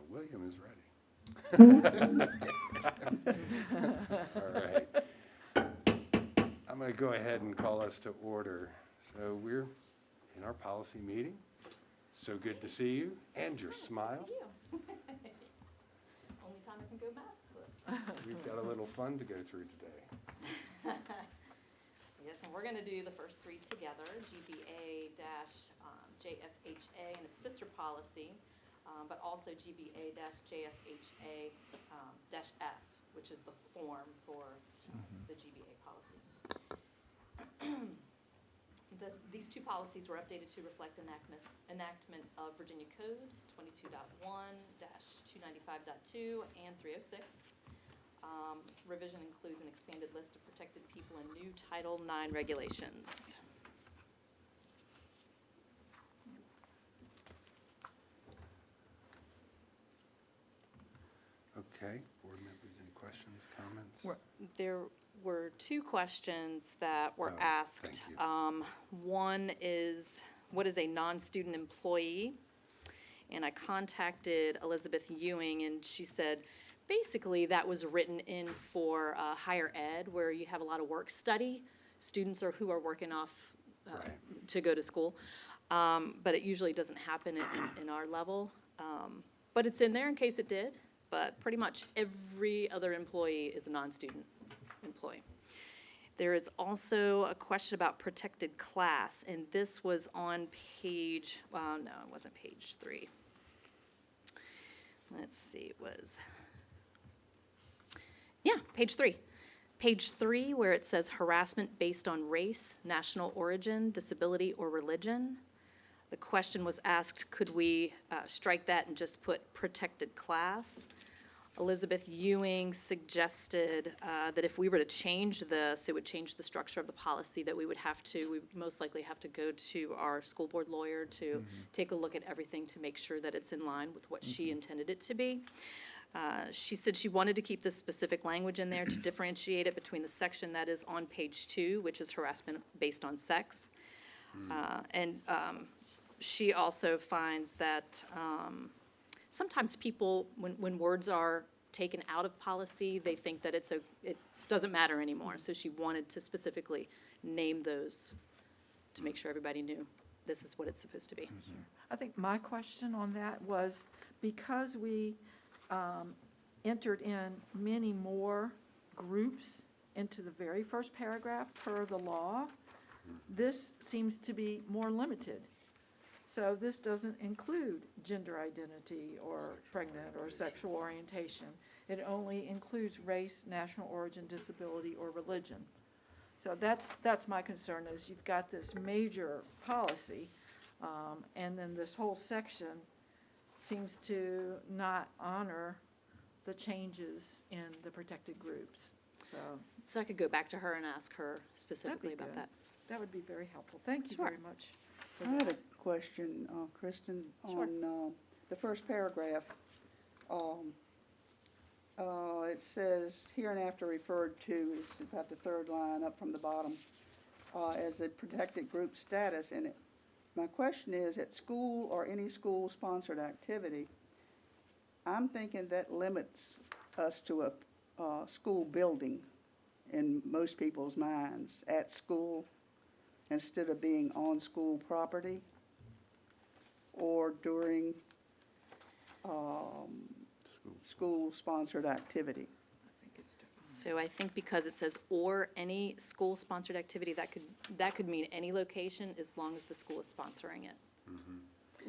William is ready. All right. I'm going to go ahead and call us to order. So we're in our policy meeting. So good to see you and your smile. You. Only time I can go maskless. We've got a little fun to go through today. Yes, and we're going to do the first three together, GBA-JFHA and its sister policy, but also GBA-JFHA-F, which is the form for the GBA policy. These two policies were updated to reflect enactment of Virginia Code 22.1-295.2 and 306. Revision includes an expanded list of protected people and new Title IX regulations. Okay, board members, any questions, comments? There were two questions that were Oh, asked. thank you. One is, what is a non-student employee? And I contacted Elizabeth Ewing, and she said, basically, that was written in for higher ed, where you have a lot of work study. Students who are working off Right. to go to school. But it usually doesn't happen in our level. But it's in there in case it did. But pretty much every other employee is a non-student employee. There is also a question about protected class, and this was on page, well, no, it wasn't page 3. Let's see, it was, yeah, page 3. Page 3, where it says harassment based on race, national origin, disability, or religion. The question was asked, could we strike that and just put protected class? Elizabeth Ewing suggested that if we were to change this, it would change the structure of the policy, that we would most likely have to go to our school board lawyer to take a look at everything to make sure that it's in line with what she intended it to be. She said she wanted to keep this specific language in there to differentiate it between the section that is on page 2, which is harassment based on sex. She also finds that sometimes people, when words are taken out of policy, they think that it doesn't matter anymore. So she wanted to specifically name those to make sure everybody knew this is what it's supposed to be. I think my question on that was, because we entered in many more groups into the very first paragraph per the law, this seems to be more limited. So this doesn't include gender identity or pregnant or sexual orientation. It only includes race, national origin, disability, or religion. So that's my concern, is you've got this major policy, and then this whole section seems to not honor the changes in the protected groups. So I could go back to her and ask her specifically about good. that. That would be very helpful. Thank you Sure. very much. I had a question, Kristen, Sure. on the first paragraph. It says hereinafter referred to, it's about the third line up from the bottom, as a protected group status. And my question is, at school or any school-sponsored activity, I'm thinking that limits us to a school building in most people's minds, at school, instead of being on school property or during school-sponsored activity. So I think because it says or any school-sponsored activity, that could mean any location as long as the school is sponsoring it.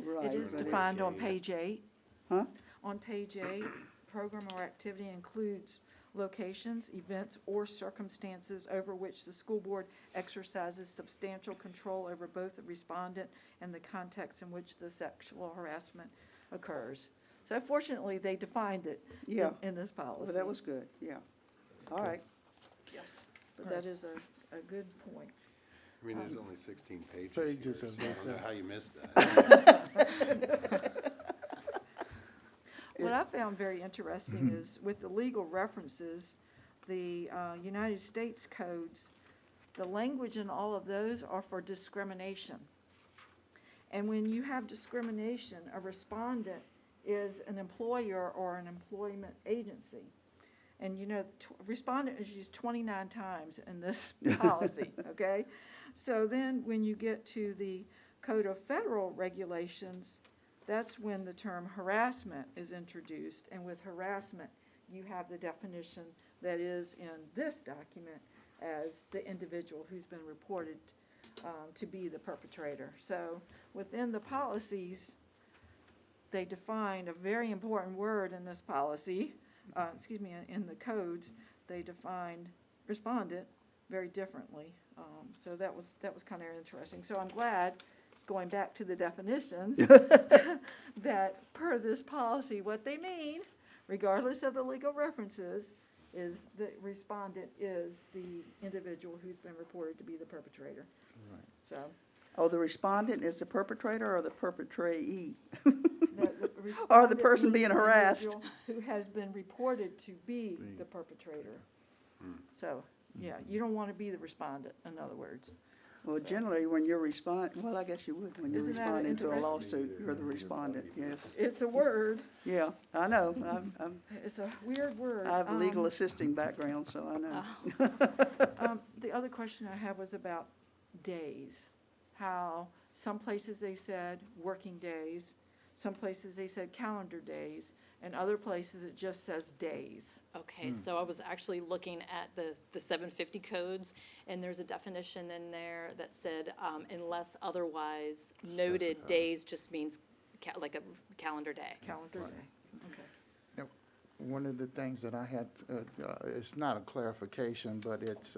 Right. It is but defined on page 8. Huh? On page 8, program or activity includes locations, events, or circumstances over which the school board exercises substantial control over both the respondent and the context in which the sexual harassment occurs. So fortunately, they defined it Yeah. in this policy. Well, that was good, yeah. All right. Yes. But that is a good point. I mean, there's only 16 pages Pages here, of so I this, don't know how you missed that. What I found very interesting is with the legal references, the United States codes, the language in all of those are for discrimination. And when you have discrimination, a respondent is an employer or an employment agency. And you know, respondent is used 29 times in this policy, okay? So then when you get to the Code of Federal Regulations, that's when the term harassment is introduced. And with harassment, you have the definition that is in this document as the individual who's been reported to be the perpetrator. So within the policies, they define a very important word in this policy, in the codes, they defined respondent very differently. So that was kind of interesting. So I'm glad, going back to the definitions, that per this policy, what they mean, regardless of the legal references, is the respondent is the individual who's been reported to be the perpetrator. Right. So. Oh, the respondent is the perpetrator or the perpetree? The Or the respondent person is being the harassed. individual who has been reported to be the perpetrator. So, yeah, you don't want to be the respondent, in other words. Well, generally, when you're well, I guess you would, when you're Isn't that responding to a interesting? lawsuit, you're the respondent, yes. It's a word, Yeah, I know, it's a weird word. I have a legal assisting background, so I know. The other question I have was about days. How some places they said working days, some places they said calendar days, and other places it just says days. Okay, so I was actually looking at the 750 codes, and there's a definition in there that said, unless otherwise noted, days just means like a calendar day. Calendar day, okay. One of the things that I had, it's not a clarification, but it's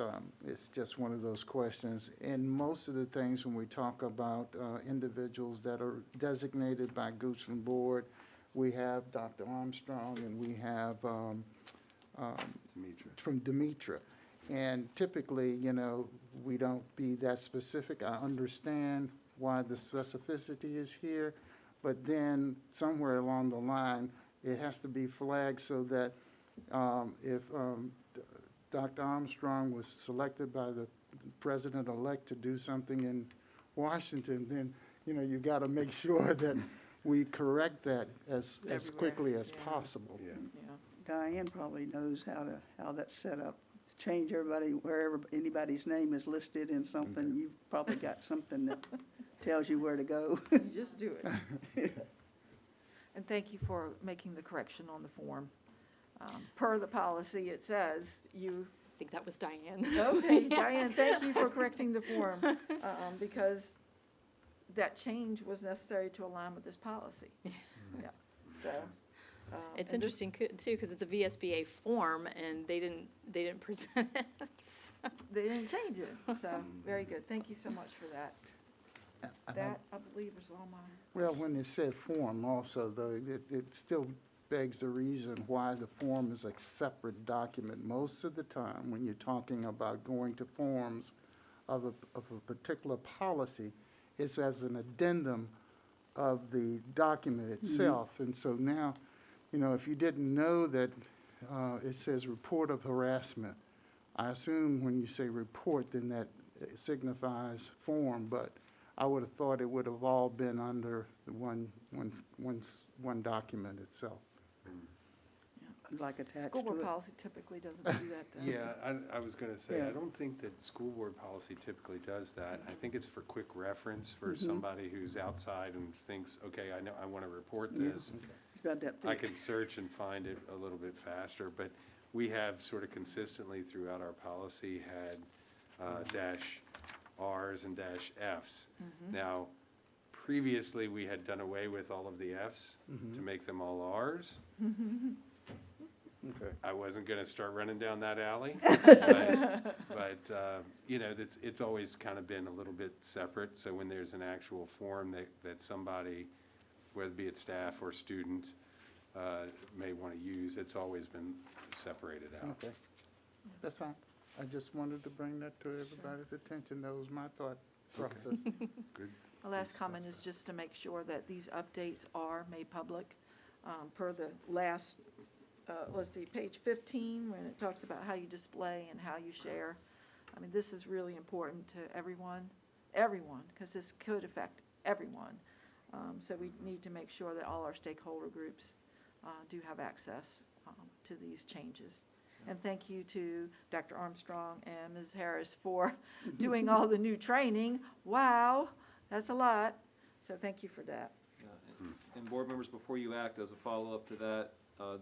just one of those questions. In most of the things when we talk about individuals that are designated by Goochland Board, we have Dr. Armstrong and we have from Demetra. And typically, you know, we don't be that specific. I understand why the specificity is here, but then somewhere along the line, it has to be flagged so that if Dr. Armstrong was selected by the president-elect to do something in Washington, then, you know, you've got to make sure that we correct that as Everywhere, quickly as yeah. possible. Yeah. Diane probably knows how that's set up. To change everybody, wherever anybody's name is listed in something, you've probably got something that tells you where to go. You just do it. And thank you for making the correction on the form. Per the policy, it says you, I think that was Diane. okay, Diane, thank you for correcting the form, because that change was necessary to align with this policy. Yeah, so. It's and this- interesting too, because it's a VSBA form, and they didn't present it. They didn't change it, so, very good. Thank you so much for that. That, I believe, is all mine. Well, when it said form also, though, it still begs the reason why the form is a separate document. Most of the time, when you're talking about going to forms of a particular policy, it's as an addendum of the document itself. And so now, you know, if you didn't know that it says report of harassment, I assume when you say report, then that signifies form, but I would have thought it would have all been under the one document itself. Like attached School board to it. policy typically doesn't do that, though. Yeah, I was going to say, Yeah. I don't think that school board policy typically does that. I think it's for quick reference for somebody who's outside and thinks, okay, I know, I want to report this. It's about that I thick. can search and find it a little bit faster, but we have sort of consistently throughout our policy had dash Rs and dash Fs. Now, previously, we had done away with all of the Fs to make them all Rs. Okay. I wasn't going to start running down that alley, but you know, it's always kind of been a little bit separate. So when there's an actual form that somebody, whether it be it staff or student, may want to use, it's always been separated out. Okay, that's fine. I just wanted to bring that to everybody's attention. That was my thought process. Good. The last comment is just to make sure that these updates are made public, per the last, let's see, page 15, when it talks about how you display and how you share. I mean, this is really important to everyone, because this could affect everyone. So we need to make sure that all our stakeholder groups do have access to these changes. And thank you to Dr. Armstrong and Ms. Harris for doing all the new training. Wow, that's a lot. So thank you for that. Yeah, and board members, before you act, as a follow-up to that,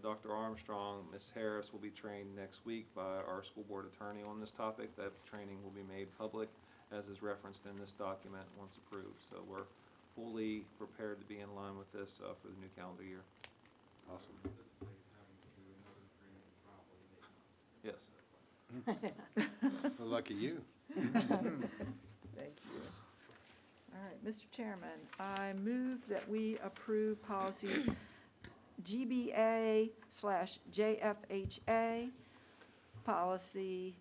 Dr. Armstrong, Ms. Harris will be trained next week by our school board attorney on this topic. That training will be made public, as is referenced in this document, once approved. So we're fully prepared to be in line with this for the new calendar year. Awesome. Yes. Well, lucky you. Thank you. All right, Mr. Chairman, I move that we approve policy GBA/JFHA, policy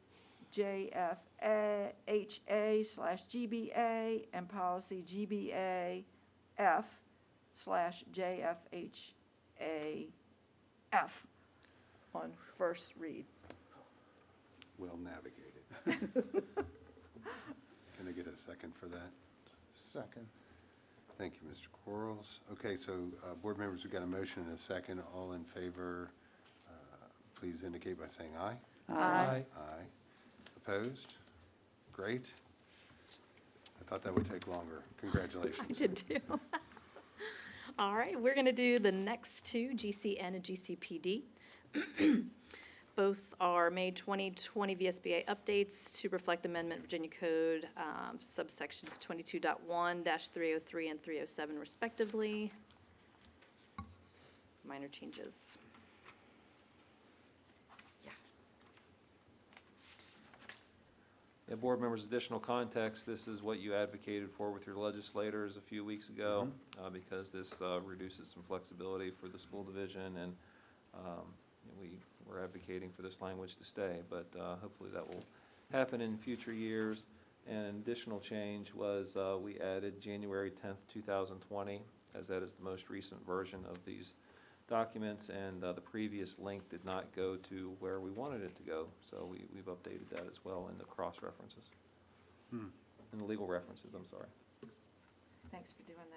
JFHA/GBA, and policy GBA/JFHAF on first read. Well navigated. Can I get a second for that? Second. Thank you, Mr. Quarles. Okay, so, board members, we've got a motion and a second. All in favor, please indicate by saying aye. Aye. Aye. Opposed? Great. I thought that would take longer. Congratulations. I did too. All right, we're going to do the next two, GCN and GCPD. Both are May 2020 VSBA updates to reflect Amendment Virginia Code subsections 22.1-303 and 307 respectively. Minor changes. Yeah, board members, additional context, this is what you advocated for with your legislators a few weeks ago, because this reduces some flexibility for the school division, and we're advocating for this language to stay, but hopefully that will happen in future years. And an additional change was we added January 10th, 2020, as that is the most recent version of these documents, and the previous link did not go to where we wanted it to go, so we've updated that as well in the cross-references, in the legal references, I'm sorry. Thanks for doing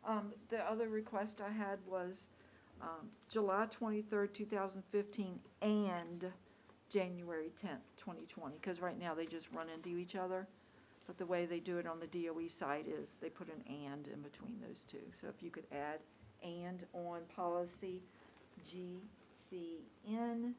that. The other request I had was July 23rd, 2015, and January 10th, 2020, because right now they just run into each other. But the way they do it on the DOE site is they put an and in between those two. So if you could add and on policy GCN,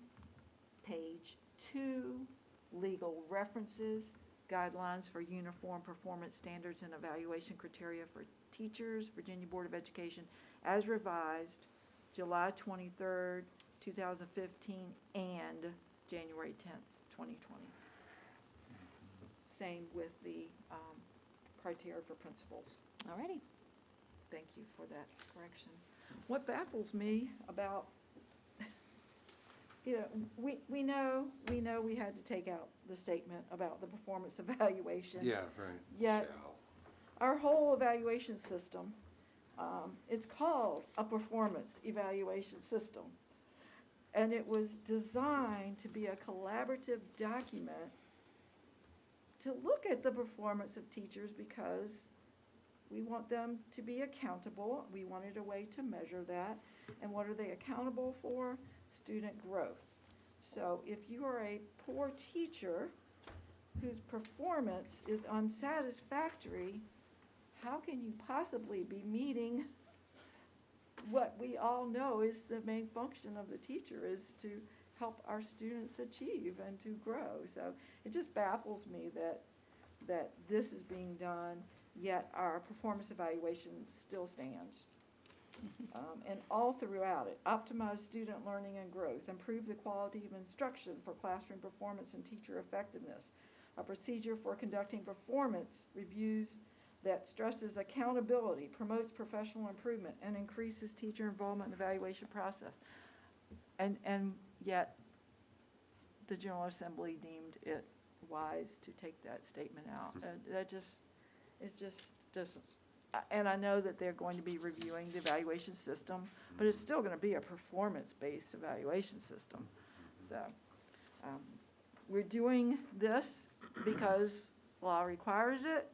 page 2, legal references, guidelines for uniform performance standards and evaluation criteria for teachers, Virginia Board of Education, as revised July 23rd, 2015, and January 10th, 2020. Same with the criteria for principals. All righty. Thank you for that correction. What baffles me about, we know we had to take out the statement about the performance evaluation. Yeah, right. Yet, Shall. our whole evaluation system, it's called a performance evaluation system. And it was designed to be a collaborative document to look at the performance of teachers, because we want them to be accountable. We wanted a way to measure that. And what are they accountable for? Student growth. So if you are a poor teacher whose performance is unsatisfactory, how can you possibly be meeting what we all know is the main function of the teacher, is to help our students achieve and to grow? So it just baffles me that this is being done, yet our performance evaluation still stands. And all throughout it, optimize student learning and growth, improve the quality of instruction for classroom performance and teacher effectiveness, a procedure for conducting performance reviews that stresses accountability, promotes professional improvement, and increases teacher involvement in the evaluation process. And yet, the General Assembly deemed it wise to take that statement out. It just doesn't, and I know that they're going to be reviewing the evaluation system, but it's still going to be a performance-based evaluation system. So, we're doing this because law requires it.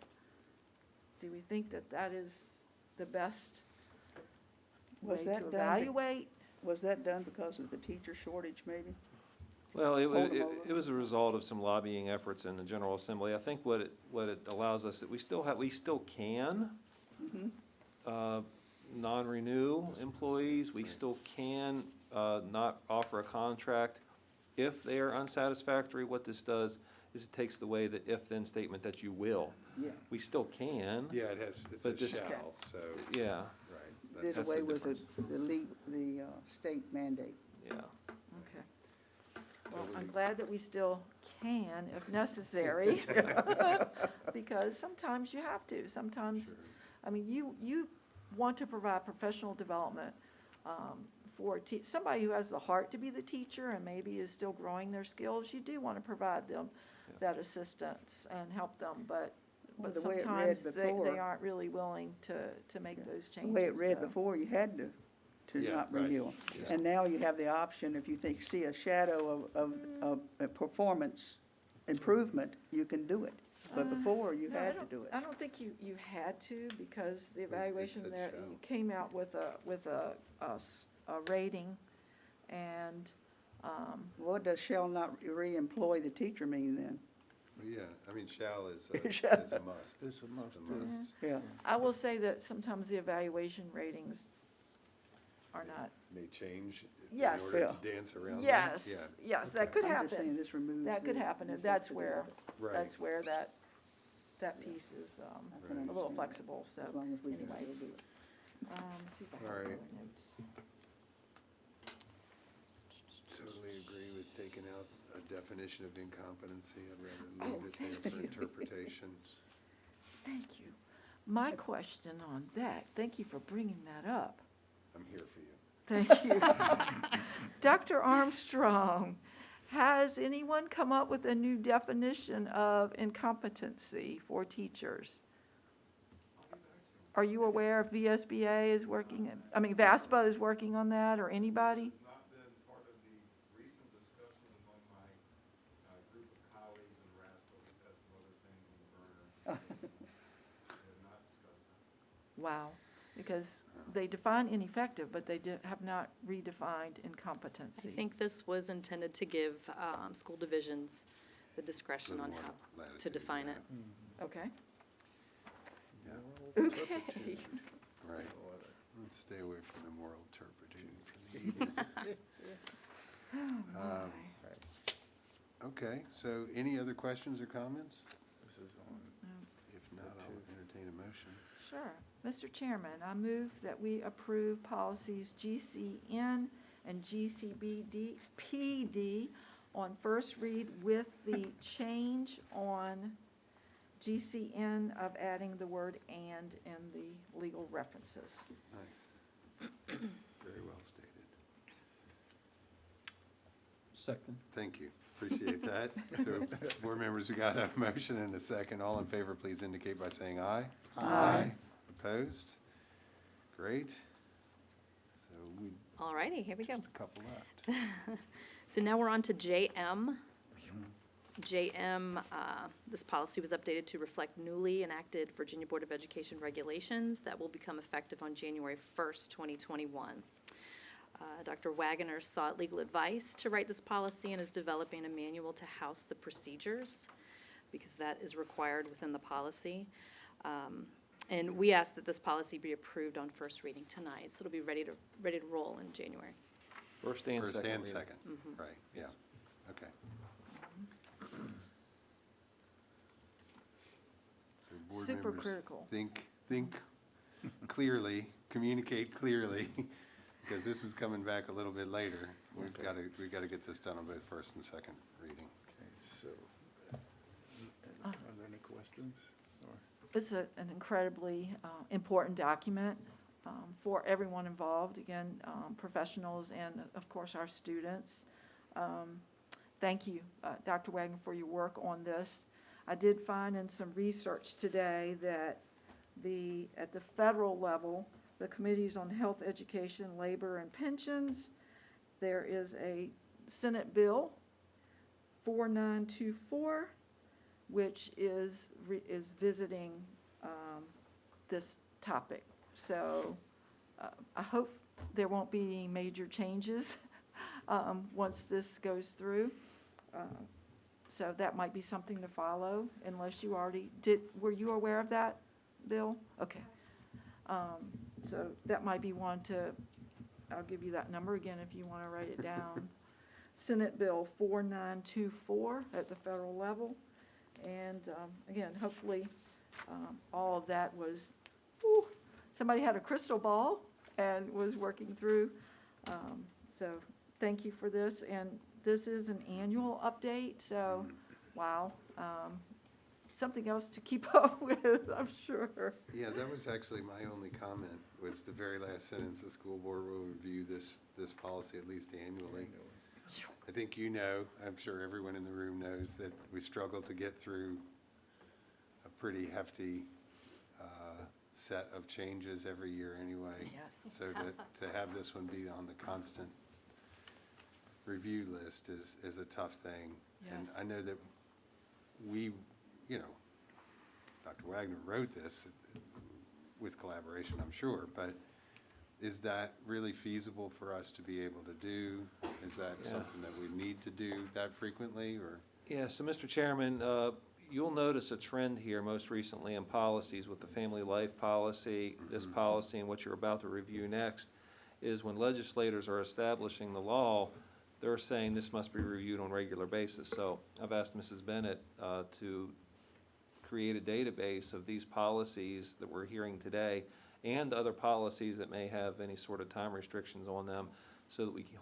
Do we think that that is the best way Was to that done be- evaluate. Was that done because of the teacher shortage, maybe? Well, Hold 'em over. it was a result of some lobbying efforts in the General Assembly. I think what it allows us, that we still can non-renew employees. We still can not offer a contract if they are unsatisfactory. What this does is it takes away the if-then statement that you will. Yeah. We still can. Yeah, it's But a this- shall, so, Yeah, right. Did That's away the with difference. the state mandate. yeah. Okay. Well, I'm glad that we still can if necessary. Because sometimes you have to. Sometimes, I mean, you want to provide professional development for somebody who has the heart to be the teacher and maybe is still growing their skills. You do want to provide them that assistance and help them, but Well, the way it read sometimes before- they aren't really willing to make those The changes. way it read so. before, you had to Yeah, not right. renew them. Yeah. And now you have the option, if you see a shadow of a performance improvement, you can do it. But before, you No, had to do it. I don't think you had to, because the evaluation said there, shall. you came out with a rating, and, What does shall not re-employ the teacher mean then? Yeah, I mean, shall is a must. It's a must. It's a must. Yeah. I will say that sometimes the evaluation ratings are not, May change Yes. in order Yeah. to dance around them. yes, Yeah, yes, that Okay. could I'm just saying happen. this removes. That could the happen, and that's necessity where, of it. right. that's where that piece is I can Right. a little understand that, flexible, so, As long as we can anyway. still do it. See if I All have right. other notes. Totally agree with taking out a definition of incompetency. I'd Oh, rather leave it there thank for you. interpretation. Thank you. My question on that, thank you for bringing that up. I'm here for you. Thank you. Dr. Armstrong, has anyone come up with a new definition of incompetency for teachers? Are you aware if VSBA is working, VASPA is working on that, or anybody? Not been part of the recent discussion among my group of colleagues in RASPO. We've had some other things on the burner. We have not discussed that. Wow, because they define ineffective, but they have not redefined I incompetency. think this was intended to give school divisions the discretion on Little how more to latitude, define it. yeah. Okay, Yeah, okay. right. Let's stay away from the moral turpitude for the evening. Um, Okay, so any other questions or comments? This is on. If not, I'll entertain a motion. Sure. Mr. Chairman, I move that we approve policies GCN and PD on first read with the change on GCN of adding the word "and" in the legal references. Nice. Very well stated. Second. Thank you. Appreciate that. So, board members, we got a motion and a second. All in favor, please indicate by saying aye. Aye. Opposed? Great. So we, All righty, here we go. just a couple left. So now we're on to JM. JM, this policy was updated to reflect newly enacted Virginia Board of Education regulations that will become effective on January 1st, 2021. Dr. Wagoner sought legal advice to write this policy and is developing a manual to house the procedures, because that is required within the policy. And we ask that this policy be approved on first reading tonight, so it'll be ready to roll in January. First and First second and reading. second, right, yeah, okay. So board Super members, critical. Think clearly, communicate clearly, because this is coming back a little bit later. We've got to get this done on both first and second reading. Okay, so, are there any questions? Or It's an incredibly important document for everyone involved, again, professionals and, of course, our students. Thank you, Dr. Wagner, for your work on this. I did find in some research today that at the federal level, the Committees on Health, Education, Labor, and Pensions, there is a Senate Bill 4924, which is visiting this topic So I hope there won't be any major changes once this goes through. So that might be something to follow, unless you already did. Were you aware of that, Bill? Okay. So that might be one to, I'll give you that number again if you want to write it down. Senate Bill 4924 at the federal level. And again, hopefully, all of that was, somebody had a crystal ball and was working through. So thank you for this. And this is an annual update, so, wow. Something else to keep up with, I'm sure. Yeah, that was actually my only comment, was the very last sentence, the school board will review this policy at least annually. I think you know, I'm sure everyone in the room knows that we struggle to get through a pretty hefty set of changes every year anyway. Yes. So to have this one be on the constant review list is a tough thing. And Yes. I know that we, you know, Dr. Wagner wrote this with collaboration, I'm sure, but is that really feasible for us to be able to do? Is that Yeah. something that we need to do that frequently, or? Yeah, so Mr. Chairman, you'll notice a trend here most recently in policies with the family life policy, this policy, and what you're about to review next, is when legislators are establishing the law, they're saying this must be reviewed on a regular basis. So I've asked Mrs. Bennett to create a database of these policies that we're hearing today and other policies that may have any sort of time restrictions on them, so that we can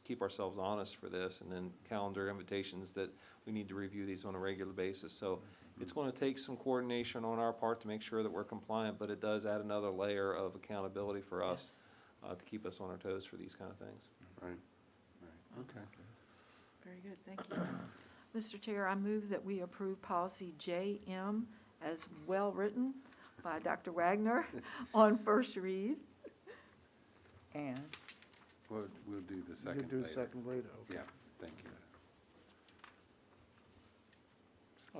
keep ourselves honest for this, and then calendar invitations that we need to review these on a regular basis. So it's going to take some coordination on our part to make sure that we're compliant, but it does add another layer of accountability for us to keep us on our toes for these kind of things. Right, okay. Very good, thank you. Mr. Chair, I move that we approve policy JM as well-written by Dr. Wagner on first read. And Well, we'll do the you second do the later. second later, okay. Yeah, thank you.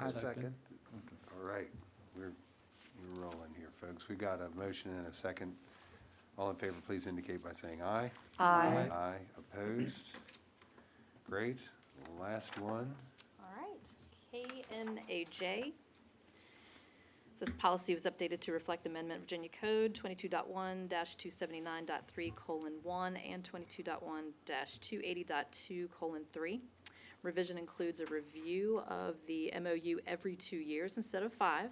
I second. All right, we're rolling here, folks. We got a motion and a second. All in favor, please indicate by saying aye. Aye. Aye, opposed? Great. Last one. All right, KNAJ. This policy was updated to reflect Amendment Virginia Code 22.1-279.3:1 and 22.1-280.2:3. Revision includes a review of the MOU every 2 years instead of 5,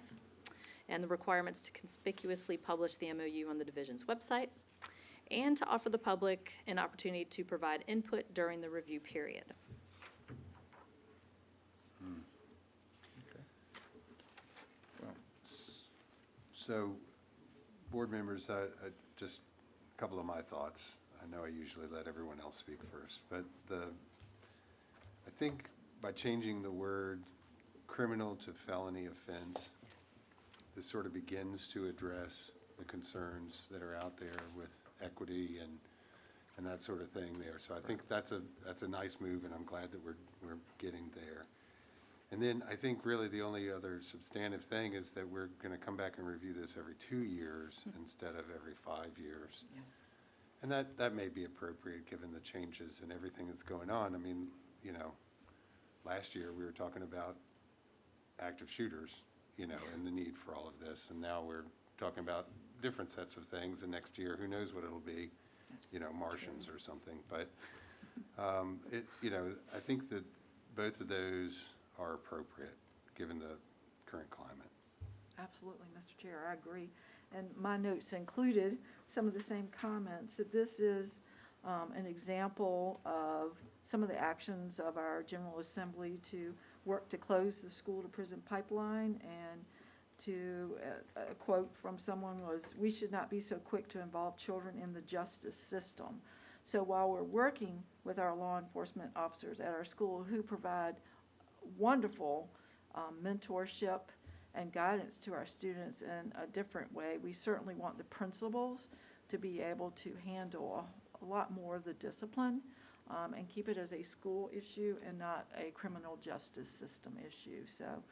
and the requirements to conspicuously publish the MOU on the division's website, and to offer the public an opportunity to provide input during the review period. So, board members, just a couple of my thoughts. I know I usually let everyone else speak first, but I think by changing the word criminal to felony offense, this sort of begins to address the concerns that are out there with equity and that sort of thing there. So I think that's a nice move, and I'm glad that we're getting there. And then I think really the only other substantive thing is that we're going to come back and review this every 2 years instead of every 5 years. Yes. And that may be appropriate, given the changes and everything that's going on. I mean, you know, last year we were talking about active shooters, you know, and the need for all of this. And now we're talking about different sets of things, and next year, who knows what it'll be, you know, Martians or something. But, you know, I think that both of those are appropriate, given the current climate. Absolutely, Mr. Chair, I agree. And my notes included some of the same comments, that this is an example of some of the actions of our General Assembly to work to close the school-to-prison pipeline, and to, a quote from someone was, "We should not be so quick to involve children in the justice system." So while we're working with our law enforcement officers at our school, who provide wonderful mentorship and guidance to our students in a different way, we certainly want the principals to be able to handle a lot more of the discipline and keep it as a school issue and not a criminal justice system issue. So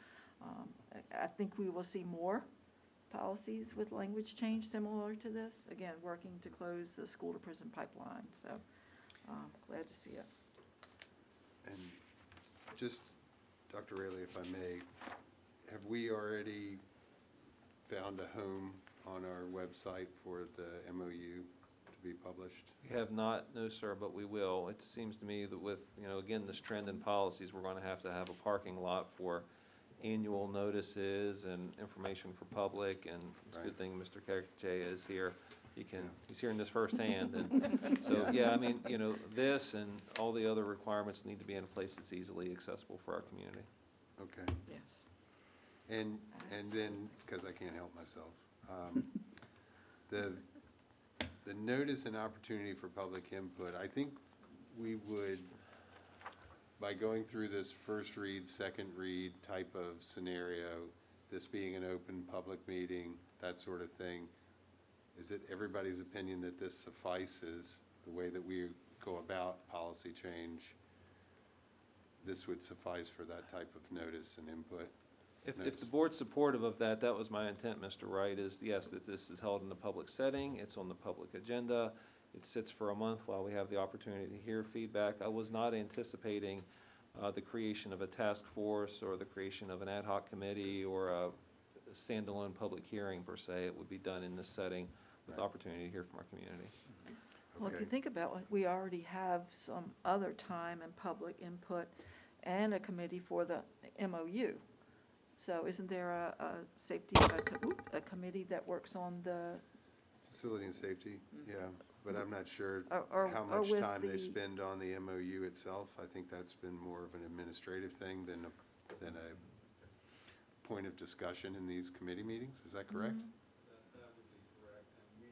I think we will see more policies with language change similar to this. Again, working to close the school-to-prison pipeline, so glad to see it. And just, Dr. Rayleigh, if I may, have we already found a home on our website for the MOU to be published? We have not, no, sir, but we will. It seems to me that with, again, this trend in policies, we're going to have a parking lot for annual notices and information for public, and it's a Right. good thing Mr. Kekche is here. He's hearing this firsthand, and so, yeah, I mean, this and all the other requirements need to be in a place that's easily accessible for our community. Okay. Yes. And then, because I can't help myself, the notice and opportunity for public input, I think we would, by going through this first read, second read type of scenario, this being an open public meeting, that sort of thing, is it everybody's opinion that this suffices, the way that we go about policy change? This would suffice for that type of notice and input? If the board's supportive of that, that was my intent, Mr. Wright, is yes, that this is held in the public setting, it's on the public agenda, it sits for a month while we have the opportunity to hear feedback. I was not anticipating the creation of a task force or the creation of an ad hoc committee or a standalone public hearing per se. It would be done in this setting with Right. opportunity to hear from our community. Well, if you Okay. think about it, we already have some other time and public input and a committee for the MOU. So isn't there a committee that works on the, Facility and safety, yeah, but I'm not sure or how much with time they the- spend on the MOU itself. I think that's been more of an administrative thing than a point of discussion in these committee meetings, is that correct? That would be correct, and we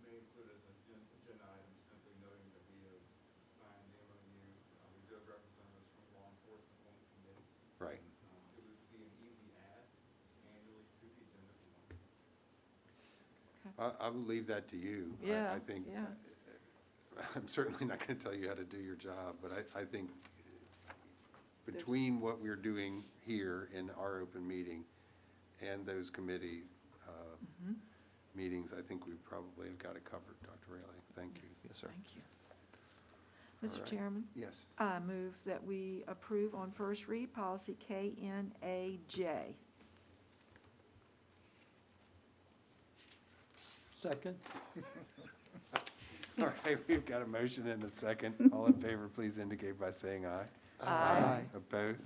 may include as an agenda item simply noting that we have signed the MOU. We do have representatives from law enforcement on the committee. Right. It would be an easy add, just annually to the agenda if you want. I will leave that to you. Yeah, I think, yeah. I'm certainly not going to tell you how to do your job, but I think between what we're doing here in our open meeting and those committee meetings, I think we probably have got it covered, Dr. Rayleigh. Thank you. Yes, sir. Thank you. All Mr. right. Chairman, Yes. I move that we approve on first read policy KNAJ. Second? All right, we've got a motion and a second. All in favor, please indicate by saying aye. Aye. Opposed?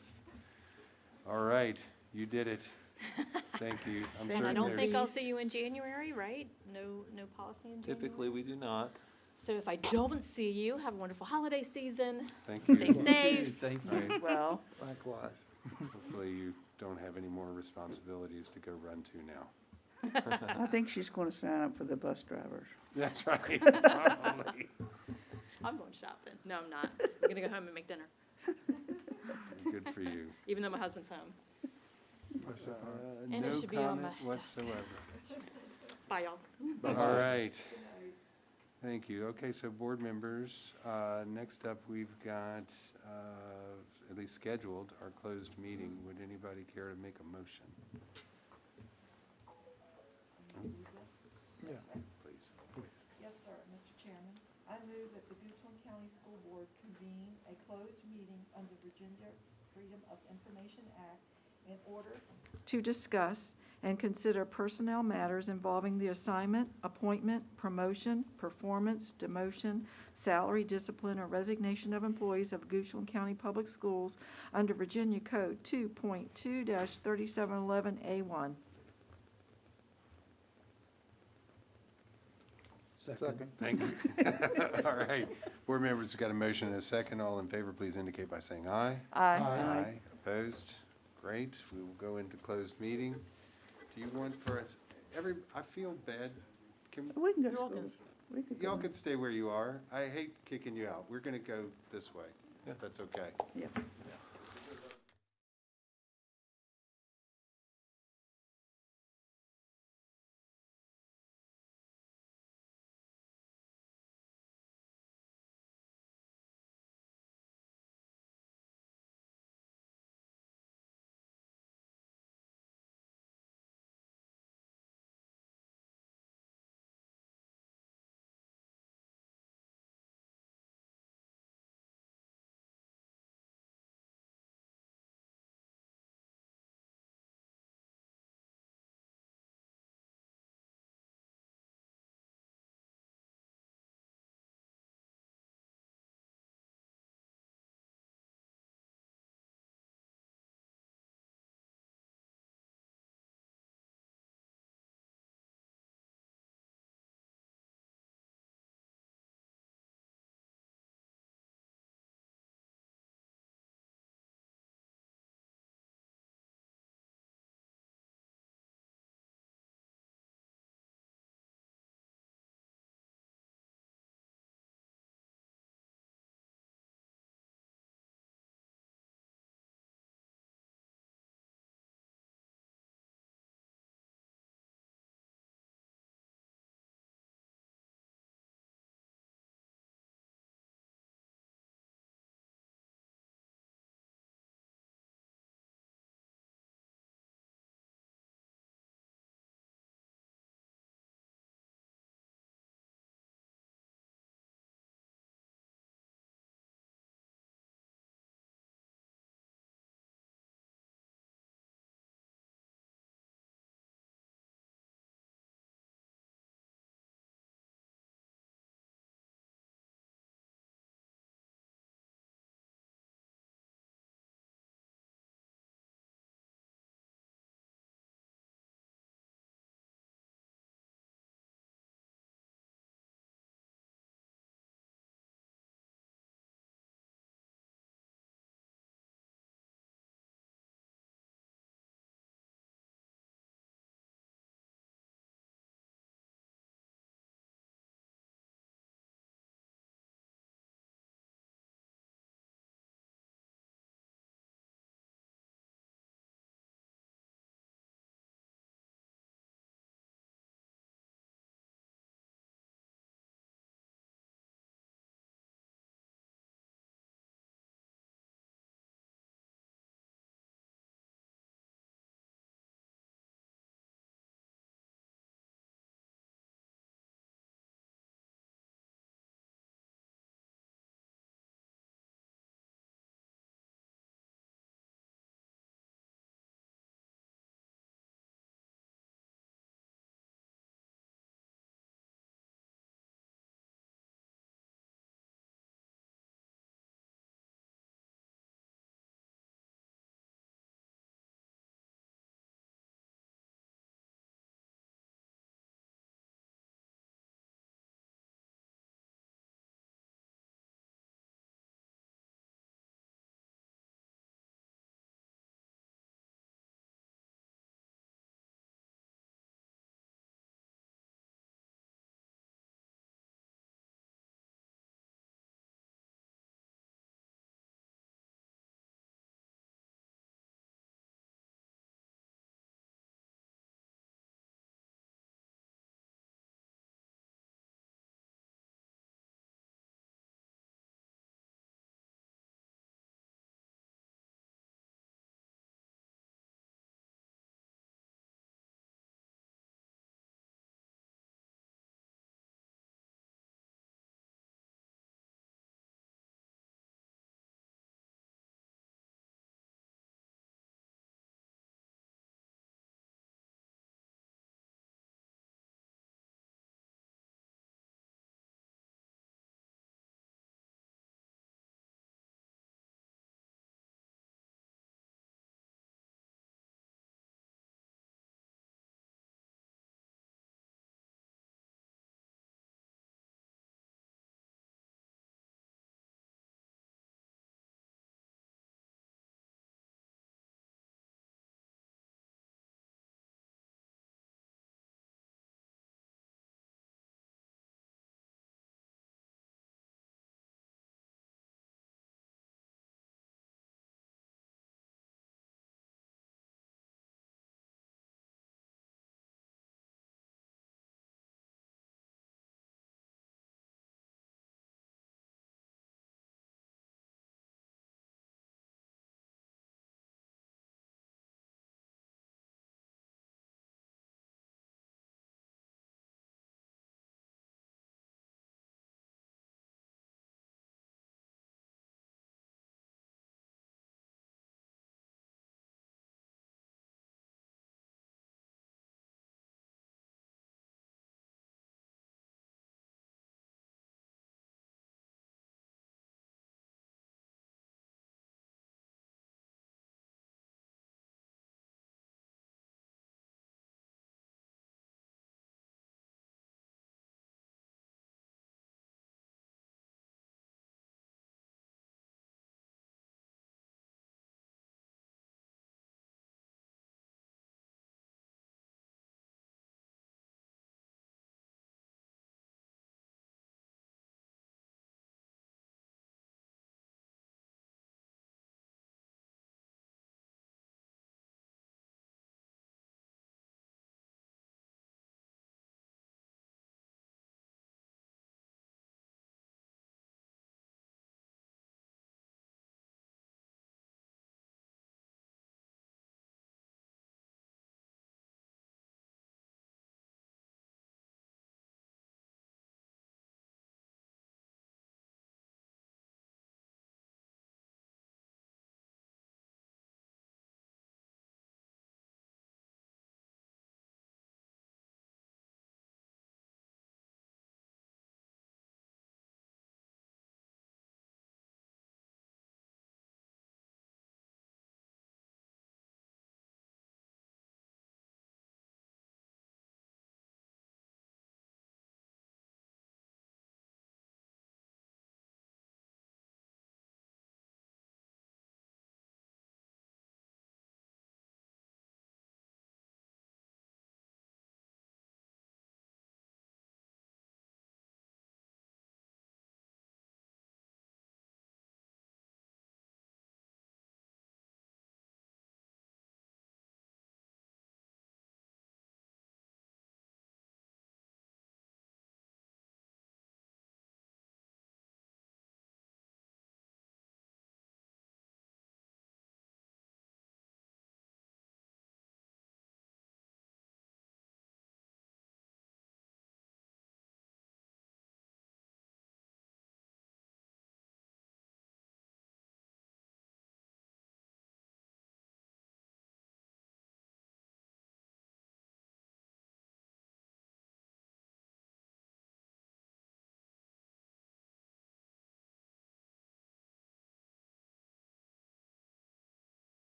All right, you did it. Thank you. I'm Then And I certain don't there's- think I'll see you in January, right? No policy in January? Typically, we do not. So if I don't see you, have a wonderful holiday season. Thank you. Stay safe. Thank Right. Well, Likewise. Hopefully you don't have any more responsibilities to go run to now. I think she's going to sign up for the bus drivers. That's right, probably. I'm going shopping. No, I'm not. I'm gonna go home and make dinner, Good for you. even though my husband's home. And it No should be on my comment desk. whatsoever. Bye, y'all. All right. Thank you. Okay, so board members, next up, we've got, at least scheduled, our closed meeting. Would anybody care to make a motion? Yeah. Please. yes, sir, Mr. Chairman. I move that the Goochland County School Board convene a closed meeting under Virginia Freedom of Information Act in order to discuss and consider personnel matters involving the assignment, appointment, promotion, performance, demotion, salary, discipline, or resignation of employees of Goochland County Public Schools under Virginia Code 2.2-3711A1. Second. Thank you. All right. Board members, we've got a motion and a second. All in favor, please indicate by saying aye. Aye. Opposed? Great. We will go into closed meeting. Do you want for us, I feel bad. Can, We can go. You're welcome. We could y'all go. could stay where you are. I hate kicking you out. We're going to go this way, if that's okay. Yeah.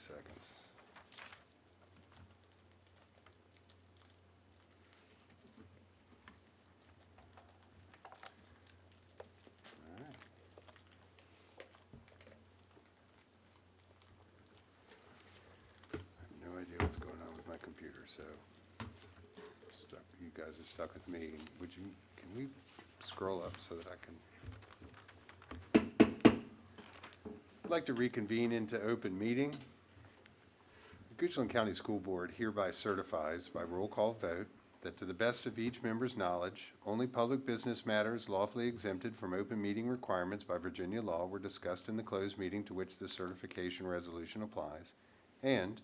seconds. All right. I have no idea what's going on with my computer, so you guys are stuck with me. Can we scroll up so that I can? I'd like to reconvene into open meeting. The Goochland County School Board hereby certifies by roll call vote that to the best of each member's knowledge, only public business matters lawfully exempted from open meeting requirements by Virginia law were discussed in the closed meeting to which the certification resolution applies, and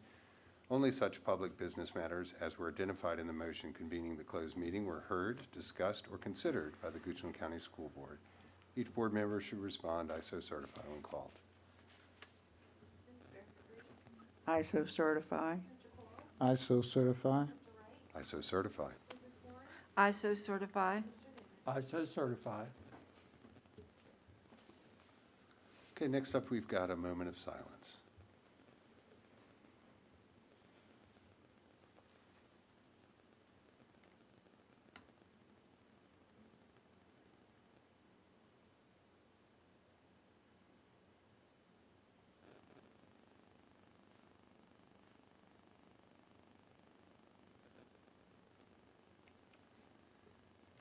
only such public business matters as were identified in the motion convening the closed meeting were heard, discussed, or considered by the Goochland County School Board. Each board member should respond, "I so certify," when called. I so certify. I so certify. I so certify. I so certify. I so certify. Okay, next up, we've got a moment of silence.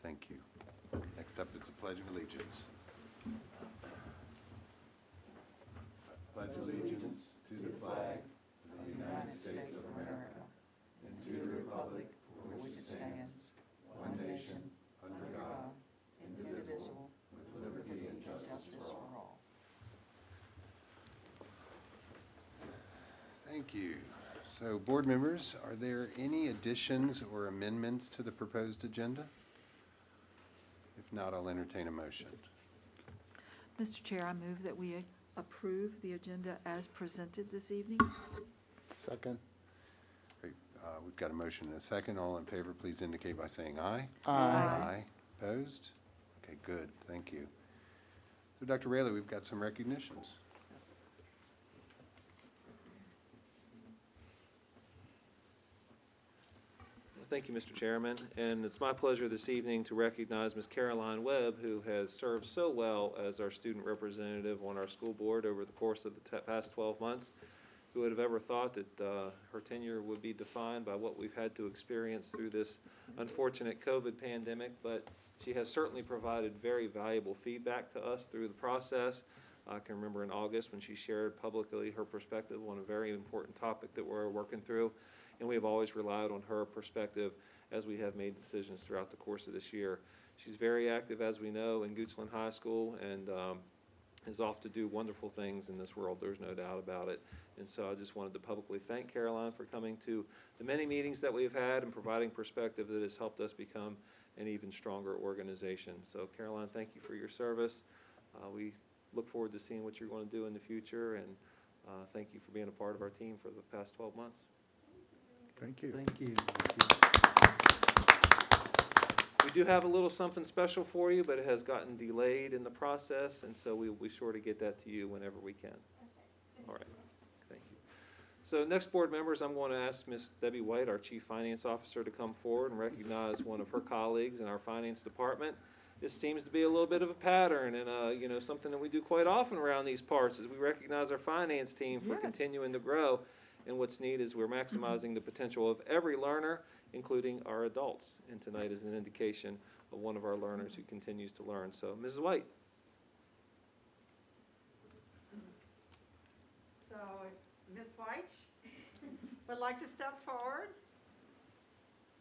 Thank you. Next up is the Pledge of Allegiance. I pledge allegiance to the flag of the United States of America and to the republic for which it stands, one nation, under God, indivisible, with liberty and justice for all. Thank you. So, board members, are there any additions or amendments to the proposed agenda? If not, I'll entertain a motion. Mr. Chair, I move that we approve the agenda as presented this evening. Second. Great. We've got a motion and a second. All in favor, please indicate by saying aye. Aye. Opposed? Okay, good. Thank you. So, Dr. Rayleigh, we've got some recognitions. Thank you, Mr. Chairman, and it's my pleasure this evening to recognize Ms. Caroline Webb, who has served so well as our student representative on our school board over the course of the past 12 months. Who would have ever thought that her tenure would be defined by what we've had to experience through this unfortunate COVID pandemic, but she has certainly provided very valuable feedback to us through the process. I can remember in August when she shared publicly her perspective on a very important topic that we're working through. And we have always relied on her perspective as we have made decisions throughout the course of this year. She's very active, as we know, in Goochland High School and is off to do wonderful things in this world. There's no doubt about it. And so I just wanted to publicly thank Caroline for coming to the many meetings that we've had and providing perspective that has helped us become an even stronger organization. So Caroline, thank you for your service. We look forward to seeing what you're going to do in the future, and thank you for being a part of our team for the past 12 months. Thank you. Thank you. We do have a little something special for you, but it has gotten delayed in the process, and so we'll be sure to get that to you whenever we can. All right, thank you. So next, board members, I'm going to ask Ms. Debbie White, our Chief Finance Officer, to come forward and recognize one of her colleagues in our finance department. This seems to be a little bit of a pattern and something that we do quite often around these parts is we recognize our finance team for Yes. continuing to grow. And what's neat is we're maximizing the potential of every learner, including our adults. And tonight is an indication of one of our learners who continues to learn. So, Mrs. White. So, Ms. White would like to step forward.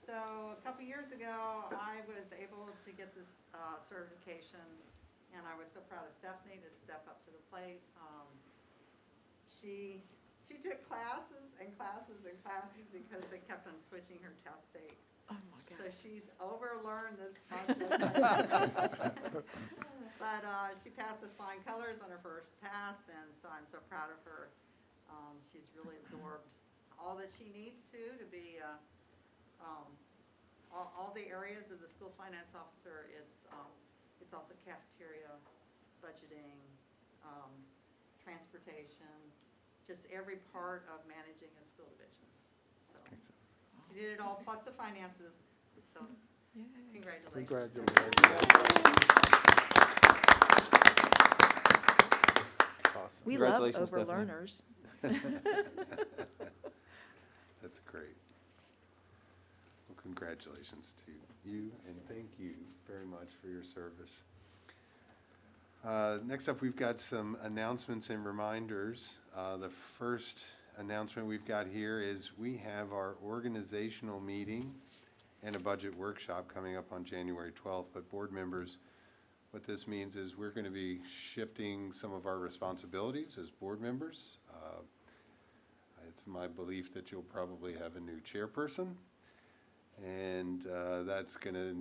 So, a couple years ago, I was able to get this certification, and I was so proud of Stephanie to step up to the plate. She took classes and classes and classes because they kept on switching her test date. Oh, my So God. she's overlearned this process. But she passed with flying colors on her first pass, and so I'm so proud of her. She's really absorbed all that she needs to be all the areas of the school finance officer. It's also cafeteria, budgeting, transportation, just every part of managing a school division. So she did it all, plus the finances, so congratulations. Awesome. We love Congratulations, Stephanie. overlearners. That's great. Well, congratulations to you, and thank you very much for your service. Next up, we've got some announcements and reminders. The first announcement we've got here is we have our organizational meeting and a budget workshop coming up on January 12th. But board members, what this means is we're going to be shifting some of our responsibilities as board members. It's my belief that you'll probably have a new chairperson, and that's going to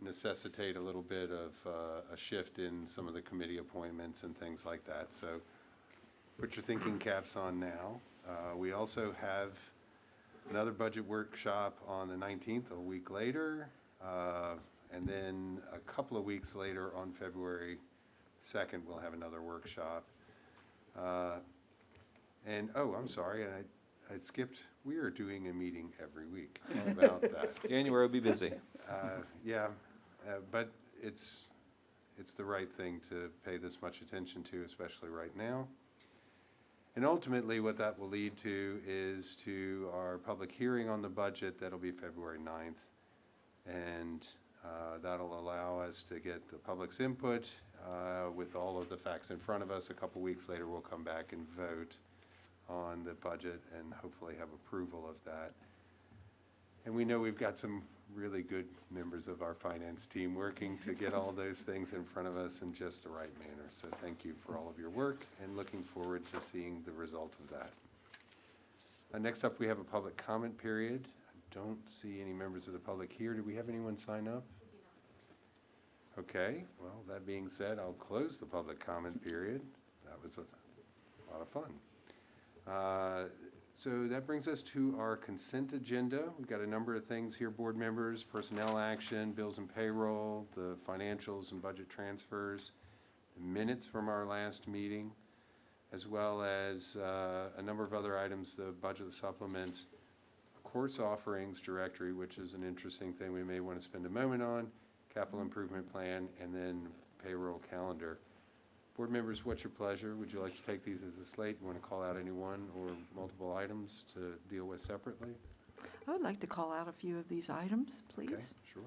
necessitate a little bit of a shift in some of the committee appointments and things like that. So put your thinking caps on now. We also have another budget workshop on the 19th, a week later, and then a couple of weeks later on February 2nd, we'll have another workshop. And, oh, I'm sorry, and I skipped, we are doing a meeting every week. How about that? January will be busy. Yeah, but it's the right thing to pay this much attention to, especially right now. And ultimately, what that will lead to is to our public hearing on the budget. That'll be February 9th. And that'll allow us to get the public's input with all of the facts in front of us. A couple weeks later, we'll come back and vote on the budget and hopefully have approval of that. And we know we've got some really good members of our finance team working to get all those things in front of us in just the right manner. So thank you for all of your work, and looking forward to seeing the result of that. Next up, we have a public comment period. I don't see any members of the public here. Do we have anyone sign up? Okay, well, that being said, I'll close the public comment period. That was a lot of fun. So that brings us to our consent agenda. We've got a number of things here, board members: personnel action, bills and payroll, the financials and budget transfers, the minutes from our last meeting, as well as a number of other items, the budget supplements, course offerings directory, which is an interesting thing we may want to spend a moment on, capital improvement plan, and then payroll calendar. Board members, what's your pleasure? Would you like to take these as a slate? You want to call out any one or multiple items to deal with separately? I would like to call out a few of these items, please. Okay, sure.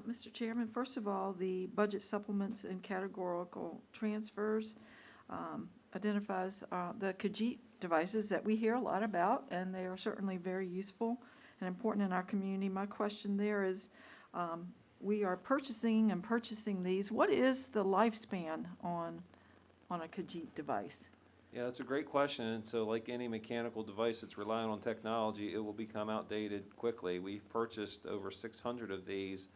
Mr. Chairman, first of all, the budget supplements and categorical transfers identifies the Khajiit devices that we hear a lot about, and they are certainly very useful and important in our community. My question there is, we are purchasing these. What is the lifespan on a Khajiit device? Yeah, that's a great question. And so like any mechanical device that's relying on technology, it will become outdated quickly. We've purchased over 600 of these.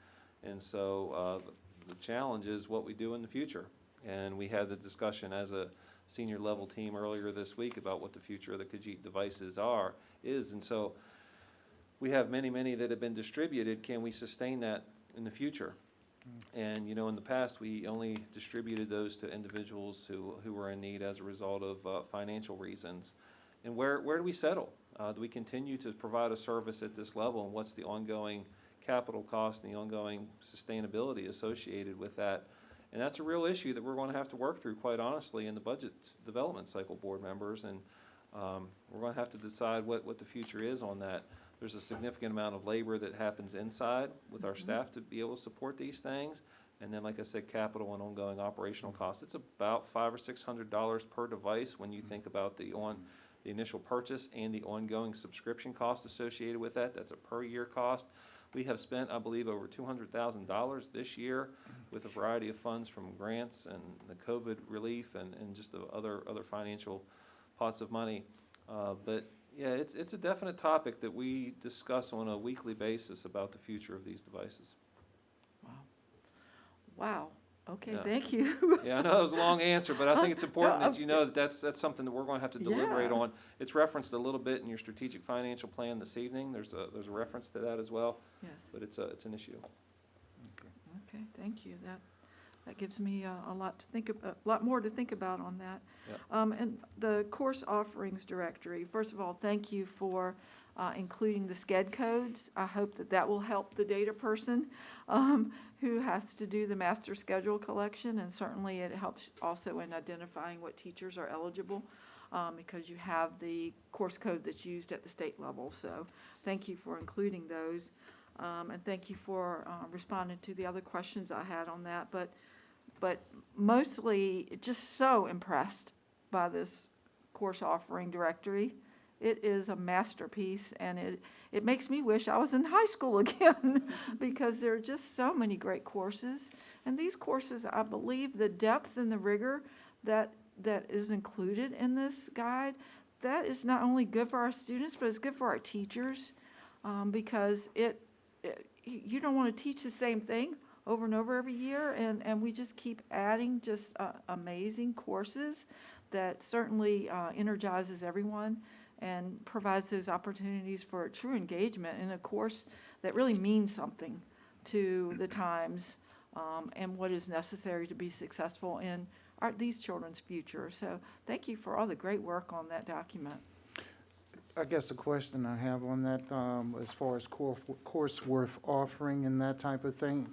And so the challenge is what we do in the future. And we had the discussion as a senior level team earlier this week about what the future of the Khajiit devices is. And so we have many that have been distributed. Can we sustain that in the future? And, you know, in the past, we only distributed those to individuals who were in need as a result of financial reasons. And where do we settle? Do we continue to provide a service at this level? And what's the ongoing capital cost and the ongoing sustainability associated with that? And that's a real issue that we're going to have to work through, quite honestly, in the budget development cycle, board members. And we're going to have to decide what the future is on that. There's a significant amount of labor that happens inside with our staff to be able to support these things. And then, like I said, capital and ongoing operational costs. It's about $500 or $600 per device when you think about the initial purchase and the ongoing subscription cost associated with that. That's a per year cost. We have spent, I believe, over $200,000 this year with a variety of funds from grants and the COVID relief and just the other financial pots of money. But yeah, it's a definite topic that we discuss on a weekly basis about the future of these devices. Wow. Okay, Yeah. thank you. Yeah, I know that was a long answer, but I think it's important that you know that that's something that we're going to have to deliberate Yeah. on. It's referenced a little bit in your strategic financial plan this evening. There's a reference to that as well, Yes, but it's an issue. okay, thank you. That That gives me a lot to think about, a lot more to think about on that. Yep. And the course offerings directory, first of all, thank you for including the SCED codes. I hope that that will help the data person who has to do the master schedule collection, and certainly it helps also in identifying what teachers are eligible because you have the course code that's used at the state level. So thank you for including those, and thank you for responding to the other questions I had on that. But mostly just so impressed by this course offering directory. It is a masterpiece, and it makes me wish I was in high school again because there are just so many great courses. And these courses, I believe the depth and the rigor that is included in this guide, that is not only good for our students, but it's good for our teachers because you don't want to teach the same thing over and over every year, and we just keep adding just amazing courses that certainly energizes everyone and provides those opportunities for true engagement in a course that really means something to the times and what is necessary to be successful in these children's future. So thank you for all the great work on that document. I guess the question I have on that, as far as course worth offering and that type of thing,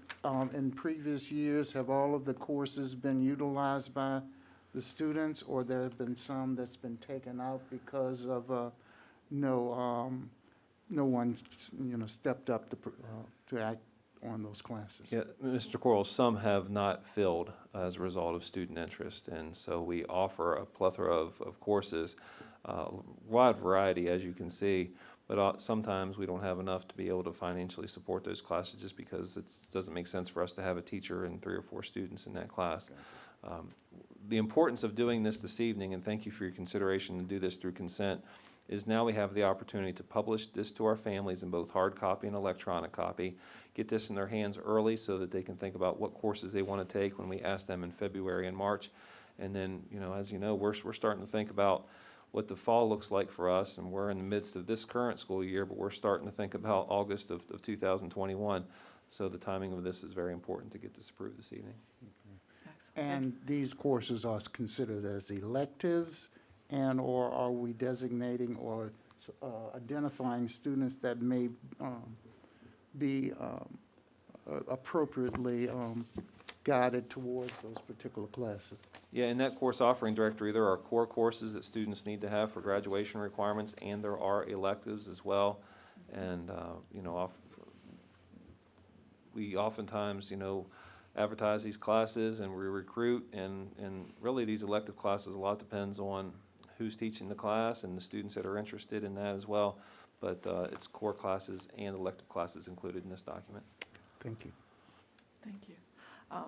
in previous years, have all of the courses been utilized by the students, or there have been some that's been taken out because of no one, stepped up to act on those classes? Yeah, Mr. Quarles, some have not filled as a result of student interest, and so we offer a plethora of courses, wide variety, as you can see, but sometimes we don't have enough to be able to financially support those classes just because it doesn't make sense for us to have a teacher and 3 or 4 students in that class. The importance of doing this evening, and thank you for your consideration to do this through consent, is now we have the opportunity to publish this to our families in both hard copy and electronic copy, get this in their hands early so that they can think about what courses they want to take when we ask them in February and March. And then, as you know, we're starting to think about what the fall looks like for us, and we're in the midst of this current school year, but we're starting to think about August of 2021. So the timing of this is very important to get this approved this evening. And these courses are considered as electives, or are we designating or identifying students that may be appropriately guided towards those particular classes? Yeah, in that course offering directory, there are core courses that students need to have for graduation requirements, and there are electives as well. And, we oftentimes, advertise these classes and we recruit, and really these elective classes, a lot depends on who's teaching the class and the students that are interested in that as well. But it's core classes and elective classes included in this document. Thank you. Thank you.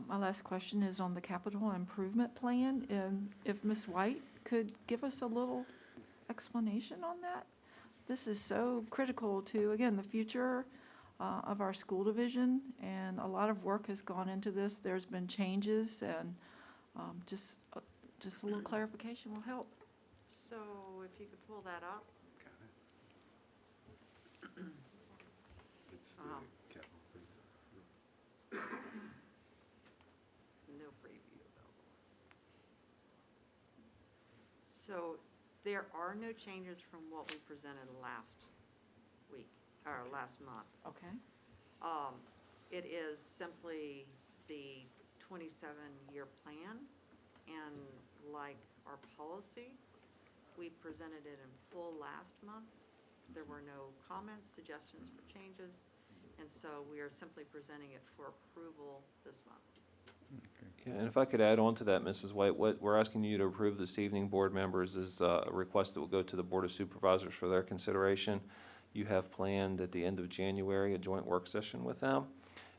My last question is on the capital improvement plan. If Ms. White could give us a little explanation on that. This is so critical to, again, the future of our school division, and a lot of work has gone into this. There's been changes, and just a little clarification will help. So if you could pull that up. It's the Um, capital improvement. No preview available. So there are no changes from what we presented last week, or last month. Okay. It is simply the 27-year plan, and like our policy, we presented it in full last month. There were no comments, suggestions for changes, and so we are simply presenting it for approval this month. Yeah, and if I could add on to that, Mrs. White, what we're asking you to approve this evening, board members, is a request that will go to the Board of Supervisors for their consideration. You have planned at the end of January a joint work session with them.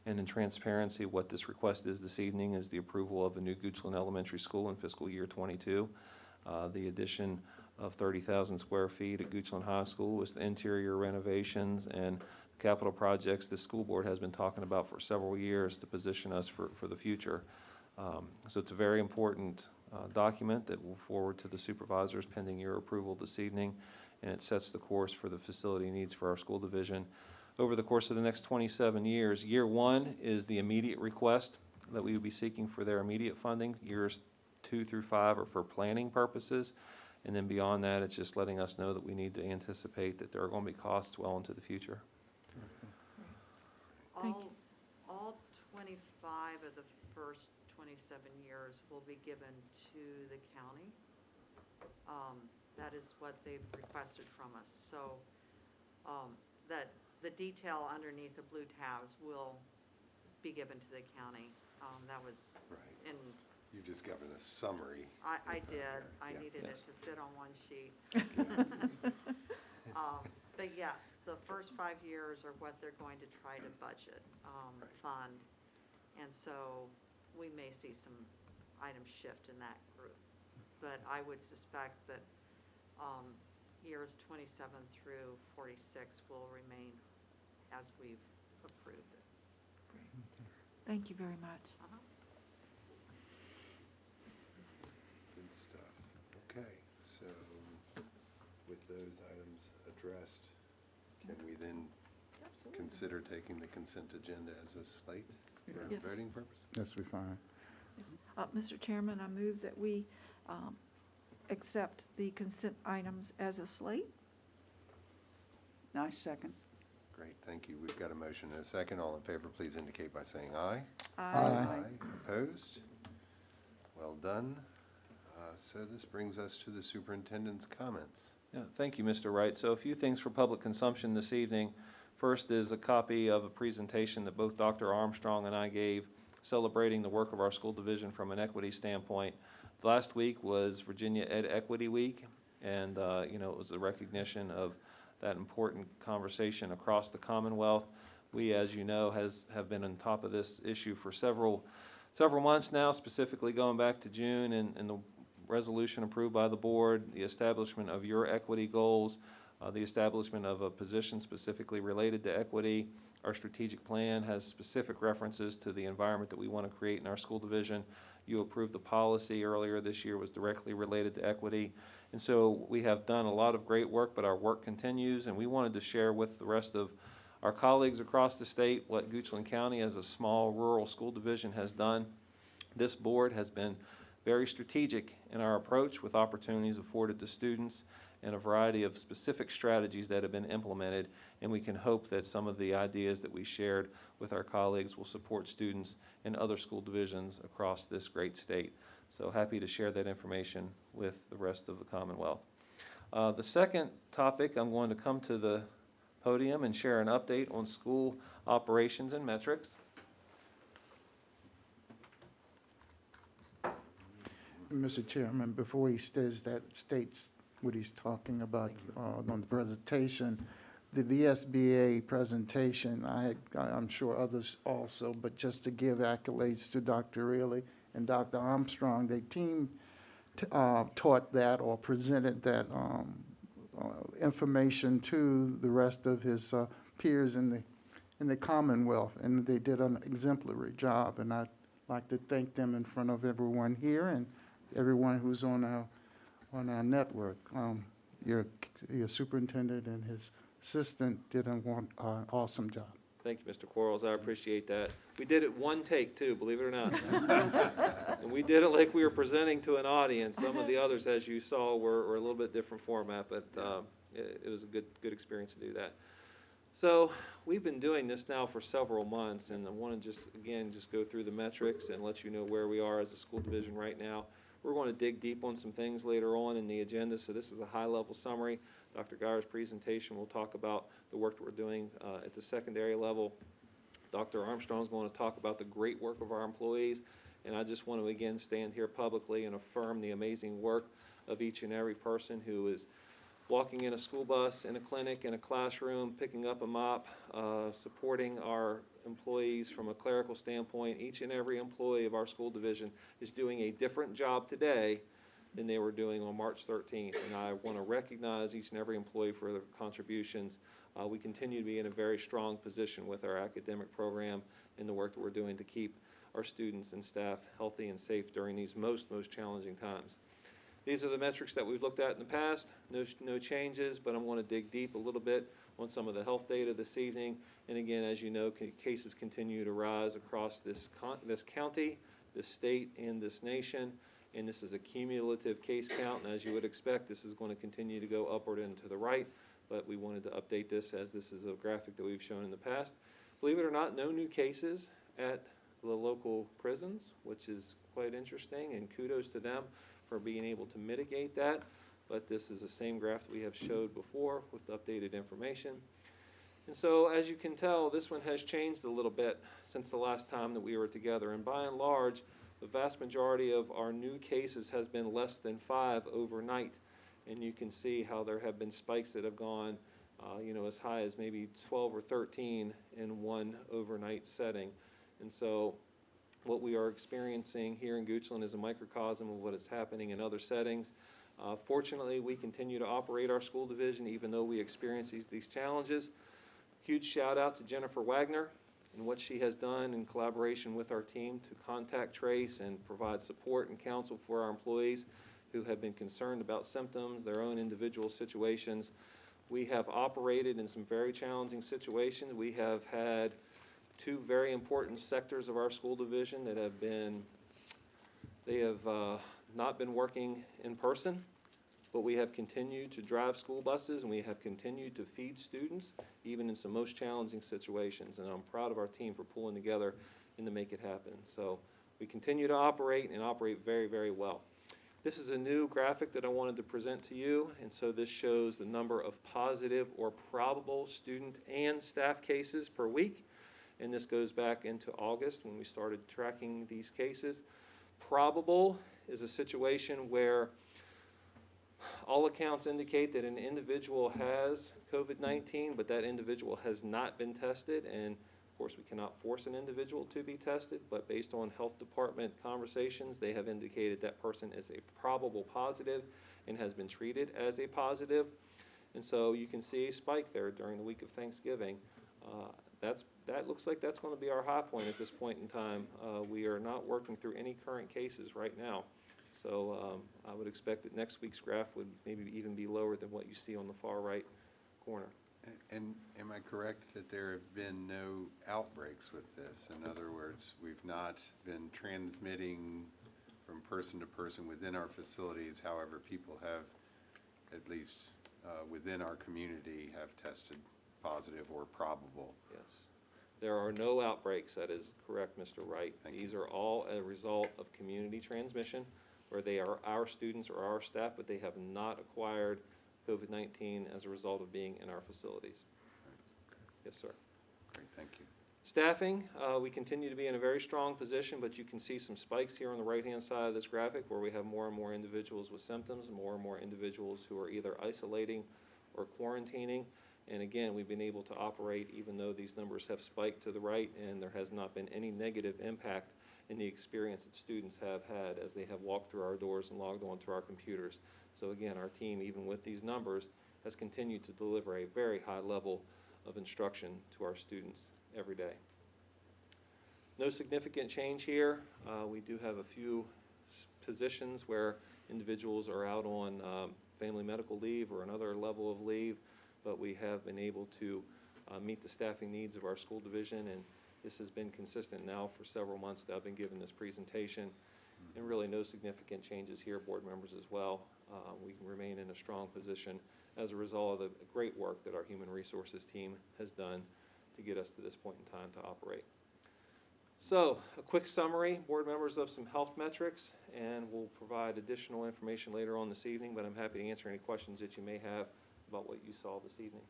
And in transparency, what this request is this evening is the approval of a new Goochland Elementary School in fiscal year '22. The addition of 30,000 square feet at Goochland High School with the interior renovations and capital projects the school board has been talking about for several years to position us for the future. So it's a very important document that will forward to the supervisors pending your approval this evening, and it sets the course for the facility needs for our school division over the course of the next 27 years. Year one is the immediate request that we would be seeking for their immediate funding. Years 2 through 5 are for planning purposes. And then beyond that, it's just letting us know that we need to anticipate that there are going to be costs well into the future. Thank All 25 of the first 27 years will be given to the county. That is what they've requested from us. So that the detail underneath the blue tabs will be given to the county. That was Right. in, You've just given a summary. I did. I Yeah. needed it Yes. to fit on one sheet. But yes, the first 5 years are what they're going to try to budget, fund. And so we may see some items shift in that group. But I would suspect that years 27 through 46 will remain as we've approved it. Thank you very much. Uh-huh. Good stuff. Okay, so with those items addressed, can we then consider taking the consent agenda as a slate for Yes. voting purposes? Yes, we fine. Mr. Chairman, I move that we accept the consent items as a slate. Nice second. Great, thank you. We've got a motion and a second. All in favor, please indicate by saying aye. Aye. Opposed? Well done. So this brings us to the superintendent's comments. Yeah, thank you, Mr. Wright. So a few things for public consumption this evening. First is a copy of a presentation that both Dr. Armstrong and I gave celebrating the work of our school division from an equity standpoint. Last week was Virginia Ed Equity Week, and it was a recognition of that important conversation across the Commonwealth. We, as you know, have been on top of this issue for several months now, specifically going back to June, and the resolution approved by the board, the establishment of your equity goals, the establishment of a position specifically related to equity. Our strategic plan has specific references to the environment that we want to create in our school division. You approved the policy earlier this year was directly related to equity. And so we have done a lot of great work, but our work continues, and we wanted to share with the rest of our colleagues across the state what Goochland County as a small rural school division has done. This board has been very strategic in our approach with opportunities afforded to students and a variety of specific strategies that have been implemented, and we can hope that some of the ideas that we shared with our colleagues will support students in other school divisions across this great state. So happy to share that information with the rest of the Commonwealth. The second topic, I'm going to come to the podium and share an update on school operations and metrics. Mr. Chairman, before he states what he's talking about on the presentation, the VSBA presentation, I'm sure others also, but just to give accolades to Dr. Reilly and Dr. Armstrong, they taught that or presented that information to the rest of his peers in the Commonwealth, and they did an exemplary job, and I'd like to thank them in front of everyone here and everyone who's on our network. Your superintendent and his assistant did an awesome job. Thank you, Mr. Quarles. I appreciate that. We did it one take, too, believe it or not. And we did it like we were presenting to an audience. Some of the others, as you saw, were a little bit different format, but it was a good experience to do that. So we've been doing this now for several months, and I want to just go through the metrics and let you know where we are as a school division right now. We're going to dig deep on some things later on in the agenda, so this is a high-level summary. Dr. Geyer's presentation will talk about the work that we're doing at the secondary level. Dr. Armstrong's going to talk about the great work of our employees, and I just want to again stand here publicly and affirm the amazing work of each and every person who is walking in a school bus, in a clinic, in a classroom, picking up a mop, supporting our employees from a clerical standpoint. Each and every employee of our school division is doing a different job today than they were doing on March 13th. And I want to recognize each and every employee for their contributions. We continue to be in a very strong position with our academic program and the work that we're doing to keep our students and staff healthy and safe during these most challenging times. These are the metrics that we've looked at in the past. No changes, but I want to dig deep a little bit on some of the health data this evening. And again, as you know, cases continue to rise across this county, this state, and this nation. And this is a cumulative case count, and as you would expect, this is going to continue to go upward and to the right. But we wanted to update this as this is a graphic that we've shown in the past. Believe it or not, no new cases at the local prisons, which is quite interesting, and kudos to them for being able to mitigate that. But this is the same graph that we have showed before with updated information. And so, as you can tell, this one has changed a little bit since the last time that we were together. And by and large, the vast majority of our new cases has been less than 5 overnight. And you can see how there have been spikes that have gone, as high as maybe 12 or 13 in one overnight setting. And so what we are experiencing here in Goochland is a microcosm of what is happening in other settings. Fortunately, we continue to operate our school division even though we experience these challenges. Huge shout out to Jennifer Wagner and what she has done in collaboration with our team to contact trace and provide support and counsel for our employees who have been concerned about symptoms, their own individual situations. We have operated in some very challenging situations. We have had 2 very important sectors of our school division that have not been working in person, but we have continued to drive school buses and we have continued to feed students, even in some most challenging situations. And I'm proud of our team for pulling together and to make it happen. So we continue to operate and operate very, very well. This is a new graphic that I wanted to present to you, and so this shows the number of positive or probable student and staff cases per week, and this goes back into August when we started tracking these cases. Probable is a situation where all accounts indicate that an individual has COVID-19, but that individual has not been tested, and of course, we cannot force an individual to be tested, but based on health department conversations, they have indicated that person is a probable positive and has been treated as a positive. And so you can see a spike there during the week of Thanksgiving. That looks like that's going to be our high point at this point in time. We are not working through any current cases right now. So I would expect that next week's graph would maybe even be lower than what you see on the far right corner. And am I correct that there have been no outbreaks with this? In other words, we've not been transmitting from person to person within our facilities. However, people have, at least within our community, have tested positive or probable. Yes. There are no outbreaks. That is correct, Mr. Wright. These are all a result of community transmission, where they are our students or our staff, but they have not acquired COVID-19 as a result of being in our facilities. Yes, sir. Great, thank you. Staffing, we continue to be in a very strong position, but you can see some spikes here on the right-hand side of this graphic where we have more and more individuals with symptoms, more and more individuals who are either isolating or quarantining. And again, we've been able to operate even though these numbers have spiked to the right, and there has not been any negative impact in the experience that students have had as they have walked through our doors and logged onto our computers. So again, our team, even with these numbers, has continued to deliver a very high level of instruction to our students every day. No significant change here. We do have a few positions where individuals are out on family medical leave or another level of leave, but we have been able to meet the staffing needs of our school division, and this has been consistent now for several months that I've been giving this presentation, and really no significant changes here, board members as well. We can remain in a strong position as a result of the great work that our human resources team has done to get us to this point in time to operate. So, a quick summary, board members, of some health metrics, and we'll provide additional information later on this evening, but I'm happy to answer any questions that you may have about what you saw this evening.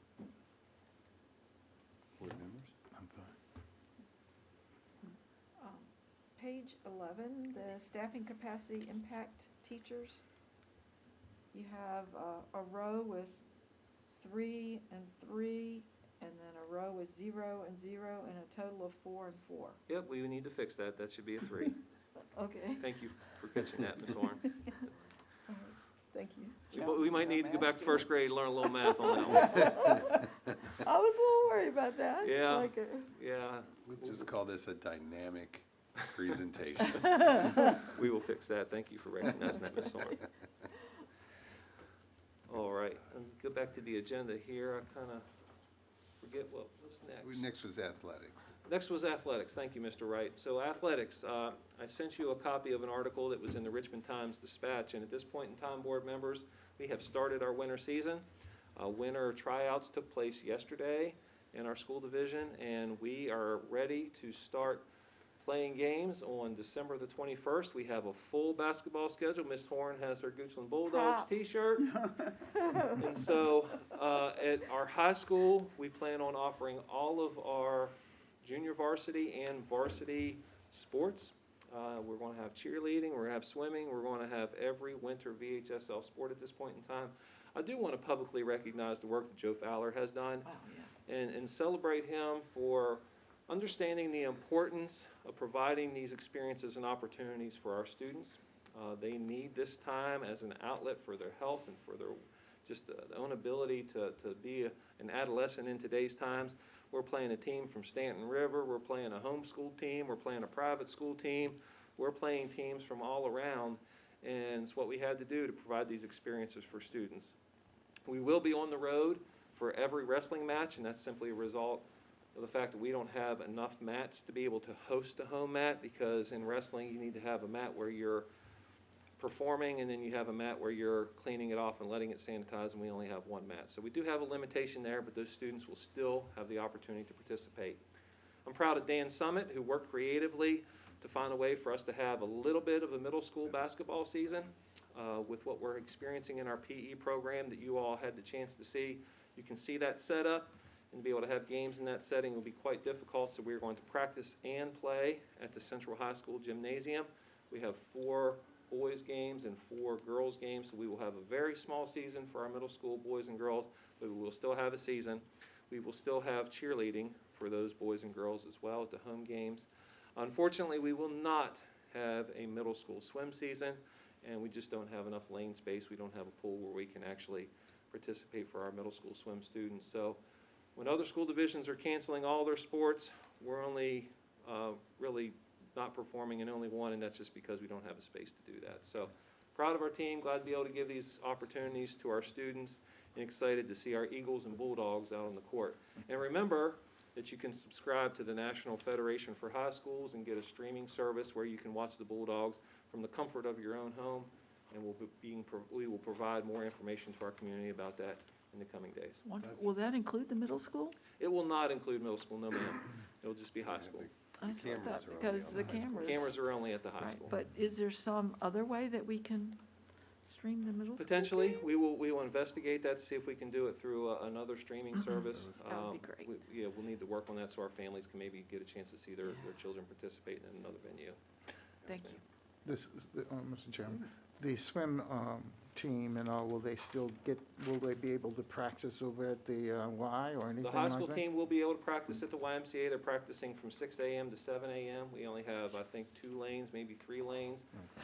Board members? I'm fine. Page 11, the staffing capacity impact teachers. You have a row with 3 and 3, and then a row with 0 and 0, and a total of 4 and 4. Yep, we need to fix that. That should be a 3. Okay. Thank you for catching that, Ms. Warren. Thank you. We might need to go back to first grade and learn a little math on that one. I was a little worried about that. Yeah. Like Yeah, We'll just call this a dynamic presentation. we will fix that. Thank you for recognizing that, Ms. Warren. All right, go back to the agenda here. I kind of forget what was next. Next was athletics. Next was athletics. Thank you, Mr. Wright. So athletics, I sent you a copy of an article that was in the Richmond Times-Dispatch, and at this point in time, board members, we have started our winter season. Winter tryouts took place yesterday in our school division, and we are ready to start playing games on December the 21st. We have a full basketball schedule. Ms. Horn has her Goochland Bulldogs Prop. t-shirt. And so at our high school, we plan on offering all of our junior varsity and varsity sports. We're going to have cheerleading, we're going to have swimming, we're going to have every winter VHSL sport at this point in time. I do want to publicly recognize the work that Joe Fowler has done and celebrate him for understanding the importance of providing these experiences and opportunities for our students. They need this time as an outlet for their health and for their their own ability to be an adolescent in today's times. We're playing a team from Stanton River, we're playing a homeschool team, we're playing a private school team, we're playing teams from all around, and it's what we had to do to provide these experiences for students. We will be on the road for every wrestling match, and that's simply a result of the fact that we don't have enough mats to be able to host a home mat, because in wrestling you need to have a mat where you're performing and then you have a mat where you're cleaning it off and letting it sanitize, and we only have one mat. So we do have a limitation there, but those students will still have the opportunity to participate. I'm proud of Dan Summit, who worked creatively to find a way for us to have a little bit of a middle school basketball season with what we're experiencing in our PE program that you all had the chance to see. You can see that setup, and to be able to have games in that setting will be quite difficult, so we're going to practice and play at the Central High School gymnasium. We have 4 boys games and 4 girls games, so we will have a very small season for our middle school boys and girls, but we will still have a season. We will still have cheerleading for those boys and girls as well at the home games. Unfortunately, we will not have a middle school swim season, and we just don't have enough lane space. We don't have a pool where we can actually participate for our middle school swim students. So when other school divisions are canceling all their sports, we're only really not performing in only one, and that's just because we don't have a space to do that. So proud of our team, glad to be able to give these opportunities to our students, and excited to see our Eagles and Bulldogs out on the court. And remember that you can subscribe to the National Federation for High Schools and get a streaming service where you can watch the Bulldogs from the comfort of your own home, and we will provide more information to our community about that in the coming days. Wonderful. Will that include the middle school? It will not include middle school, no ma'am. It'll just be high school. I The cameras thought are only because on the the high school. cameras. Cameras are only at the high Right, school. but is there some other way that we can stream the middle school Potentially, games? we will investigate that to see if we can do it through another streaming service. That would be great. Yeah, we'll need to work on that so our families can maybe get a chance to see their children participate in another venue. Thank you. This, Mr. Chairman, the swim team and all, will they be able to practice over at the Y or anything like The that? high school team will be able to practice at the YMCA. They're practicing from 6 a.m. to 7 a.m. We only have, I think, 2 lanes, maybe 3 lanes.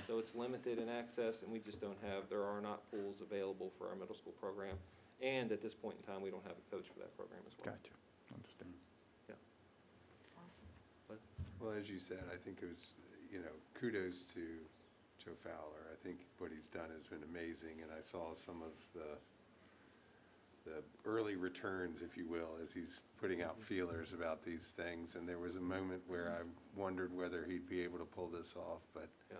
So it's limited in access, and we just don't have, there are not pools available for our middle school program. And at this point in time, we don't have a coach for that program as well. Gotcha, understand. Well, as you said, I think it was, kudos to Joe Fowler. I think what he's done has been amazing, and I saw some of the early returns, if you will, as he's putting out feelers about these things, and there was a moment where I wondered whether he'd be able to pull this off, but Yeah.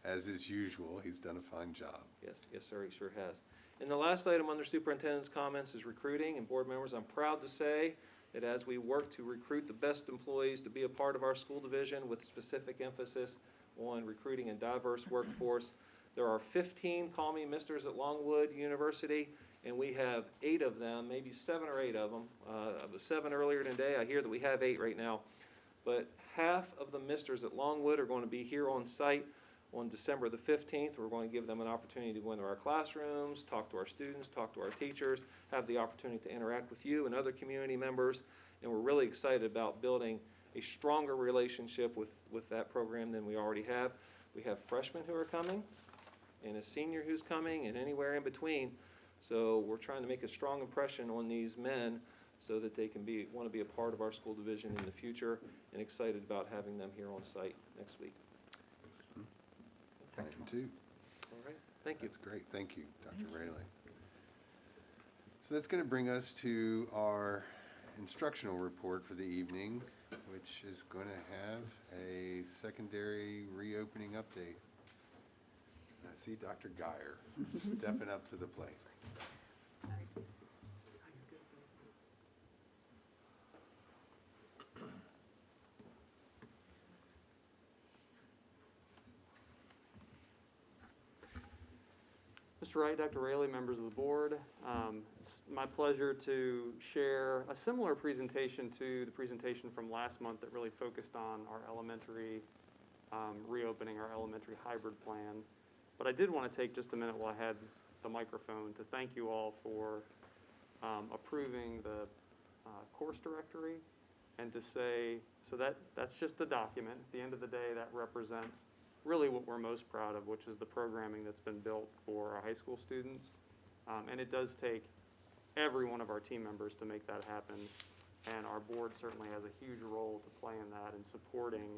as is usual, he's done a fine job. Yes, sir, he sure has. And the last item under superintendent's comments is recruiting, and board members, I'm proud to say that as we work to recruit the best employees to be a part of our school division with specific emphasis on recruiting a diverse workforce, there are 15 Call Me Misters at Longwood University, and we have 8 of them, maybe 7 or 8 of them. It was 7 earlier today. I hear that we have 8 right now. But half of the Misters at Longwood are going to be here on site on December the 15th. We're going to give them an opportunity to go into our classrooms, talk to our students, talk to our teachers, have the opportunity to interact with you and other community members. And we're really excited about building a stronger relationship with that program than we already have. We have freshmen who are coming, and a senior who's coming, and anywhere in between. So we're trying to make a strong impression on these men so that they can want to be a part of our school division in the future, and excited about having them here on site next week. I am too. All right, thank you. That's great. Thank you, Dr. Rayleigh. So that's going to bring us to our instructional report for the evening, which is going to have a secondary reopening update. And I see Dr. Geyer stepping up to the plate. Mr. Wright, Dr. Raley, members of the board, it's my pleasure to share a similar presentation to the presentation from last month that really focused on our elementary reopening, our elementary hybrid plan. But I did want to take just a minute while I had the microphone to thank you all for approving the course directory, and to say, so that's just a document. At the end of the day, that represents really what we're most proud of, which is the programming that's been built for our high school students. And it does take every one of our team members to make that happen. And our board certainly has a huge role to play in that, in supporting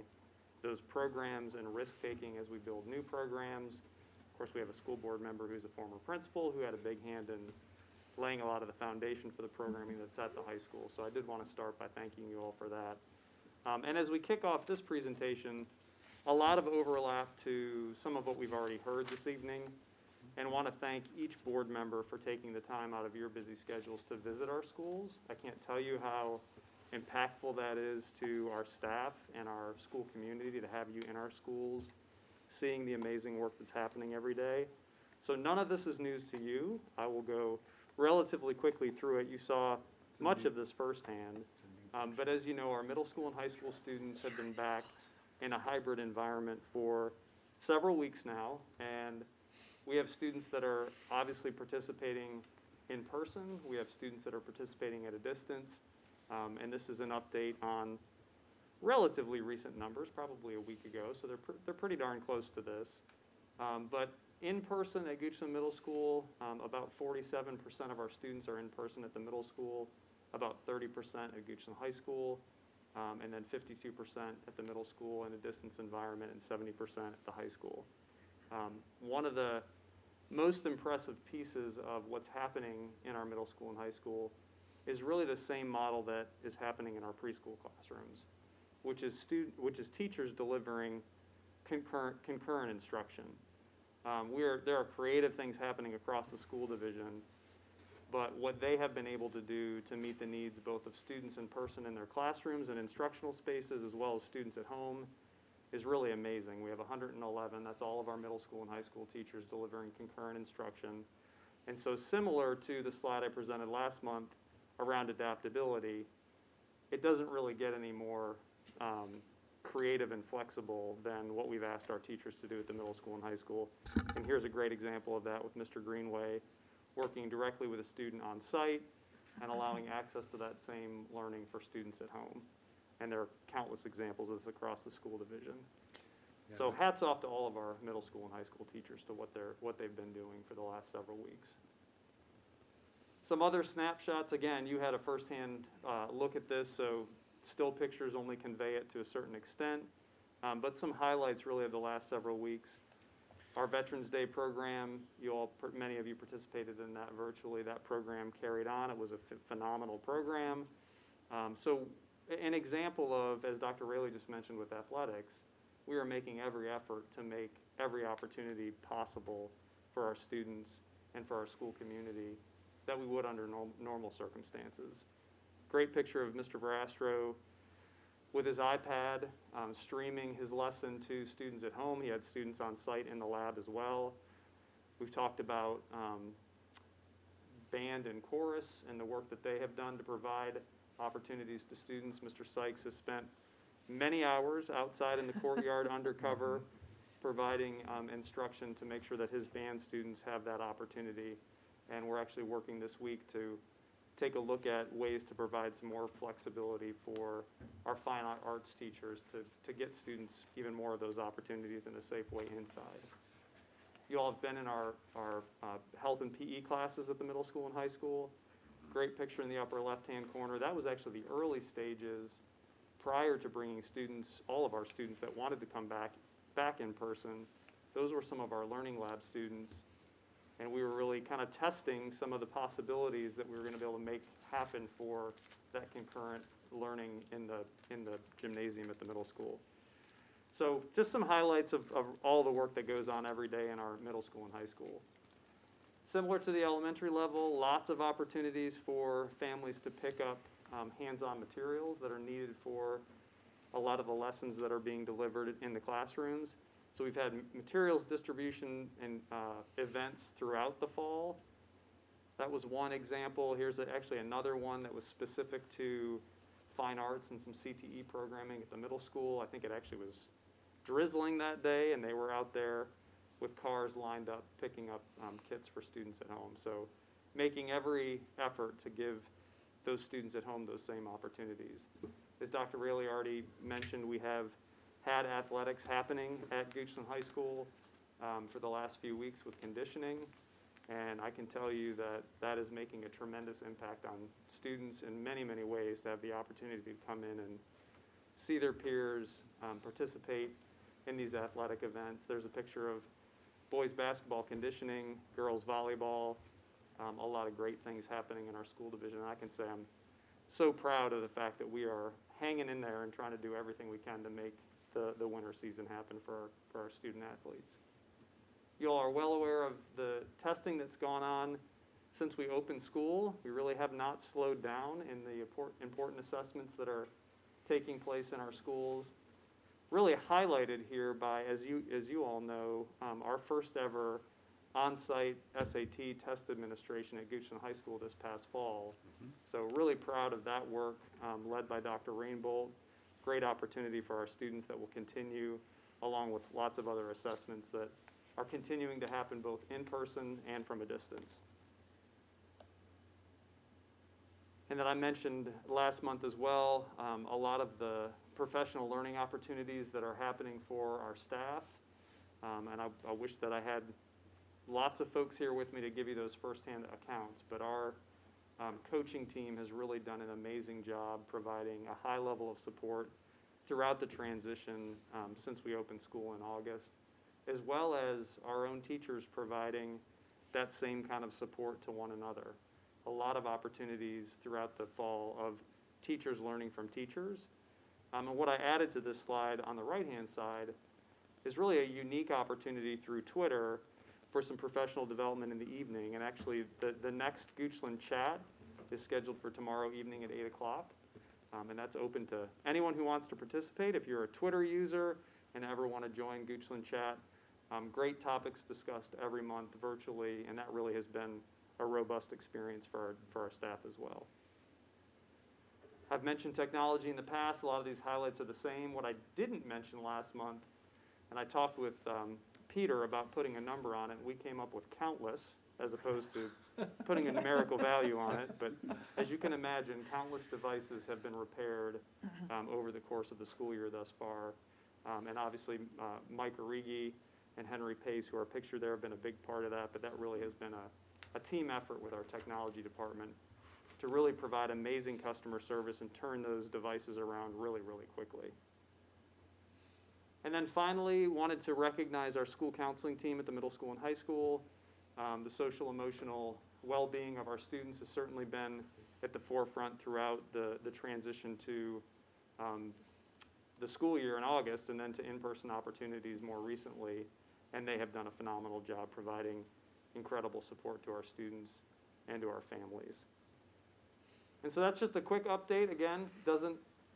those programs and risk-taking as we build new programs. Of course, we have a school board member who's a former principal who had a big hand in laying a lot of the foundation for the programming that's at the high school. So I did want to start by thanking you all for that. And as we kick off this presentation, a lot of overlap to some of what we've already heard this evening, and want to thank each board member for taking the time out of your busy schedules to visit our schools. I can't tell you how impactful that is to our staff and our school community to have you in our schools, seeing the amazing work that's happening every day. So none of this is news to you. I will go relatively quickly through it. You saw much of this firsthand. But as you know, our middle school and high school students have been back in a hybrid environment for several weeks now, and we have students that are obviously participating in person. We have students that are participating at a distance, and this is an update on relatively recent numbers, probably a week ago, so they're pretty darn close to this. But in person at Goochland Middle School, about 47% of our students are in person at the middle school, about 30% at Goochland High School, and then 52% at the middle school in a distance environment, and 70% at the high school. One of the most impressive pieces of what's happening in our middle school and high school is really the same model that is happening in our preschool classrooms, which is teachers delivering concurrent instruction. There are creative things happening across the school division, but what they have been able to do to meet the needs both of students in person in their classrooms and instructional spaces, as well as students at home, is really amazing. We have 111, that's all of our middle school and high school teachers delivering concurrent instruction. And so similar to the slide I presented last month around adaptability, it doesn't really get any more creative and flexible than what we've asked our teachers to do at the middle school and high school. And here's a great example of that with Mr. Greenway, working directly with a student on site and allowing access to that same learning for students at home. And there are countless examples of this across the school division. Yeah, So hats off to all of our middle school and high school teachers to what they've been doing for the last several weeks. Some other snapshots, again, you had a firsthand look at this, so still pictures only convey it to a certain extent, but some highlights really of the last several weeks. Our Veterans Day program, many of you participated in that virtually. That program carried on. It was a phenomenal program. So an example of, as Dr. Raley just mentioned with athletics, we are making every effort to make every opportunity possible for our students and for our school community that we would under normal circumstances. Great picture of Mr. Verastro with his iPad, streaming his lesson to students at home. He had students on site in the lab as well. We've talked about band and chorus and the work that they have done to provide opportunities to students. Mr. Sykes has spent many hours outside in the courtyard undercover, providing instruction to make sure that his band students have that opportunity. And we're actually working this week to take a look at ways to provide some more flexibility for our fine arts teachers to get students even more of those opportunities in a safe way inside. You all have been in our health and PE classes at the middle school and high school. Great picture in the upper left-hand corner. That was actually the early stages prior to bringing students, all of our students that wanted to come back in person. Those were some of our Learning Lab students. And we were really kind of testing some of the possibilities that we were going to be able to make happen for that concurrent learning in the gymnasium at the middle school. So just some highlights of all the work that goes on every day in our middle school and high school. Similar to the elementary level, lots of opportunities for families to pick up hands-on materials that are needed for a lot of the lessons that are being delivered in the classrooms. So we've had materials distribution and events throughout the fall. That was one example. Here's actually another one that was specific to fine arts and some CTE programming at the middle school. I think it actually was drizzling that day, and they were out there with cars lined up, picking up kits for students at home. So making every effort to give those students at home those same opportunities. As Dr. Raley already mentioned, we have had athletics happening at Goochland High School for the last few weeks with conditioning. And I can tell you that that is making a tremendous impact on students in many, many ways to have the opportunity to come in and see their peers, participate in these athletic events. There's a picture of boys basketball conditioning, girls volleyball, a lot of great things happening in our school division. And I can say I'm so proud of the fact that we are hanging in there and trying to do everything we can to make the winter season happen for our student athletes. You all are well aware of the testing that's gone on since we opened school. We really have not slowed down in the important assessments that are taking place in our schools. Really highlighted here by, as you all know, our first ever on-site SAT test administration at Goochland High School this past fall. So really proud of that work led by Dr. Rainbolt. Great opportunity for our students that will continue, along with lots of other assessments that are continuing to happen both in person and from a distance. And then I mentioned last month as well, a lot of the professional learning opportunities that are happening for our staff. And I wish that I had lots of folks here with me to give you those firsthand accounts, but our coaching team has really done an amazing job providing a high level of support throughout the transition since we opened school in August, as well as our own teachers providing that same kind of support to one another. A lot of opportunities throughout the fall of teachers learning from teachers. And what I added to this slide on the right-hand side is really a unique opportunity through Twitter for some professional development in the evening. And actually, the next Goochland chat is scheduled for tomorrow evening at 8 o'clock. And that's open to anyone who wants to participate. If you're a Twitter user and ever want to join Goochland chat, great topics discussed every month virtually, and that really has been a robust experience for our staff as well. I've mentioned technology in the past. A lot of these highlights are the same. What I didn't mention last month, and I talked with Peter about putting a number on it, we came up with countless as opposed to putting a numerical value on it. But as you can imagine, countless devices have been repaired over the course of the school year thus far. And obviously, Mike Origi and Henry Pace, who are pictured there, have been a big part of that. But that really has been a team effort with our technology department to really provide amazing customer service and turn those devices around really, really quickly. And then finally, wanted to recognize our school counseling team at the middle school and high school. The social emotional well-being of our students has certainly been at the forefront throughout the transition to the school year in August and then to in-person opportunities more recently. And they have done a phenomenal job providing incredible support to our students and to our families. And so that's just a quick update. Again,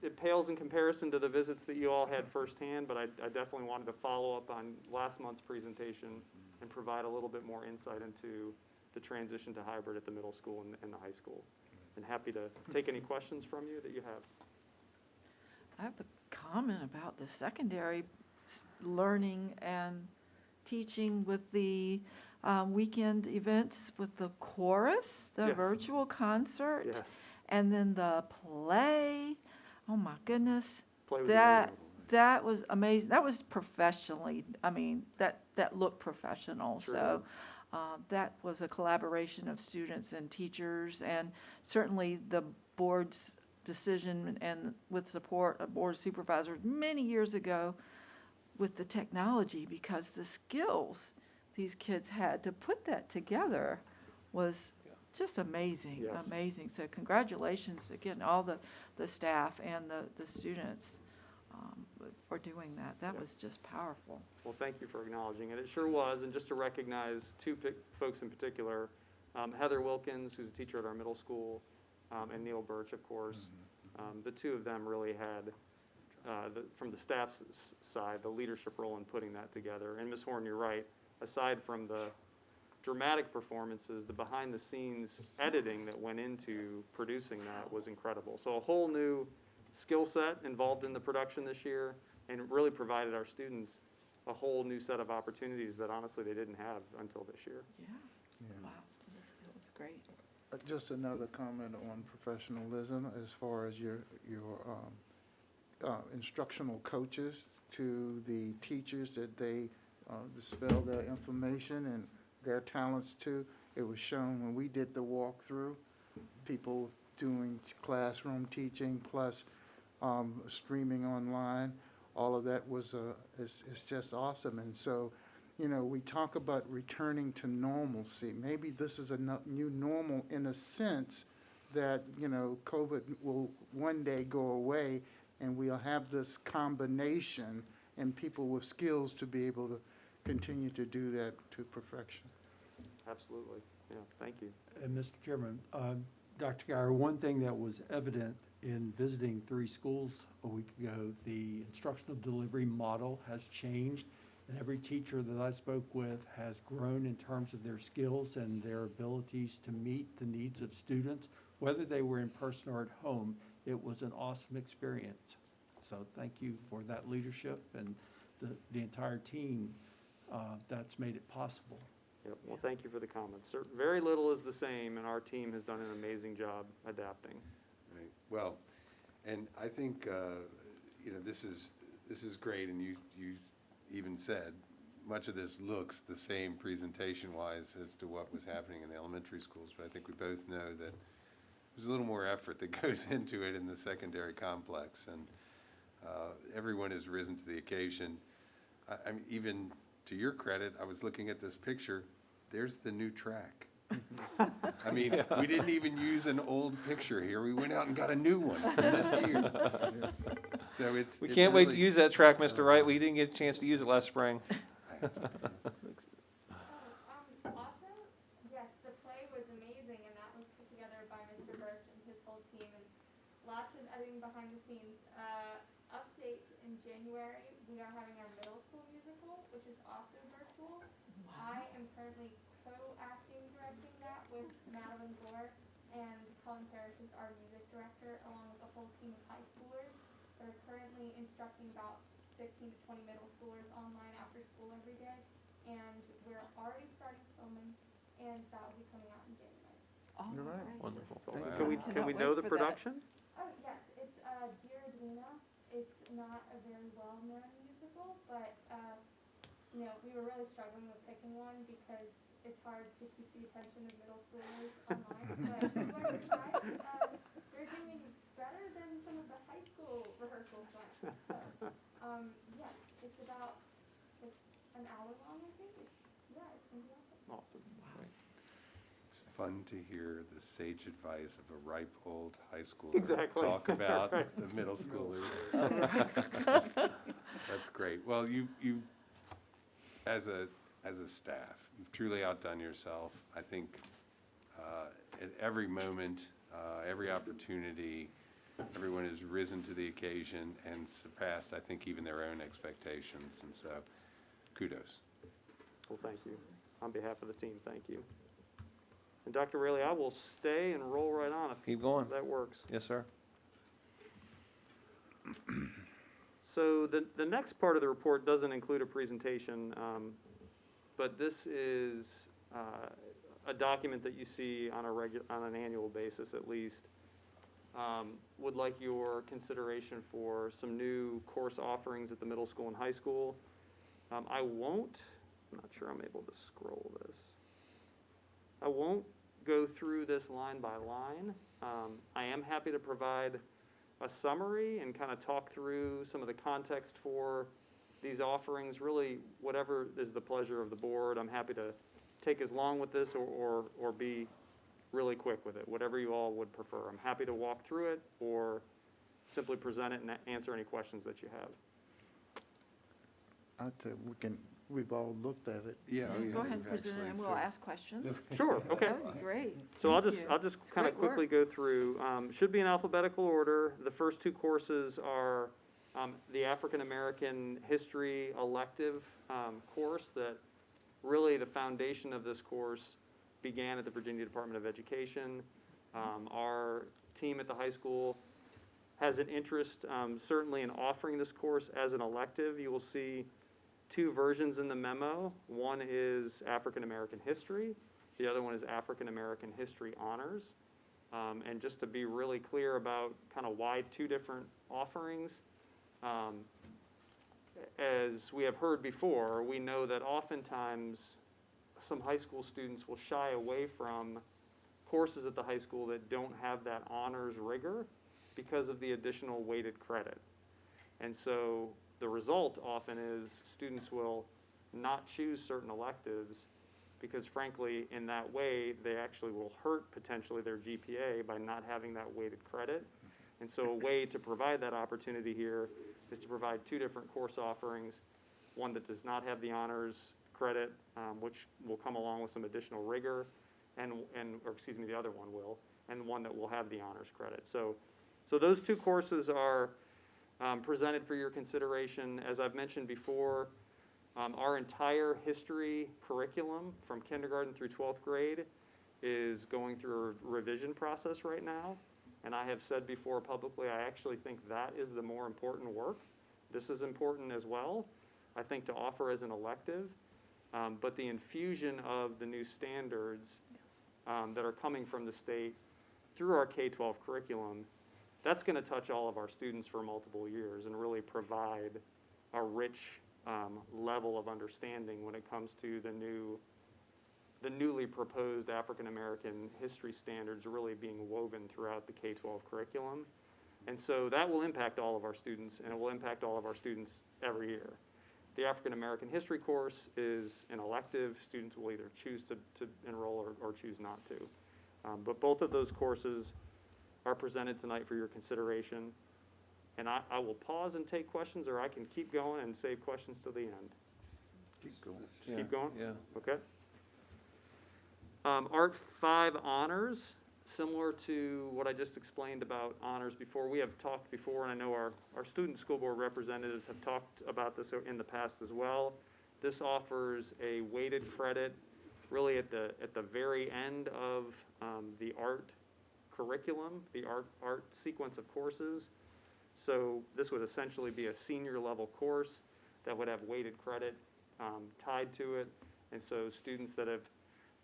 it pales in comparison to the visits that you all had firsthand, but I definitely wanted to follow up on last month's presentation and provide a little bit more insight into the transition to hybrid at the middle school and the high school. And happy to take any questions from you that you have. I have a comment about the secondary learning and teaching with the weekend events with the chorus, the Yes. virtual concert, Yes. and then the play. Oh my goodness. Play was That amazing. that was amazing. That was professionally, I mean, that looked professional. Sure. So that was a collaboration of students and teachers, and certainly the board's decision and with support of board supervisors many years ago with the technology, because the skills these kids had to put that together was just amazing, Yes. amazing. So congratulations again, all the staff and the students for doing that. That was just powerful. Well, thank you for acknowledging it. It sure was, and just to recognize two folks in particular, Heather Wilkins, who's a teacher at our middle school, and Neil Birch, of course. The two of them really had, from the staff's side, the leadership role in putting that together. And Ms. Horn, you're right, aside from the dramatic performances, the behind-the-scenes editing that went into producing that was incredible. So a whole new skill set involved in the production this year, and it really provided our students a whole new set of opportunities that honestly they didn't have until this year. Yeah, Yeah. wow, that was great. Just another comment on professionalism as far as your instructional coaches to the teachers that they dispel their information and their talents to. It was shown when we did the walkthrough, people doing classroom teaching plus streaming online. All of that was it's just awesome. And so, you know, we talk about returning to normalcy. Maybe this is a new normal in a sense that, you know, COVID will one day go away and we'll have this combination and people with skills to be able to continue to do that to perfection. Absolutely, yeah, thank you. And Mr. Chairman, Dr. Guyer, one thing that was evident in visiting 3 schools a week ago, the instructional delivery model has changed, and every teacher that I spoke with has grown in terms of their skills and their abilities to meet the needs of students, whether they were in person or at home. It was an awesome experience. So thank you for that leadership and the entire team that's made it possible. Yep, well, thank you for the comments. Very little is the same, and our team has done an amazing job adapting. Right. Well, and I think, you know, this is great, and you even said, much of this looks the same presentation-wise as to what was happening in the elementary schools, but I think we both know that there's a little more effort that goes into it in the secondary complex, and everyone has risen to the occasion. I mean, even to your credit, I was looking at this picture, there's the new track. I mean, we didn't even use an old picture here. We went out and got a new one for this year. So We it can't wait to really- use that track, Mr. Wright. We didn't get a chance to use it last spring. Also, yes, the play was amazing, and that was put together by Mr. Birch and his whole team, and lots of editing behind the scenes. Update in January, we are having our middle school musical, which is also virtual. I am currently co-acting, directing that with Madeline Gore, and Colin Parrish is our music director, along with a whole team of high schoolers that are currently instructing about 15 to 20 middle schoolers online after school every day. And we're already starting filming, and that will be coming out in January. All right. Wonderful. So Wow. Can we Cannot know wait the for that. production? Oh, yes, it's Dear Edwina. It's not a very well-known musical, but, you know, we were really struggling with picking one because it's hard to keep the attention of middle schoolers online. But you are surprised, they're doing better than some of the high school rehearsals went. So, yes, it's about an hour long, I think. It's gonna be awesome. Awesome. It's fun to hear the sage advice of a ripe old high schooler. Exactly. Talk about Right. the middle schoolers. That's great. Well, you as a staff, you've truly outdone yourself. I think at every moment, every opportunity, everyone has risen to the occasion and surpassed, I think, even their own expectations. And so, kudos. Well, thank you. On behalf of the team, thank you. And Dr. Rayleigh, I will stay and roll right on if Keep going. that works. Yes, sir. So the next part of the report doesn't include a presentation, but this is a document that you see on an annual basis at least. Would like your consideration for some new course offerings at the middle school and high school. I'm not sure I'm able to scroll this. I won't go through this line by line. I am happy to provide a summary and kind of talk through some of the context for these offerings, really, whatever is the pleasure of the board. I'm happy to take as long with this or be really quick with it, whatever you all would prefer. I'm happy to walk through it or simply present it and answer any questions that you have. I'd say we've all looked at it. Yeah. Go ahead and present it, and we'll ask questions. Sure, okay. That would be great. So I'll Thank just, you. I'll just It's kind of great work. quickly go through, should be in alphabetical order. The first two courses are the African American History elective course that really the foundation of this course began at the Virginia Department of Education. Our team at the high school has an interest certainly in offering this course as an elective. You will see two versions in the memo. One is African American History. The other one is African American History Honors. And just to be really clear about kind of why two different offerings, as we have heard before, we know that oftentimes some high school students will shy away from courses at the high school that don't have that honors rigor because of the additional weighted credit. And so the result often is students will not choose certain electives because frankly, in that way, they actually will hurt potentially their GPA by not having that weighted credit. And so a way to provide that opportunity here is to provide two different course offerings, one that does not have the honors credit, which will come along with some additional rigor, or excuse me, the other one will, and one that will have the honors credit. So those two courses are presented for your consideration. As I've mentioned before, our entire history curriculum from kindergarten through 12th grade is going through a revision process right now. And I have said before publicly, I actually think that is the more important work. This is important as well, I think, to offer as an elective. But the infusion of the new standards that are coming from the state through our K-12 curriculum, that's going to touch all of our students for multiple years and really provide a rich level of understanding when it comes to the newly proposed African American history standards really being woven throughout the K-12 curriculum. And so that will impact all of our students, and it will impact all of our students every year. The African American history course is an elective. Students will either choose to enroll or choose not to. But both of those courses are presented tonight for your consideration. And I will pause and take questions, or I can keep going and save questions till the end. Keep going. Keep going? Yeah. Okay. Art 5 honors, similar to what I just explained about honors before. We have talked before, and I know our student school board representatives have talked about this in the past as well. This offers a weighted credit really at the very end of the art curriculum, the art sequence of courses. So this would essentially be a senior level course that would have weighted credit tied to it. And so students that have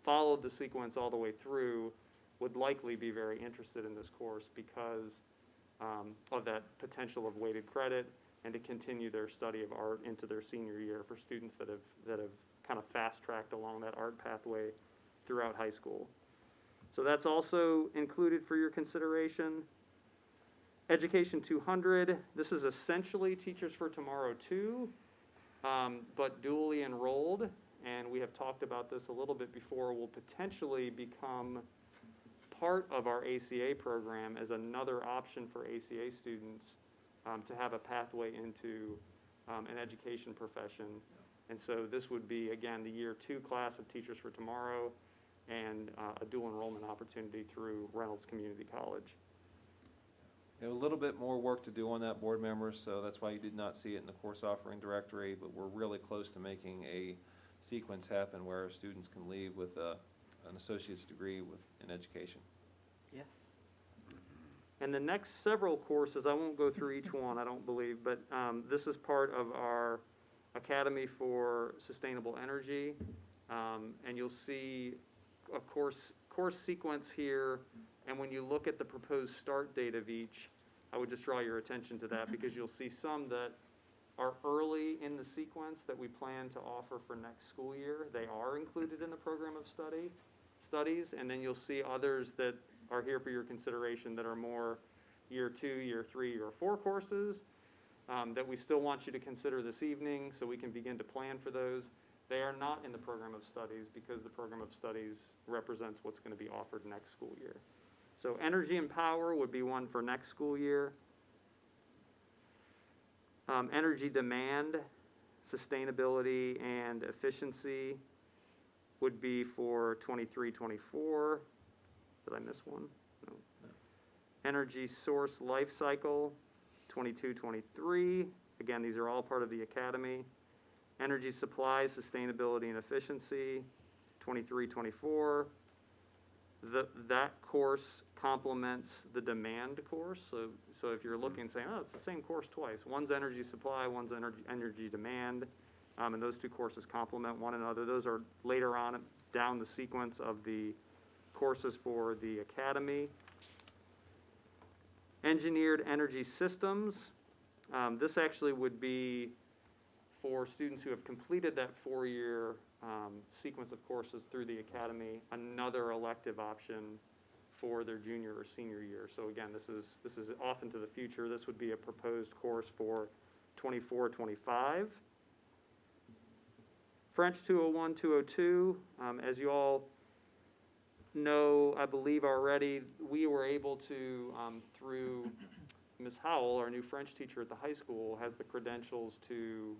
followed the sequence all the way through would likely be very interested in this course because of that potential of weighted credit and to continue their study of art into their senior year for students that have kind of fast-tracked along that art pathway throughout high school. So that's also included for your consideration. Education 200, this is essentially Teachers for Tomorrow 2, but dually enrolled, and we have talked about this a little bit before, will potentially become part of our ACA program as another option for ACA students to have a pathway into an education profession. And so this would be, again, the year 2 class of Teachers for Tomorrow and a dual enrollment opportunity through Reynolds Community College. A little bit more work to do on that, board members, so that's why you did not see it in the course offering directory, but we're really close to making a sequence happen where students can leave with an associate's degree in education. Yes. And the next several courses, I won't go through each one, I don't believe, but this is part of our Academy for Sustainable Energy, and you'll see a course sequence here, and when you look at the proposed start date of each, I would just draw your attention to that because you'll see some that are early in the sequence that we plan to offer for next school year. They are included in the program of studies, and then you'll see others that are here for your consideration that are more year 2, year 3, year 4 courses. that we still want you to consider this evening so we can begin to plan for those. They are not in the program of studies because the program of studies represents what's going to be offered next school year. So energy and power would be one for next school year. Energy demand, sustainability, and efficiency would be for 23-24. Did I miss one? No. Energy source life cycle, 22-23. Again, these are all part of the academy. Energy supply, sustainability, and efficiency, 23-24. That course complements the demand course. So if you're looking and saying, oh, it's the same course twice. One's energy supply, one's energy demand, and those two courses complement one another. Those are later on down the sequence of the courses for the academy. Engineered energy systems. This actually would be for students who have completed that 4-year sequence of courses through the academy, another elective option for their junior or senior year. So again, this is off into the future. This would be a proposed course for 24-25. French 201, 202, as you all know, I believe already, we were able to, through Ms. Howell, our new French teacher at the high school, has the credentials to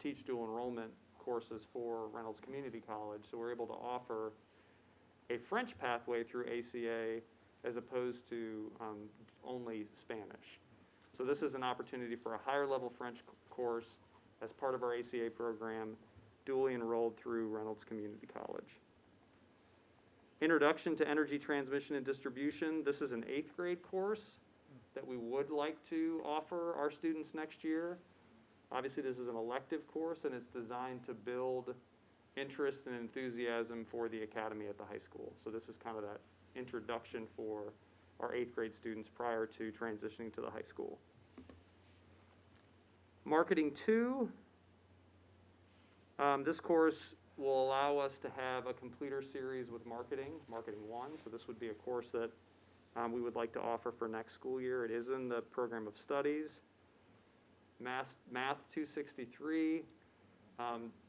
teach dual enrollment courses for Reynolds Community College. So we're able to offer a French pathway through ACA as opposed to only Spanish. So this is an opportunity for a higher level French course as part of our ACA program, dually enrolled through Reynolds Community College. Introduction to Energy Transmission and Distribution. This is an 8th grade course that we would like to offer our students next year. Obviously, this is an elective course, and it's designed to build interest and enthusiasm for the academy at the high school. So this is kind of that introduction for our 8th grade students prior to transitioning to the high school. Marketing 2. This course will allow us to have a completer series with Marketing 1. So this would be a course that we would like to offer for next school year. It is in the program of studies. Math 263.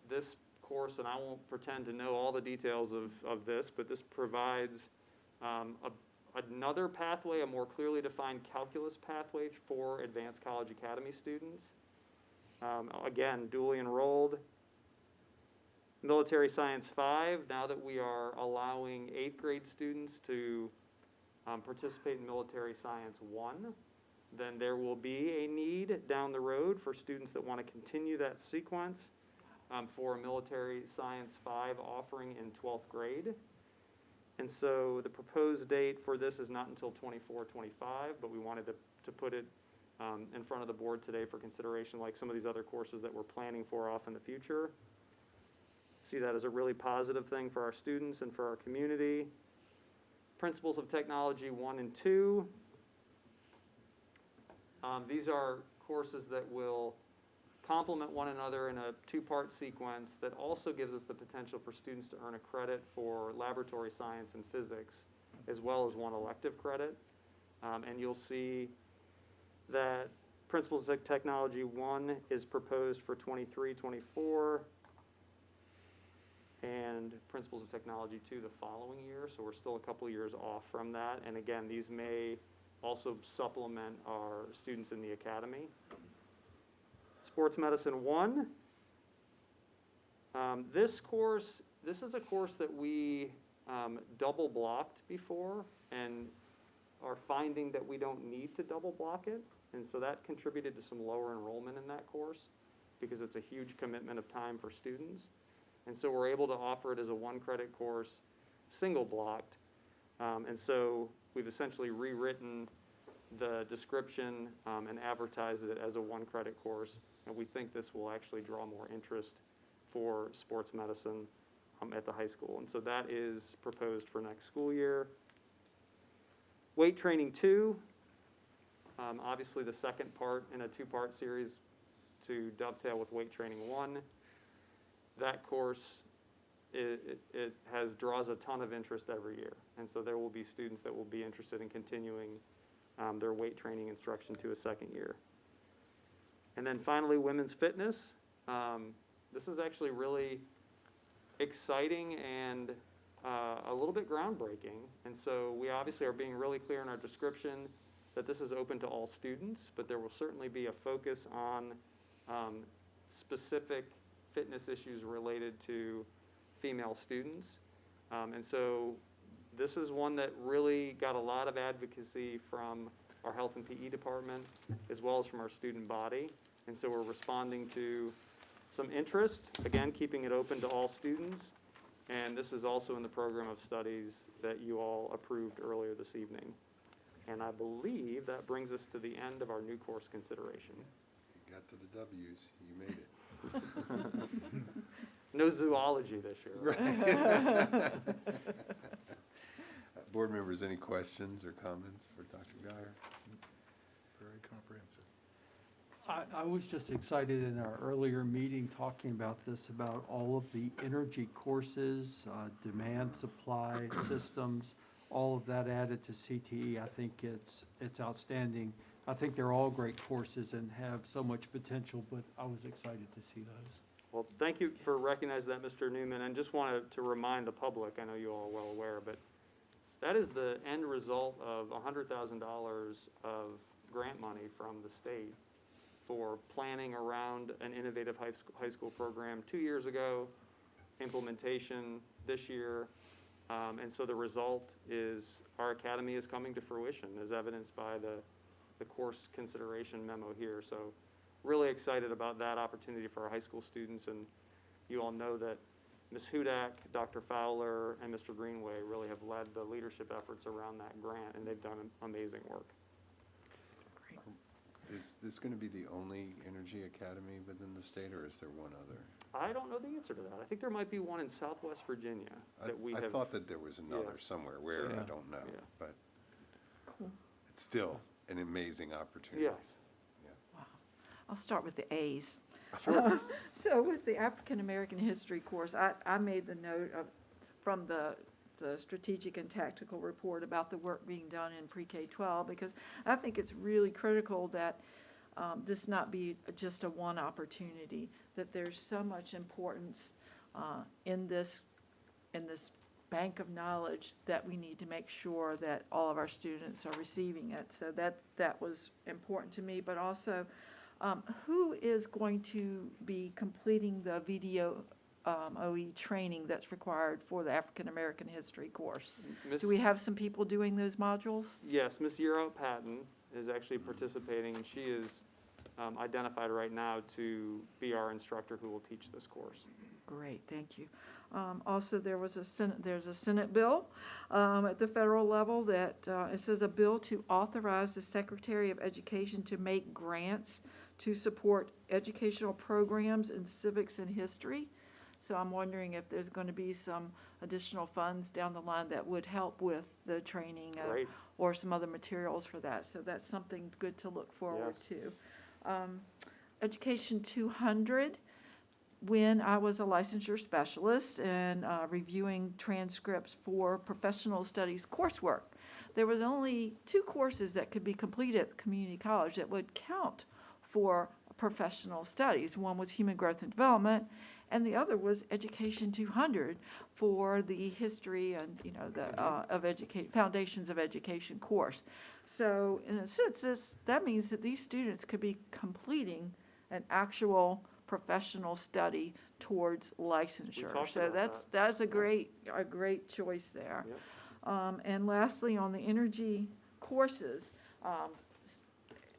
This course, and I won't pretend to know all the details of this, but this provides another pathway, a more clearly defined calculus pathway for Advanced College Academy students. Again, dually enrolled. Military Science 5, now that we are allowing 8th grade students to participate in Military Science 1, then there will be a need down the road for students that want to continue that sequence for a Military Science 5 offering in 12th grade. And so the proposed date for this is not until 24-25, but we wanted to put it in front of the board today for consideration, like some of these other courses that we're planning for off in the future. See that as a really positive thing for our students and for our community. Principles of Technology 1 and 2. These are courses that will complement one another in a 2-part sequence that also gives us the potential for students to earn a credit for laboratory science and physics, as well as 1 elective credit. And you'll see that Principles of Technology 1 is proposed for 23-24, and Principles of Technology 2 the following year, so we're still a couple years off from that. And again, these may also supplement our students in the academy. Sports Medicine 1. This is a course that we double blocked before and are finding that we don't need to double block it. And so that contributed to some lower enrollment in that course because it's a huge commitment of time for students. And so we're able to offer it as a 1-credit course, single blocked. And so we've essentially rewritten the description and advertised it as a 1-credit course. And we think this will actually draw more interest for sports medicine at the high school. And so that is proposed for next school year. Weight Training 2, obviously the second part in a 2-part series to dovetail with Weight Training 1. That course, it draws a ton of interest every year. And so there will be students that will be interested in continuing their weight training instruction to a 2nd year. And then finally, women's fitness. This is actually really exciting and a little bit groundbreaking. And so we obviously are being really clear in our description that this is open to all students, but there will certainly be a focus on specific fitness issues related to female students. And so this is one that really got a lot of advocacy from our health and PE department, as well as from our student body. And so we're responding to some interest, again, keeping it open to all students. And this is also in the program of studies that you all approved earlier this evening. And I believe that brings us to the end of our new course consideration. You got to the W's, you made it. No zoology this year. Right. Board members, any questions or comments for Dr. Guyer? Very comprehensive. I was just excited in our earlier meeting talking about this, about all of the energy courses, demand supply systems, all of that added to CTE. I think it's outstanding. I think they're all great courses and have so much potential, but I was excited to see those. Well, thank you for recognizing that, Mr. Newman, and just wanted to remind the public, I know you all are well aware, but that is the end result of $100,000 of grant money from the state for planning around an innovative high school program 2 years ago, implementation this year, and so the result is our academy is coming to fruition, as evidenced by the course consideration memo here. So really excited about that opportunity for our high school students, and you all know that Ms. Hudak, Dr. Fowler, and Mr. Greenway really have led the leadership efforts around that grant, and they've done amazing work. Is this going to be the only energy academy within the state, or is there one other? I don't know the answer to that. I think there might be one in Southwest Virginia that we have. I thought that there was another Yes. somewhere, where, I Yeah. don't know, Yeah. but Cool. it's still an amazing opportunity. Yes. Wow. I'll start with the A's. So with the African American History course, I made the note from the strategic and tactical report about the work being done in pre-K 12, because I think it's really critical that this not be just a one opportunity, that there's so much importance in this bank of knowledge that we need to make sure that all of our students are receiving it. So that was important to me, but also who is going to be completing the VDOE training that's required for the African American History course? Do we have some people doing those modules? Yes, Ms. Euro Patton is actually participating, and she is identified right now to be our instructor who will teach this course. Great, thank you. Also, there's a Senate bill at the federal level that it says a bill to authorize the Secretary of Education to make grants to support educational programs in civics and history. So I'm wondering if there's going to be some additional funds down the line that would help with the training Great. or some other materials for that. So that's something good to look forward to. Education 200, when I was a licensure specialist and reviewing transcripts for professional studies coursework, there was only 2 courses that could be completed at the community college that would count for professional studies. One was human growth and development, and the other was Education 200 for the history and, the foundations of education course. So in a sense, that means that these students could be completing an actual professional study towards licensure. talked So about that's a great choice there. Yep. And lastly, on the energy courses,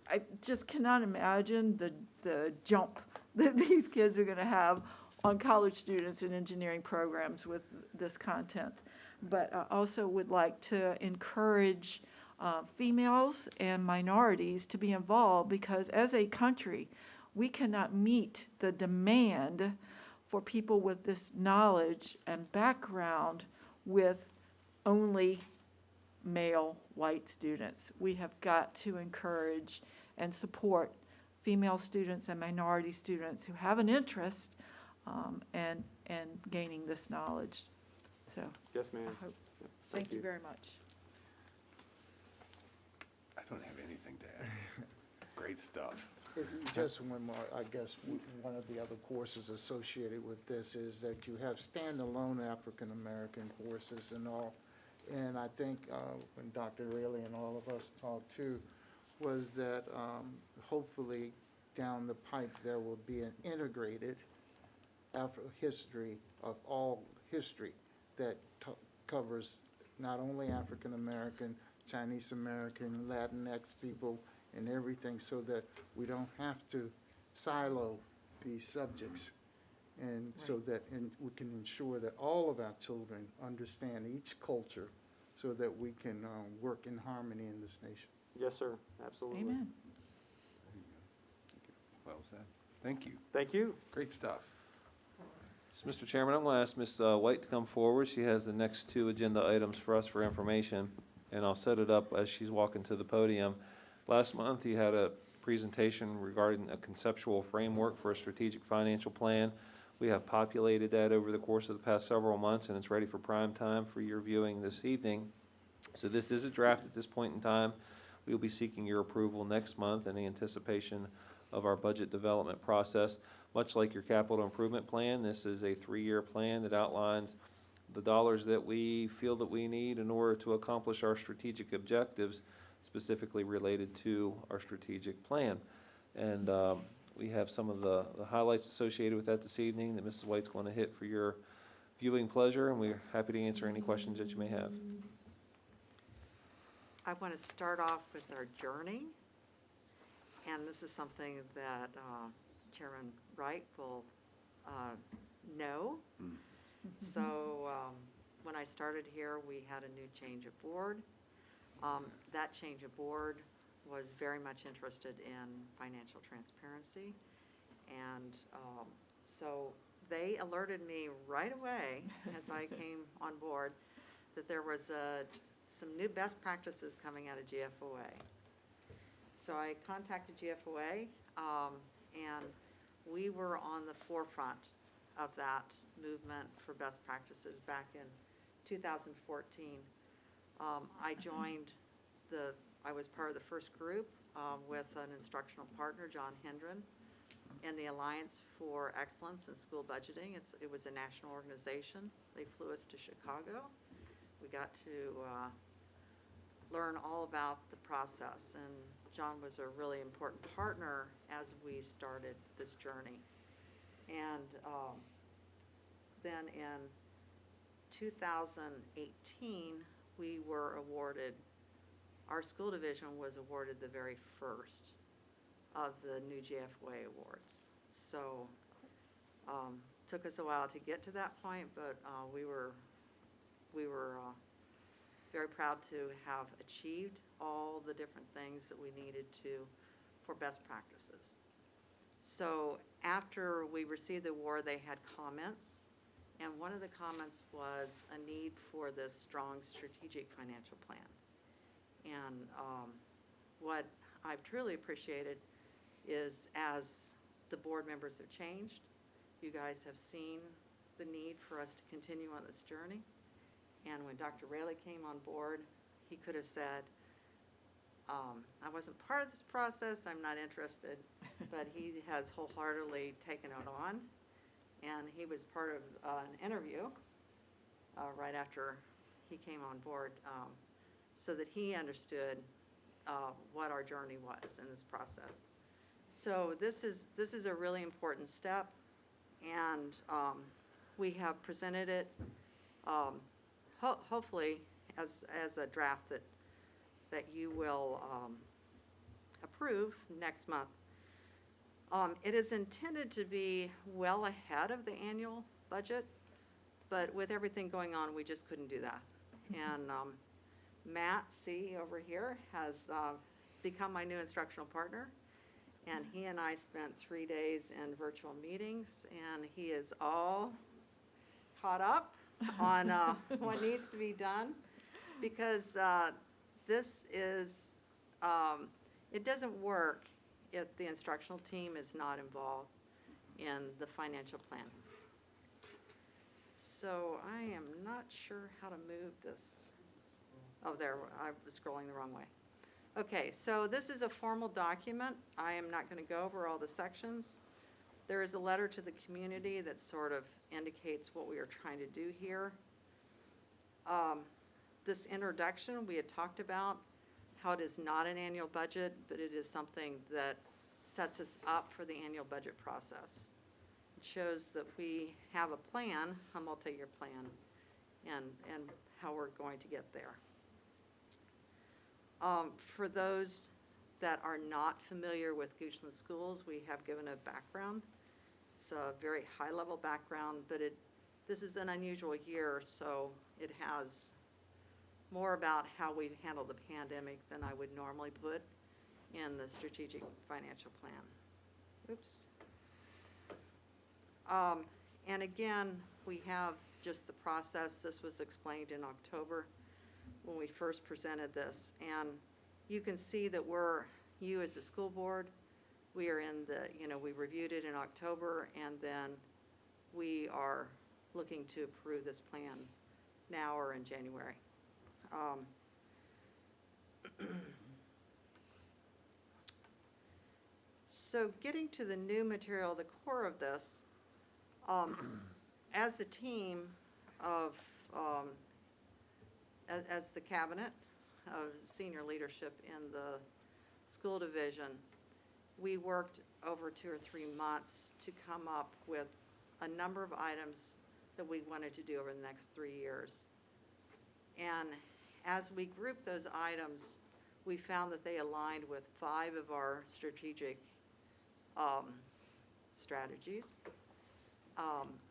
I just cannot imagine the jump that these kids are going to have on college students in engineering programs with this content. But I also would like to encourage females and minorities to be involved, because as a country, we cannot meet the demand for people with this knowledge and background with only male white students. We have got to encourage and support female students and minority students who have an interest and gaining this knowledge. So Yes, ma'am. I hope, Yep. thank you very much. I don't have anything to add. Great stuff. Just one more, I guess, one of the other courses associated with this is that you have standalone African-American courses and all. And I think when Dr. Raley and all of us talked too, was that hopefully down the pipe there will be an integrated history of all history that covers not only African-American, Chinese-American, Latinx people, and everything, so that we don't have to silo these subjects. And so that we can ensure that all of our children understand each culture so that we can work in harmony in this nation. Yes, sir, absolutely. Amen. Well said. Thank you. Thank you. Great stuff. So, Mr. Chairman, I'm going to ask Ms. White to come forward. She has the next 2 agenda items for us for information, and I'll set it up as she's walking to the podium. Last month, you had a presentation regarding a conceptual framework for a strategic financial plan. We have populated that over the course of the past several months, and it's ready for prime time for your viewing this evening. So this is a draft at this point in time. We will be seeking your approval next month in the anticipation of our budget development process. Much like your capital improvement plan, this is a 3-year plan that outlines the dollars that we feel that we need in order to accomplish our strategic objectives, specifically related to our strategic plan. And we have some of the highlights associated with that this evening that Mrs. White's going to hit for your viewing pleasure, and we're happy to answer any questions that you may have. I want to start off with our journey, and this is something that Chairman Wright will know. So when I started here, we had a new change of board. That change of board was very much interested in financial transparency. And so they alerted me right away as I came on board that there was some new best practices coming out of GFOA. So I contacted GFOA, and we were on the forefront of that movement for best practices back in 2014. I was part of the first group with an instructional partner, John Hendren, and the Alliance for Excellence in School Budgeting. It was a national organization. They flew us to Chicago. We got to learn all about the process, and John was a really important partner as we started this journey. And then in 2018, we were awarded, our school division was awarded the very first of the new GFOA awards. So took us a while to get to that point, but we were very proud to have achieved all the different things that we needed to for best practices. So after we received the award, they had comments, and one of the comments was a need for this strong strategic financial plan. And what I've truly appreciated is as the board members have changed, you guys have seen the need for us to continue on this journey. And when Dr. Raley came on board, he could have said, I wasn't part of this process, I'm not interested, but he has wholeheartedly taken it on. And he was part of an interview right after he came on board, so that he understood what our journey was in this process. So this is a really important step, and we have presented it hopefully as a draft that you will approve next month. It is intended to be well ahead of the annual budget, but with everything going on, we just couldn't do that. And Matt C. over here has become my new instructional partner, and he and I spent 3 days in virtual meetings, and he is all caught up on what needs to be done, because this is, it doesn't work if the instructional team is not involved in the financial plan. So I am not sure how to move this. Oh, there, I was scrolling the wrong way. Okay, so this is a formal document. I am not going to go over all the sections. There is a letter to the community that sort of indicates what we are trying to do here. This introduction, we had talked about how it is not an annual budget, but it is something that sets us up for the annual budget process. It shows that we have a plan, a multi-year plan, and how we're going to get there. For those that are not familiar with Goochland Schools, we have given a background. It's a very high-level background, but this is an unusual year, so it has more about how we've handled the pandemic than I would normally put in the strategic financial plan. Oops. And again, we have just the process. This was explained in October when we first presented this. And you can see that you as a school board, we are in we reviewed it in October, and then we are looking to approve this plan now or in January. So getting to the new material, the core of this, as a team of, as the cabinet of senior leadership in the school division, we worked over 2 or 3 months to come up with a number of items that we wanted to do over the next 3 years. And as we grouped those items, we found that they aligned with 5 of our strategic strategies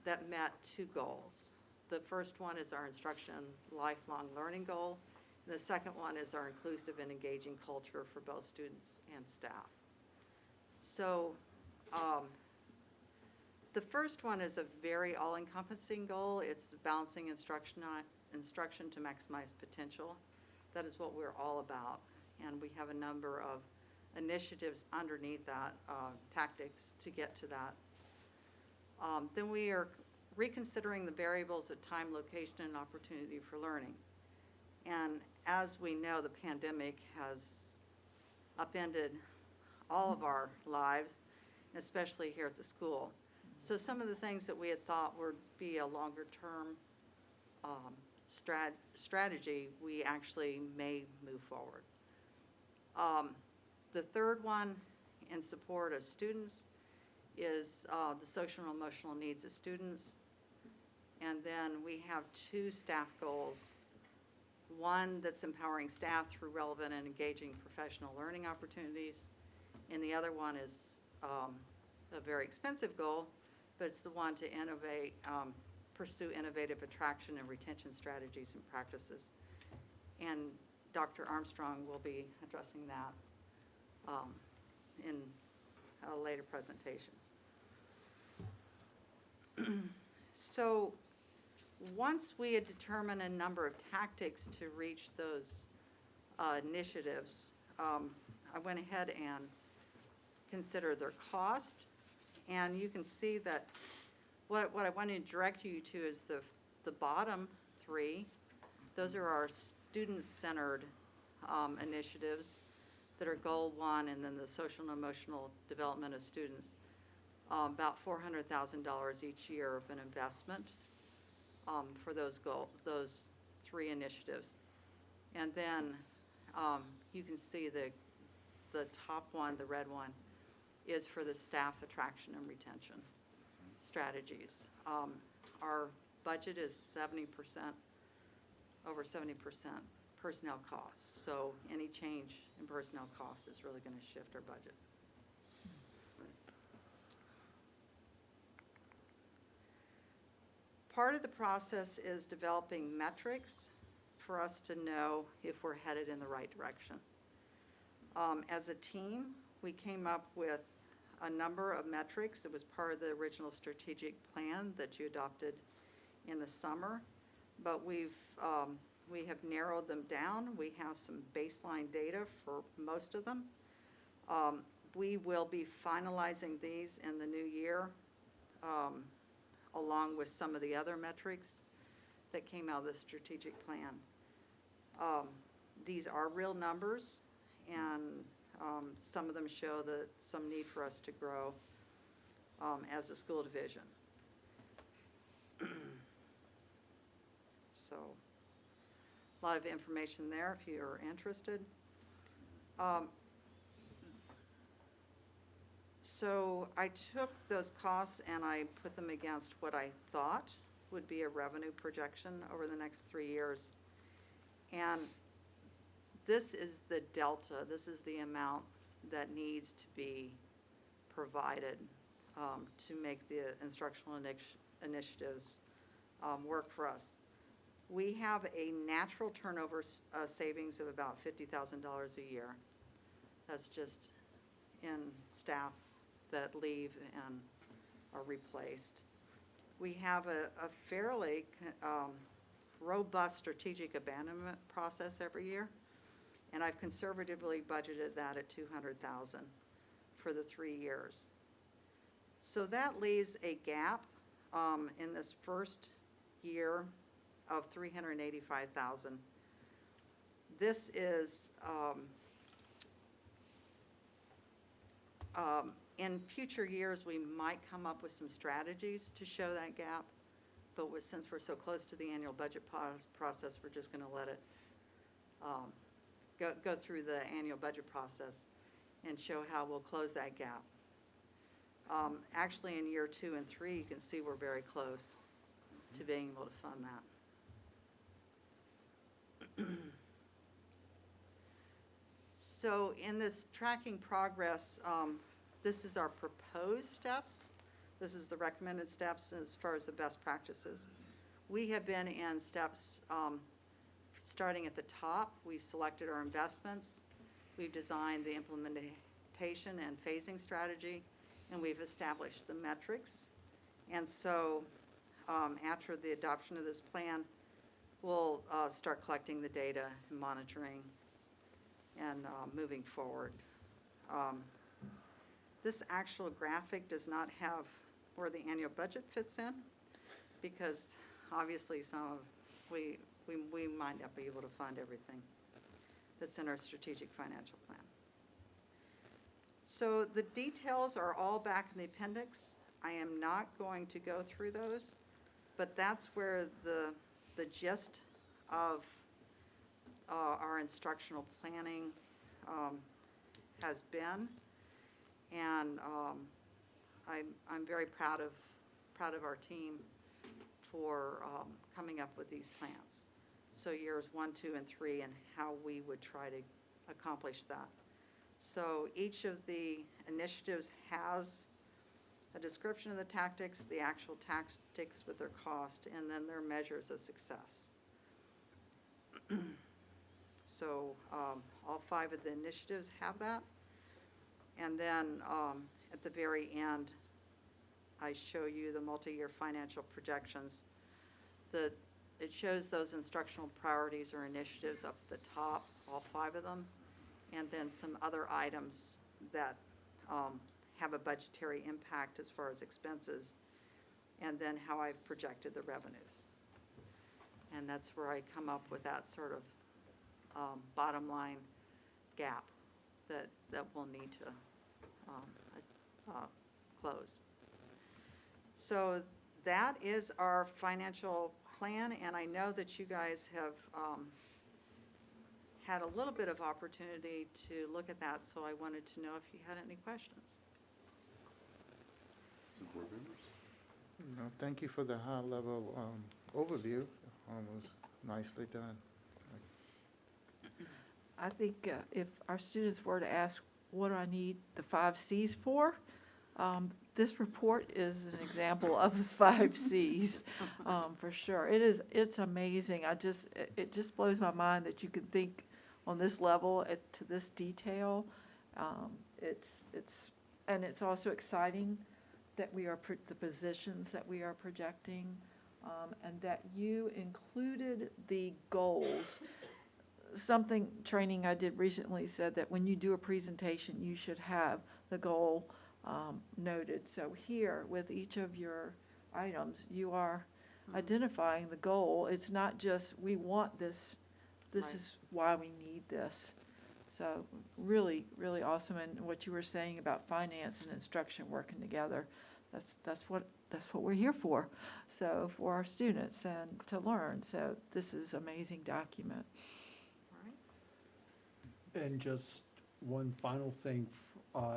that met 2 goals. The first one is our instruction lifelong learning goal, and the second one is our inclusive and engaging culture for both students and staff. So the first one is a very all-encompassing goal. It's balancing instruction to maximize potential. That is what we're all about, and we have a number of initiatives underneath that, tactics to get to that. Then we are reconsidering the variables of time, location, and opportunity for learning. And as we know, the pandemic has upended all of our lives, especially here at the school. So some of the things that we had thought would be a longer-term strategy, we actually may move forward. The third one, in support of students, is the social and emotional needs of students. And then we have 2 staff goals. One that's empowering staff through relevant and engaging professional learning opportunities. And the other one is a very expensive goal, but it's the one to innovate, pursue innovative attraction and retention strategies and practices. And Dr. Armstrong will be addressing that in a later presentation. So once we had determined a number of tactics to reach those initiatives, I went ahead and considered their cost. And you can see that what I want to direct you to is the bottom 3. Those are our student-centered initiatives that are goal 1, and then the social and emotional development of students. About $400,000 each year of an investment for those 3 initiatives. And then you can see the top one, the red one, is for the staff attraction and retention strategies. Our budget is 70%, over 70% personnel costs. So any change in personnel costs is really going to shift our budget. Part of the process is developing metrics for us to know if we're headed in the right direction. As a team, we came up with a number of metrics. It was part of the original strategic plan that you adopted in the summer, but we have narrowed them down. We have some baseline data for most of them. We will be finalizing these in the new year, along with some of the other metrics that came out of the strategic plan. These are real numbers, and some of them show that some need for us to grow as a school division. So, a lot of information there if you're interested. So I took those costs and I put them against what I thought would be a revenue projection over the next 3 years. And this is the delta, this is the amount that needs to be provided to make the instructional initiatives work for us. We have a natural turnover savings of about $50,000 a year. That's just in staff that leave and are replaced. We have a fairly robust strategic abandonment process every year, and I've conservatively budgeted that at $200,000 for the 3 years. So that leaves a gap in this first year of $385,000. This is in future years, we might come up with some strategies to show that gap, but since we're so close to the annual budget process, we're just going to let it go through the annual budget process and show how we'll close that gap. Actually, in year 2 and 3, you can see we're very close to being able to fund that. So in this tracking progress, this is our proposed steps. This is the recommended steps as far as the best practices. We have been in steps starting at the top. We've selected our investments. We've designed the implementation and phasing strategy, and we've established the metrics. And so after the adoption of this plan, we'll start collecting the data and monitoring and moving forward. This actual graphic does not have where the annual budget fits in, because obviously we might not be able to fund everything that's in our strategic financial plan. So the details are all back in the appendix. I am not going to go through those, but that's where the gist of our instructional planning has been. And I'm very proud of our team for coming up with these plans. So years 1, 2, and 3, and how we would try to accomplish that. So each of the initiatives has a description of the tactics, the actual tactics with their cost, and then their measures of success. So all 5 of the initiatives have that. And then at the very end, I show you the multi-year financial projections. It shows those instructional priorities or initiatives up at the top, all 5 of them, and then some other items that have a budgetary impact as far as expenses, and then how I've projected the revenues. And that's where I come up with that sort of bottom line gap that we'll need to close. So that is our financial plan, and I know that you guys have had a little bit of opportunity to look at that, so I wanted to know if you had any questions. Some board members? No, thank you for the high-level overview. Was nicely done. I think if our students were to ask, what do I need the 5 Cs for? This report is an example of the 5 Cs, for sure. It's amazing. It just blows my mind that you can think on this level to this detail. It's also exciting that we are the positions that we are projecting, and that you included the goals. Something training I did recently said that when you do a presentation, you should have the goal noted. So here, with each of your items, you are identifying the goal. It's not just, we want this, this Right. is why we need this. So really, really awesome. And what you were saying about finance and instruction working together, that's what we're here for. So for our students and to learn. So this is amazing document. All right. And just one final thing,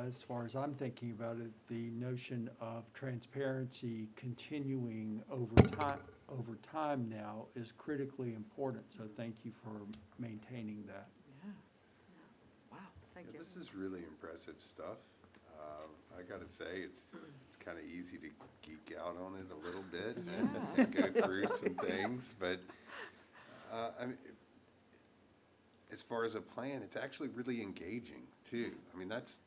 as far as I'm thinking about it, the notion of transparency continuing over time now is critically important. So thank you for maintaining that. Yeah. Wow, thank Yeah, you. this is really impressive stuff. I gotta say, it's kind of easy to geek out on it a little bit and go through some things, but, I mean, as far as a plan, it's actually really engaging too. I mean, that's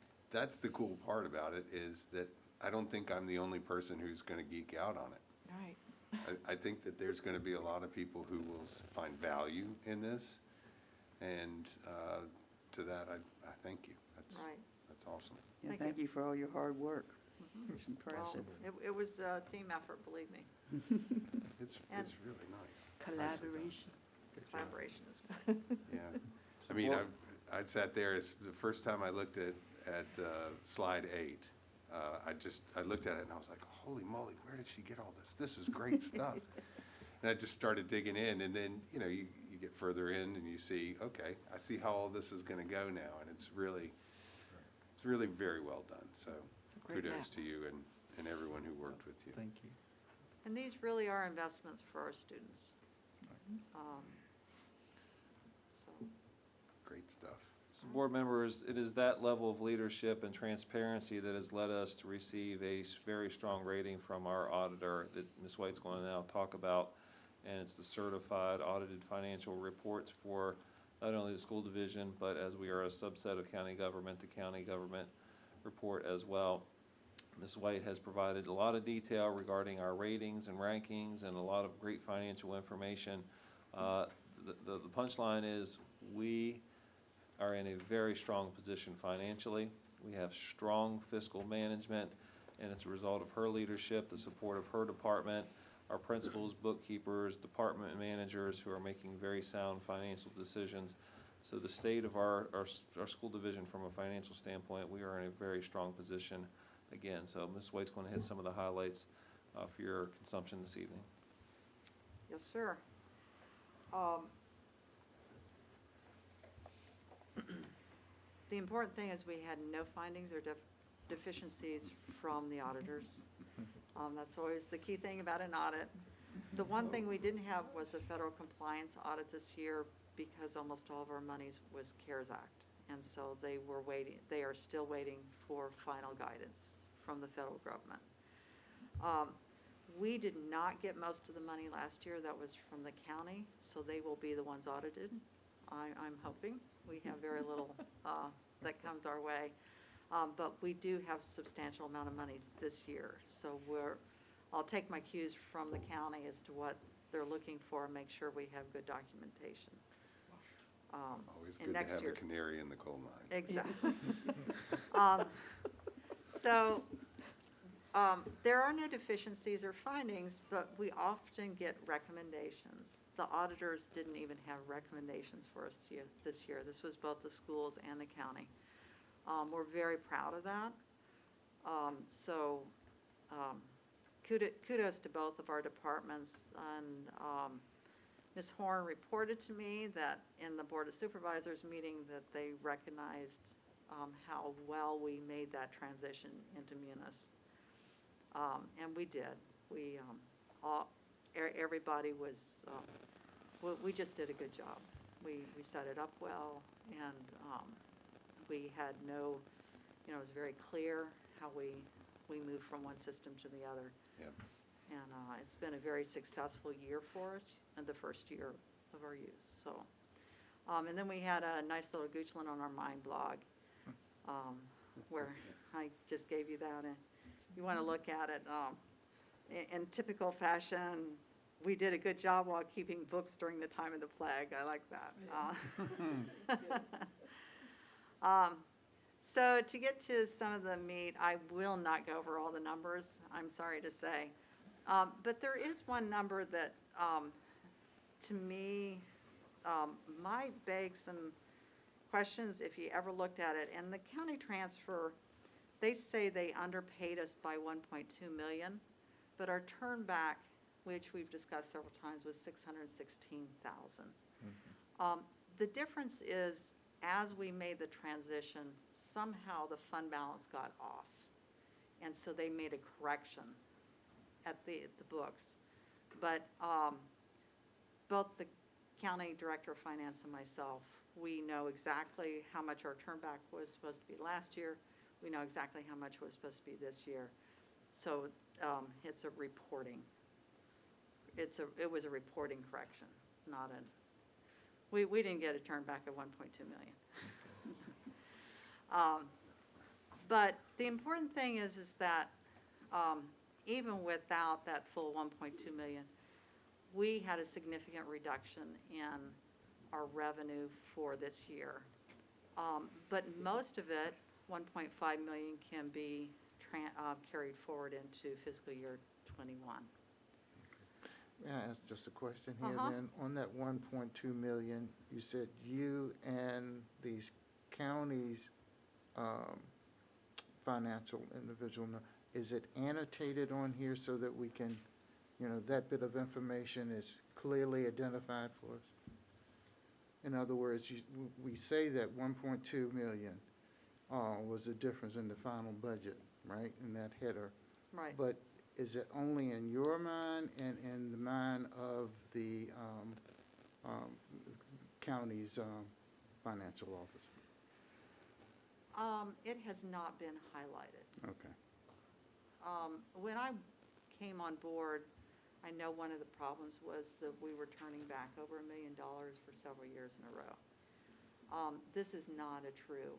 the cool part about it, is that I don't think I'm the only person who's gonna geek out on it. Right. I think that there's gonna be a lot of people who will find value in this, and, to that, I thank you. Right. That's awesome. Yeah, Thank thank you. you for all your hard work. Mhm. It's impressive. Well, it was a team effort, believe me. It's And- really nice. Collaboration. Good job. Collaboration is good. Yeah. I mean, I sat there, it's the first time I looked at slide 8. I looked at it and I was like, holy moly, where did she get all this? This is great stuff. And I just started digging in, and then, you get further in and you see, okay, I see how all this is gonna go now, and it's really very well done. So It's a great kudos map. to you and everyone who worked with you. Thank you. And these really are investments for our students. So, Great stuff. So board members, it is that level of leadership and transparency that has led us to receive a very strong rating from our auditor that Ms. White's going to now talk about. And it's the certified audited financial reports for not only the school division, but as we are a subset of county government, the county government report as well. Ms. White has provided a lot of detail regarding our ratings and rankings and a lot of great financial information. The punchline is we are in a very strong position financially. We have strong fiscal management, and it's a result of her leadership, the support of her department, our principals, bookkeepers, department managers who are making very sound financial decisions. So the state of our school division from a financial standpoint, we are in a very strong position again. So Ms. White's going to hit some of the highlights for your consumption this evening. yes, sir. The important thing is we had no findings or deficiencies from the auditors. That's always the key thing about an audit. The one thing we didn't have was a federal compliance audit this year because almost all of our monies was CARES Act. And so they are still waiting for final guidance from the federal government. We did not get most of the money last year. That was from the county, so they will be the ones audited. I'm hoping. We have very little that comes our way. But we do have substantial amount of monies this year. So I'll take my cues from the county as to what they're looking for and make sure we have good documentation. Always in good to next have a year's- canary in the coal mine. Exactly. So, there are no deficiencies or findings, but we often get recommendations. The auditors didn't even have recommendations for us this year. This was both the schools and the county. We're very proud of that. Kudos to both of our departments. And Ms. Horn reported to me that in the Board of Supervisors meeting that they recognized how well we made that transition into Munis. And we did. Everybody was, we just did a good job. We set it up well, and we had no, it was very clear how we moved from one system to the other. Yep. And it's been a very successful year for us, and the first year of our use, so. And then we had a nice little Goochland on our Mind blog, where I just gave you that, and you want to look at it. In typical fashion, we did a good job while keeping books during the time of the plague. I like that. So to get to some of the meat, I will not go over all the numbers, I'm sorry to say. But there is one number that, to me, might beg some questions, if you ever looked at it, and the county transfer, they say they underpaid us by 1.2 million, but our turn back, which we've discussed several times, was 616,000. The difference is, as we made the transition, somehow the fund balance got off. And so they made a correction at the books. But both the county director of finance and myself, we know exactly how much our turnback was supposed to be last year. We know exactly how much was supposed to be this year. So it's a reporting. It was a reporting correction, not a, we didn't get a turnback of 1.2 million. But the important thing is that even without that full 1.2 million, we had a significant reduction in our revenue for this year. But most of it, 1.5 million, can be carried forward into fiscal year '21. May I ask just a question here Uh-huh. then? On that 1.2 million, you said you and these counties, financial individual, is it annotated on here so that we can, that bit of information is clearly identified for us? In other words, we say that 1.2 million was the difference in the final budget, right, in that header. Right. But is it only in your mind and in the mind of the county's financial office? It has not been highlighted. Okay. When I came on board, I know one of the problems was that we were turning back over $1 million for several years in a row. This is not a true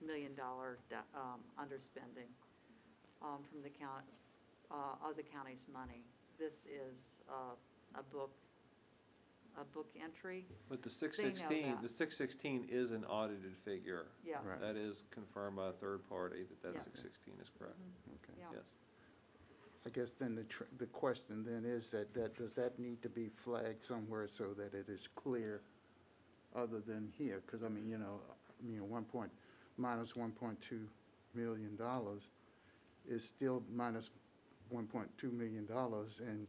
$1 million underspending from the county, of the county's money. This is a book entry. But the They know 616, that. the 616 is an audited figure. Yes. Right. That is confirmed by a third party that Yeah. 616 is correct. Okay. Yeah. Yes. I guess then the question then is that does that need to be flagged somewhere so that it is clear other than here? Because, minus $1.2 million is still minus $1.2 million, and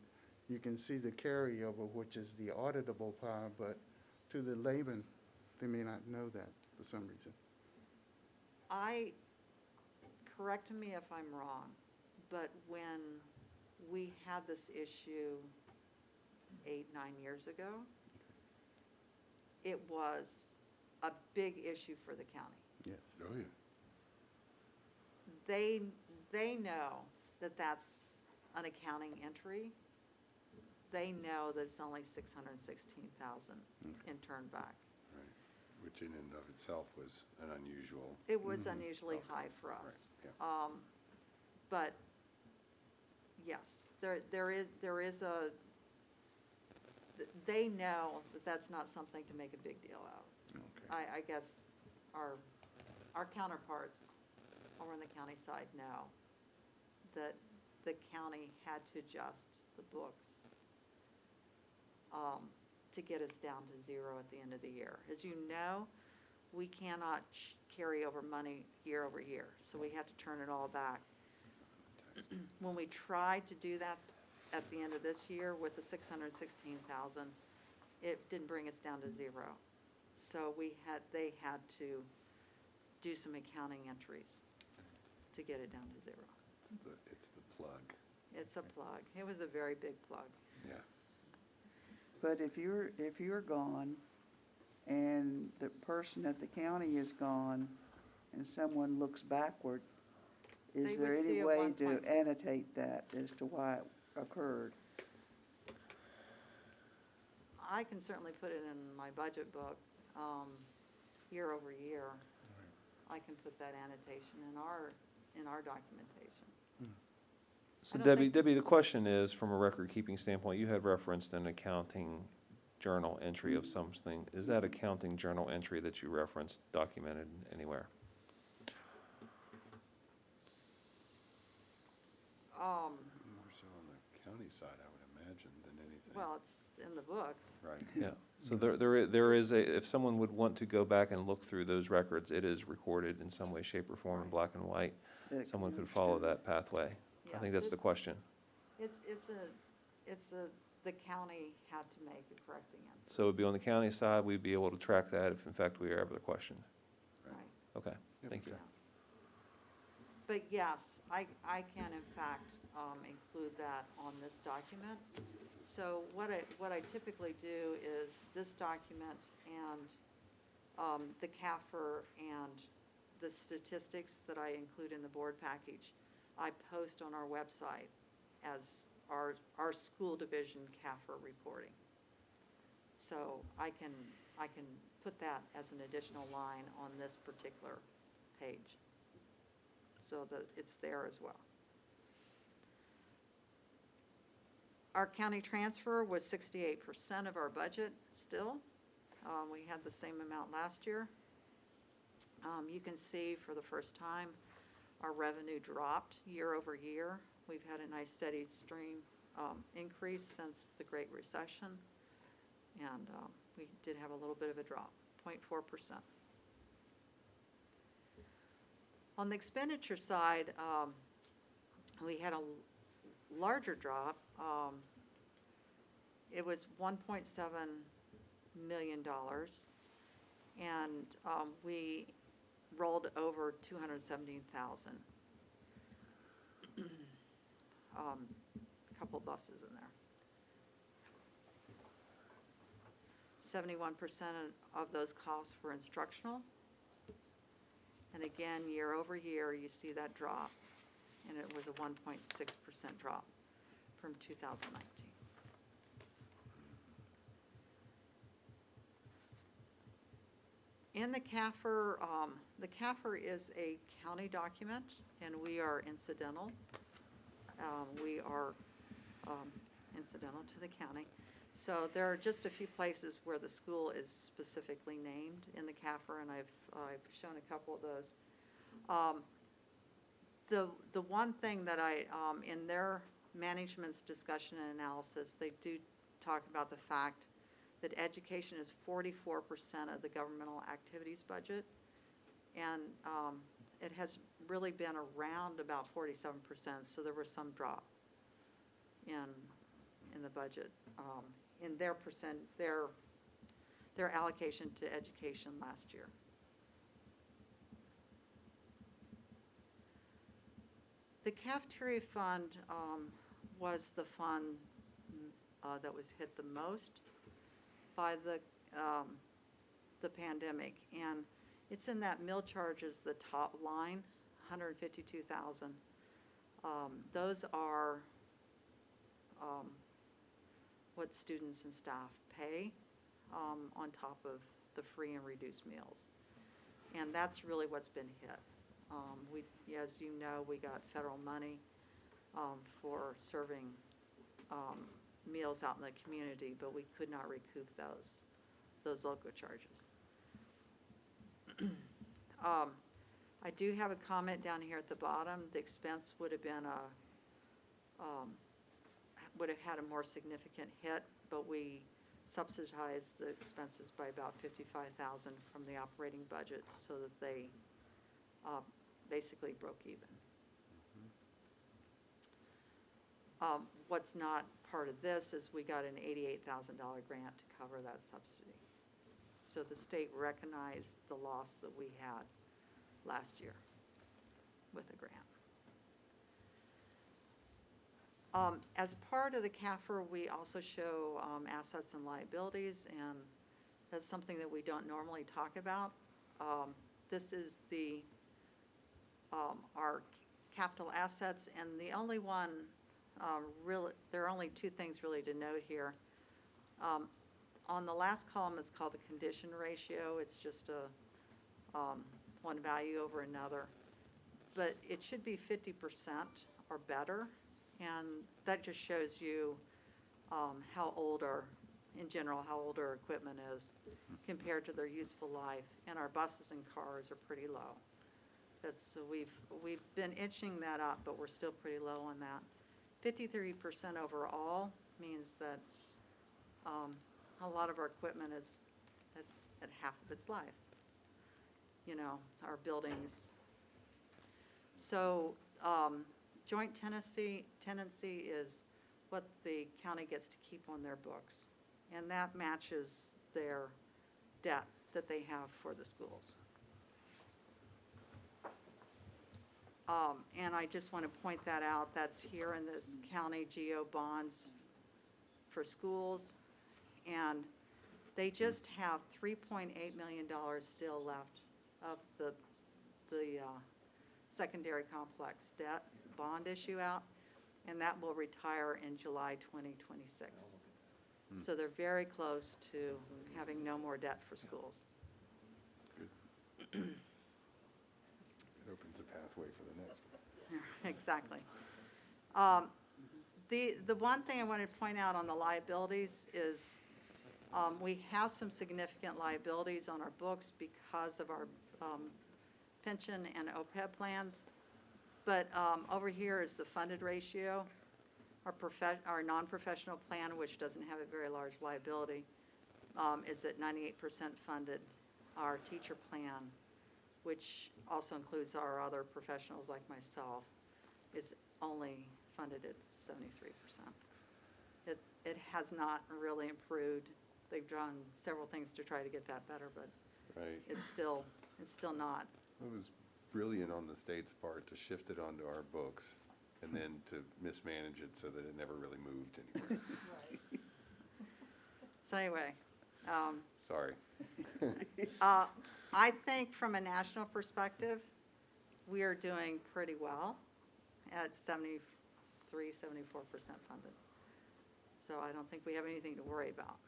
you can see the carryover, which is the auditable part, but to the layman, they may not know that for some reason. Correct me if I'm wrong, but when we had this issue 8, 9 years ago, it was a big issue for the county. Yes. Oh, yeah. They know that that's an accounting entry. They know that it's only 616,000 in turnback. Right, which in and of itself was an unusual. It was unusually high for us. Right, yeah. But yes, there is a, they know that that's not something to make a big deal out of. Okay. I guess our counterparts over on the county side know that the county had to adjust the books to get us down to zero at the end of the year. As you know, we cannot carry over money year over year, so we have to turn it all back. When we tried to do that at the end of this year with the 616,000, it didn't bring us down to zero. So they had to do some accounting entries to get it down to zero. It's the plug, It's a plug. It was a very big plug. yeah. But if you're gone and the person at the county is gone and someone looks backward, is They there would see any a way 1 to point- annotate that as to why it occurred? I can certainly put it in my budget book, year over year. I can put that annotation in our documentation. So I don't Debbie, think- Debbie, the question is, from a record-keeping standpoint, you had referenced an accounting journal entry of something. Is that accounting journal entry that you referenced documented anywhere? More so on the county side, I would imagine, than anything. Well, it's in the books. Right. Yeah. So there is if someone would want to go back and look through those records, it is recorded in some way, shape, or form in black and white. That it can Someone be could follow understood. that pathway. I think Yes, that's the question. the county had to make a correcting entry, So it'd be on the county side, we'd be able to track that if in fact we are ever questioned. right? Okay, thank you. But yes, I can in fact include that on this document. So what I typically do is this document and the CAFR and the statistics that I include in the board package, I post on our website as our school division CAFR reporting. So I can put that as an additional line on this particular page, so that it's there as well. Our county transfer was 68% of our budget still. We had the same amount last year. You can see for the first time, our revenue dropped year over year. We've had a nice steady stream increase since the Great Recession, and we did have a little bit of a drop, 0.4%. On the expenditure side, we had a larger drop. It was $1.7 million, and we rolled over 217,000. A couple buses in there. 71% of those costs were instructional. And again, year over year, you see that drop, and it was a 1.6% drop from 2019. In the CAFR is a county document, and we are incidental. We are incidental to the county. So there are just a few places where the school is specifically named in the CAFR, and I've shown a couple of those. The one thing that in their management's discussion and analysis, they do talk about the fact that education is 44% of the governmental activities budget, and it has really been around about 47%, so there was some drop in the budget, in their their allocation to education last year. The cafeteria fund was the fund that was hit the most by the pandemic, and it's in that meal charges, the top line, 152,000. Those are what students and staff pay on top of the free and reduced meals, and that's really what's been hit. As you know, we got federal money for serving meals out in the community, but we could not recoup those local charges. I do have a comment down here at the bottom. The expense would have been would have had a more significant hit, but we subsidized the expenses by about $55,000 from the operating budget, so that they basically broke even. What's not part of this is we got an $88,000 grant to cover that subsidy. So the state recognized the loss that we had last year with the grant. As part of the CAFR, we also show assets and liabilities, and that's something that we don't normally talk about. This is our capital assets, and the only one there are only two things really to note here. On the last column, it's called the condition ratio. It's just one value over another, but it should be 50% or better, and that just shows you how old in general, how old our equipment is compared to their useful life, and our buses and cars are pretty low. We've been inching that up, but we're still pretty low on that. 53% overall means that a lot of our equipment is at half of its life. You know, our buildings. So, joint tenancy is what the county gets to keep on their books. And that matches their debt that they have for the schools. And I just want to point that out, that's here in this county GO bonds for schools. And they just have $3.8 million still left of the secondary complex debt bond issue out, and that will retire in July 2026. So they're very close to having no more debt for schools. It opens the pathway for the next one. Exactly. The one thing I wanted to point out on the liabilities is we have some significant liabilities on our books because of our pension and OPEB plans. But over here is the funded ratio. Our non-professional plan, which doesn't have a very large liability, is at 98% funded. Our teacher plan, which also includes our other professionals like myself, is only funded at 73%. It has not really improved. They've done several things to try to get that better, but Right. it's still not. It was brilliant on the state's part to shift it onto our books and then to mismanage it so that it never really moved anywhere. So anyway, Sorry. I think from a national perspective, we are doing pretty well at 73, 74% funded. So I don't think we have anything to worry about.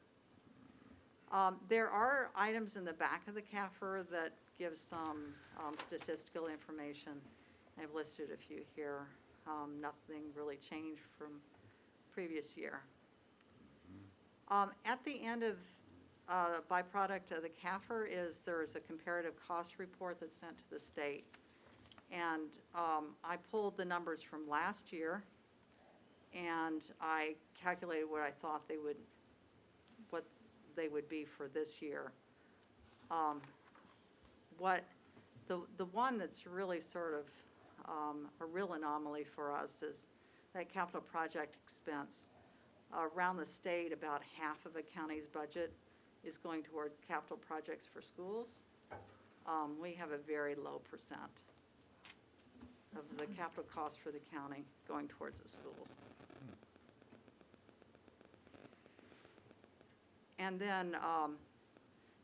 There are items in the back of the CAFR that give some statistical information. I've listed a few here. Nothing really changed from previous year. At the end of byproduct of the CAFR is there is a comparative cost report that's sent to the state. And I pulled the numbers from last year, and I calculated what I thought they would be for this year. The one that's really sort of a real anomaly for us is that capital project expense. Around the state, about half of a county's budget is going toward capital projects for schools. We have a very low percent of the capital cost for the county going towards the schools. And then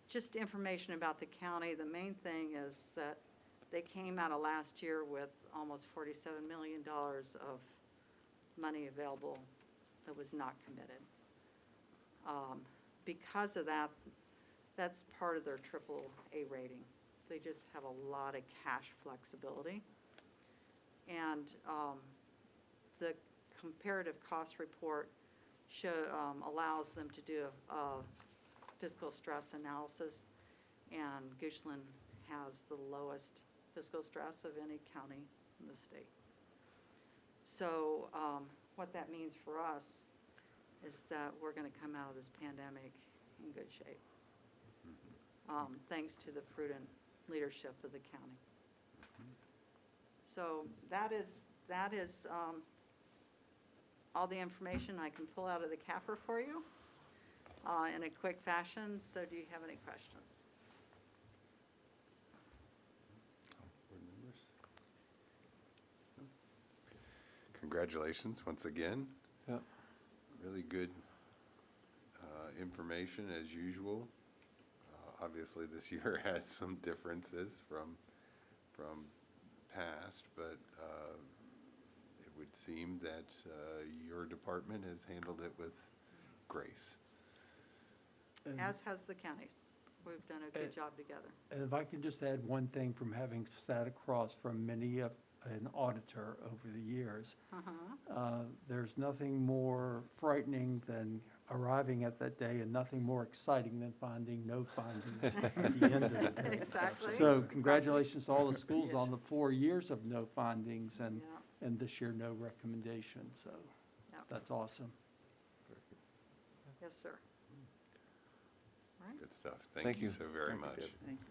just information about the county. The main thing is that they came out of last year with almost $47 million of money available that was not committed. Because of that, that's part of their AAA rating. They just have a lot of cash flexibility. And the comparative cost report allows them to do a fiscal stress analysis, and Goochland has the lowest fiscal stress of any county in the state. So what that means for us is that we're going to come out of this pandemic in good shape, thanks to the prudent leadership of the county. So that is all the information I can pull out of the CAFR for you in a quick fashion. So do you have any questions? Board members? Congratulations once again. Yeah. Really good information as usual. Obviously, this year has some differences from past, but it would seem that your department has handled it with grace. As has the counties. We've done a good job together. And if I could just add one thing from having sat across from many an auditor over the years, there's nothing more frightening than arriving at that day and nothing more exciting than finding no findings at the end of the day. Exactly. So congratulations to all the schools on the 4 years of no findings and, Yeah. and this year no recommendations. So Yeah. that's awesome. Yes, sir. Good stuff. Thank Thank you you. so very Thank you, much. Deb. Thank you.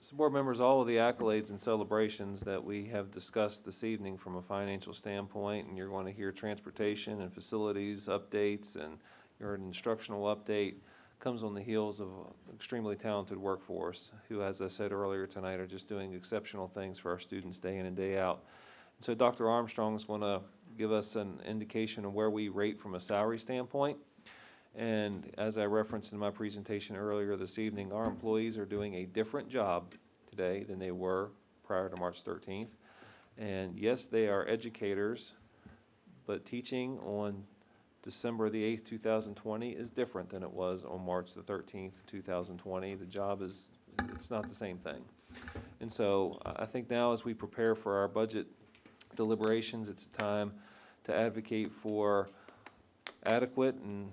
So board members, all of the accolades and celebrations that we have discussed this evening from a financial standpoint, and you're going to hear transportation and facilities updates, and you heard an instructional update, comes on the heels of an extremely talented workforce who, as I said earlier tonight, are just doing exceptional things for our students day in and day out. So Dr. Armstrong is going to give us an indication of where we rate from a salary standpoint. And as I referenced in my presentation earlier this evening, our employees are doing a different job today than they were prior to March 13th. And yes, they are educators, but teaching on December the 8th, 2020 is different than it was on March the 13th, 2020. The job is, it's not the same thing. And so I think now as we prepare for our budget deliberations, it's a time to advocate for adequate and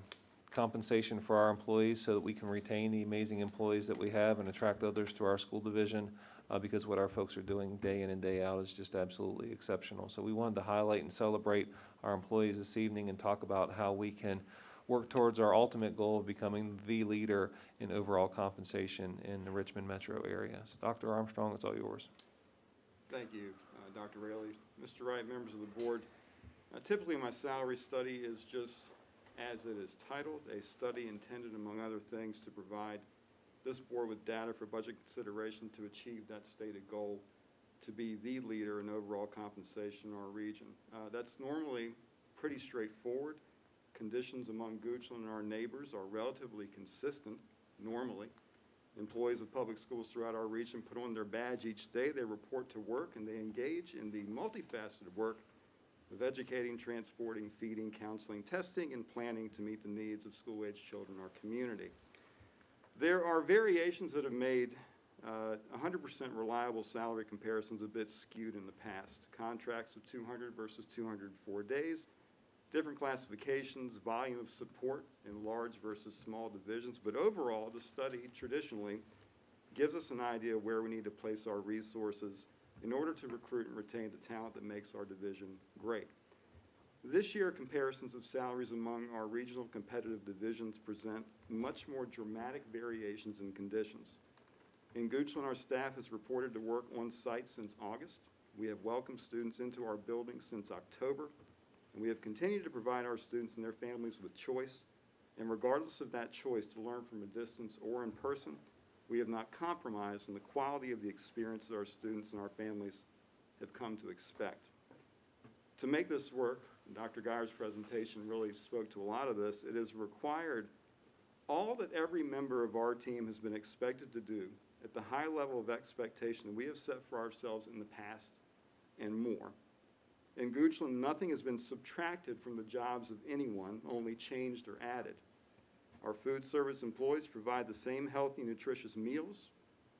compensation for our employees so that we can retain the amazing employees that we have and attract others to our school division, because what our folks are doing day in and day out is just absolutely exceptional. So we wanted to highlight and celebrate our employees this evening and talk about how we can work towards our ultimate goal of becoming the leader in overall compensation in the Richmond metro area. So Dr. Armstrong, it's all yours. Thank you, Dr. Raley. Mr. Wright, members of the board, typically my salary study is just as it is titled, a study intended, among other things, to provide this board with data for budget consideration to achieve that stated goal to be the leader in overall compensation in our region. That's normally pretty straightforward. Conditions among Goochland and our neighbors are relatively consistent, normally. Employees of public schools throughout our region put on their badge each day, they report to work, and they engage in the multifaceted work of educating, transporting, feeding, counseling, testing, and planning to meet the needs of school-age children in our community. There are variations that have made 100% reliable salary comparisons a bit skewed in the past. Contracts of 200 versus 204 days, different classifications, volume of support in large versus small divisions, but overall, the study traditionally gives us an idea of where we need to place our resources in order to recruit and retain the talent that makes our division great. This year, comparisons of salaries among our regional competitive divisions present much more dramatic variations in conditions. In Goochland, our staff has reported to work on site since August. We have welcomed students into our building since October, and we have continued to provide our students and their families with choice, and regardless of that choice to learn from a distance or in person, we have not compromised on the quality of the experience that our students and our families have come to expect. To make this work, Dr. Geyer's presentation really spoke to a lot of this, it is required all that every member of our team has been expected to do at the high level of expectation that we have set for ourselves in the past and more. In Goochland, nothing has been subtracted from the jobs of anyone, only changed or added. Our food service employees provide the same healthy, nutritious meals,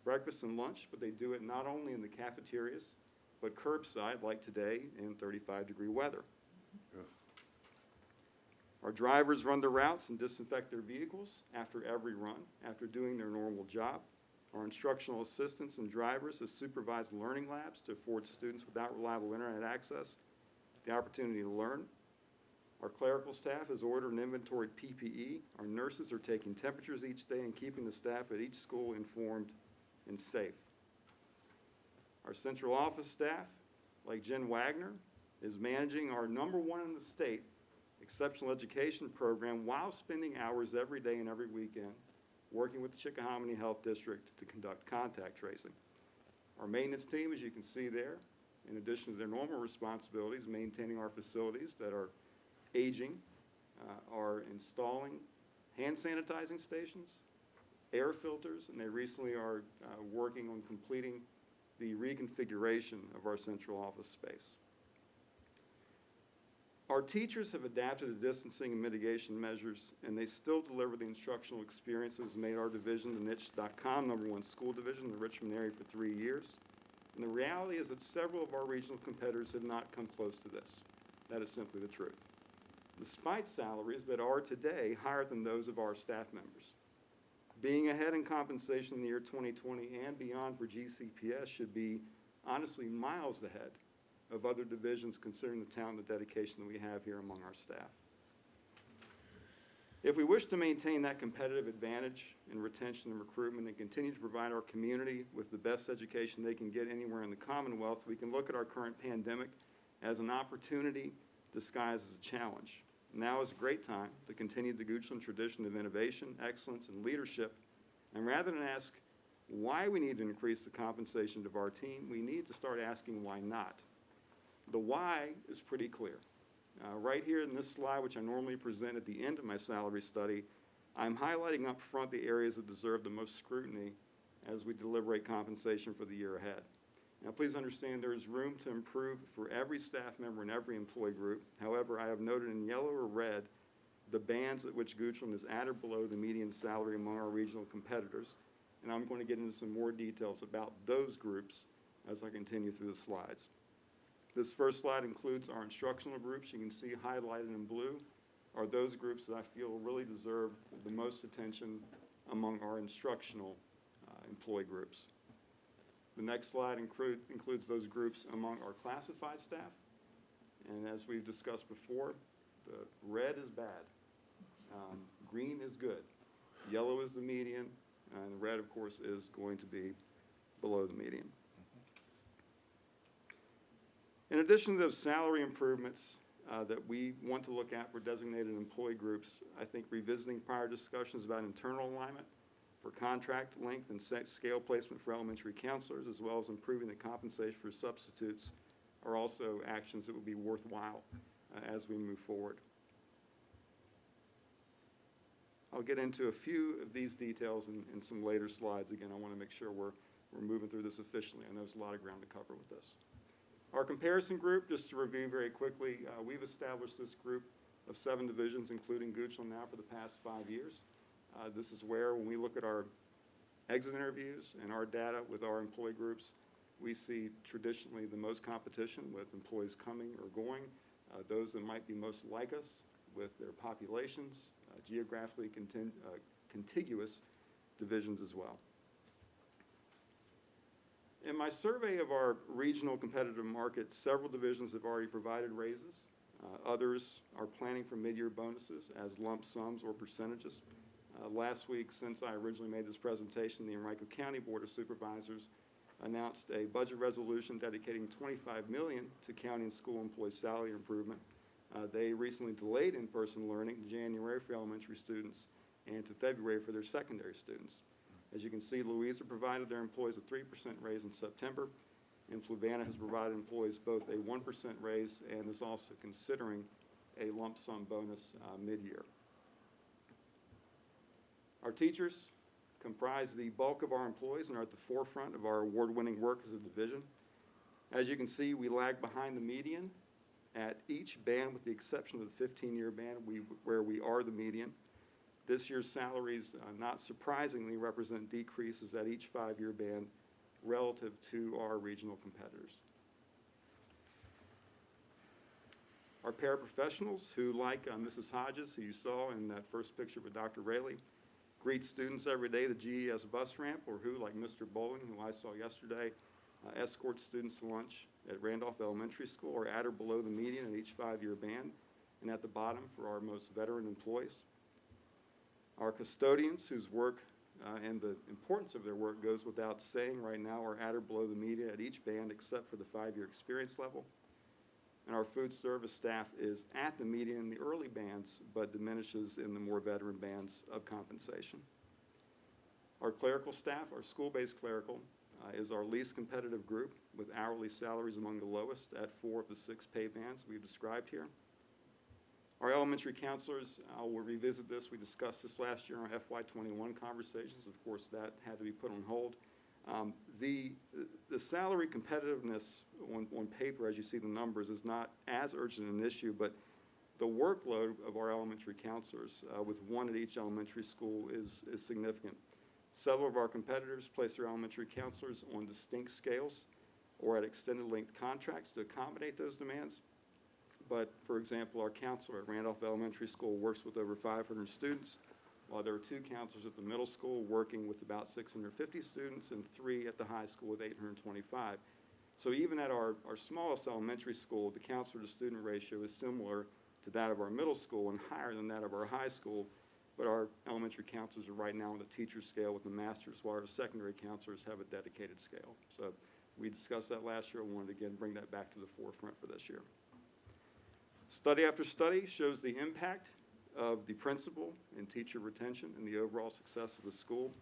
breakfast and lunch, but they do it not only in the cafeterias, but curbside, like today in 35-degree weather. Our drivers run the routes and disinfect their vehicles after every run, after doing their normal job. Our instructional assistants and drivers have supervised learning labs to afford students without reliable internet access the opportunity to learn. Our clerical staff has ordered and inventoried PPE. Our nurses are taking temperatures each day and keeping the staff at each school informed and safe. Our central office staff, like Jen Wagner, is managing our #1 in the state exceptional education program while spending hours every day and every weekend working with the Chickahominy Health District to conduct contact tracing. Our maintenance team, as you can see there, in addition to their normal responsibilities, maintaining our facilities that are aging, are installing hand sanitizing stations, air filters, and they recently are working on completing the reconfiguration of our central office space. Our teachers have adapted to distancing and mitigation measures, and they still deliver the instructional experiences that made our division, the niche.com, #1 school division in the Richmond area for 3 years. And the reality is that several of our regional competitors have not come close to this. That is simply the truth. Despite salaries that are today higher than those of our staff members. Being ahead in compensation in the year 2020 and beyond for GCPS should be honestly miles ahead of other divisions considering the talent and dedication that we have here among our staff. If we wish to maintain that competitive advantage in retention and recruitment and continue to provide our community with the best education they can get anywhere in the Commonwealth, we can look at our current pandemic as an opportunity disguised as a challenge. Now is a great time to continue the Goochland tradition of innovation, excellence, and leadership. And rather than ask why we need to increase the compensation of our team, we need to start asking why not. The why is pretty clear. Right here in this slide, which I normally present at the end of my salary study, I'm highlighting up front the areas that deserve the most scrutiny as we deliberate compensation for the year ahead. Now, please understand there is room to improve for every staff member and every employee group. However, I have noted in yellow or red the bands at which Goochland is at or below the median salary among our regional competitors, and I'm going to get into some more details about those groups as I continue through the slides. This first slide includes our instructional groups. You can see highlighted in blue are those groups that I feel really deserve the most attention among our instructional employee groups. The next slide includes those groups among our classified staff. And as we've discussed before, the red is bad. Green is good. Yellow is the median, and red, of course, is going to be below the median. In addition to those salary improvements that we want to look at for designated employee groups, I think revisiting prior discussions about internal alignment for contract length and scale placement for elementary counselors, as well as improving the compensation for substitutes, are also actions that would be worthwhile as we move forward. I'll get into a few of these details in some later slides. Again, I want to make sure we're moving through this efficiently. I know there's a lot of ground to cover with this. Our comparison group, just to review very quickly, we've established this group of 7 divisions, including Goochland now, for the past 5 years. This is where, when we look at our exit interviews and our data with our employee groups, we see traditionally the most competition with employees coming or going, those that might be most like us with their populations, geographically contiguous divisions as well. In my survey of our regional competitive market, several divisions have already provided raises. Others are planning for mid-year bonuses as lump sums or percentages. Last week, since I originally made this presentation, the Henrico County Board of Supervisors announced a budget resolution dedicating $25 million to county and school employee salary improvement. They recently delayed in-person learning to January for elementary students and to February for their secondary students. As you can see, Louisa provided their employees a 3% raise in September, and Fluvanna has provided employees both a 1% raise and is also considering a lump sum bonus mid-year. Our teachers comprise the bulk of our employees and are at the forefront of our award-winning work as a division. As you can see, we lag behind the median at each band with the exception of the 15-year band where we are the median. This year's salaries, not surprisingly, represent decreases at each 5-year band relative to our regional competitors. Our paraprofessionals, who like Mrs. Hodges, who you saw in that first picture with Dr. Raley, greet students every day at the GES bus ramp, or who, like Mr. Bowling, who I saw yesterday, escort students to lunch at Randolph Elementary School, are at or below the median in each 5-year band, and at the bottom for our most veteran employees. Our custodians, whose work and the importance of their work goes without saying right now, are at or below the median at each band except for the 5-year experience level. And our food service staff is at the median in the early bands, but diminishes in the more veteran bands of compensation. Our clerical staff, our school-based clerical, is our least competitive group, with hourly salaries among the lowest at 4 of the 6 pay bands we've described here. Our elementary counselors, we'll revisit this. We discussed this last year in our FY21 conversations. Of course, that had to be put on hold. The salary competitiveness on paper, as you see the numbers, is not as urgent an issue, but the workload of our elementary counselors, with 1 at each elementary school, is significant. Several of our competitors place their elementary counselors on distinct scales or at extended length contracts to accommodate those demands. But, for example, our counselor at Randolph Elementary School works with over 500 students, while there are 2 counselors at the middle school working with about 650 students and 3 at the high school with 825. So even at our smallest elementary school, the counselor to student ratio is similar to that of our middle school and higher than that of our high school, but our elementary counselors are right now on the teacher scale with the masters, while our secondary counselors have a dedicated scale. So we discussed that last year. I wanted to again bring that back to the forefront for this year. Study after study shows the impact of the principal and teacher retention and the overall success of the school,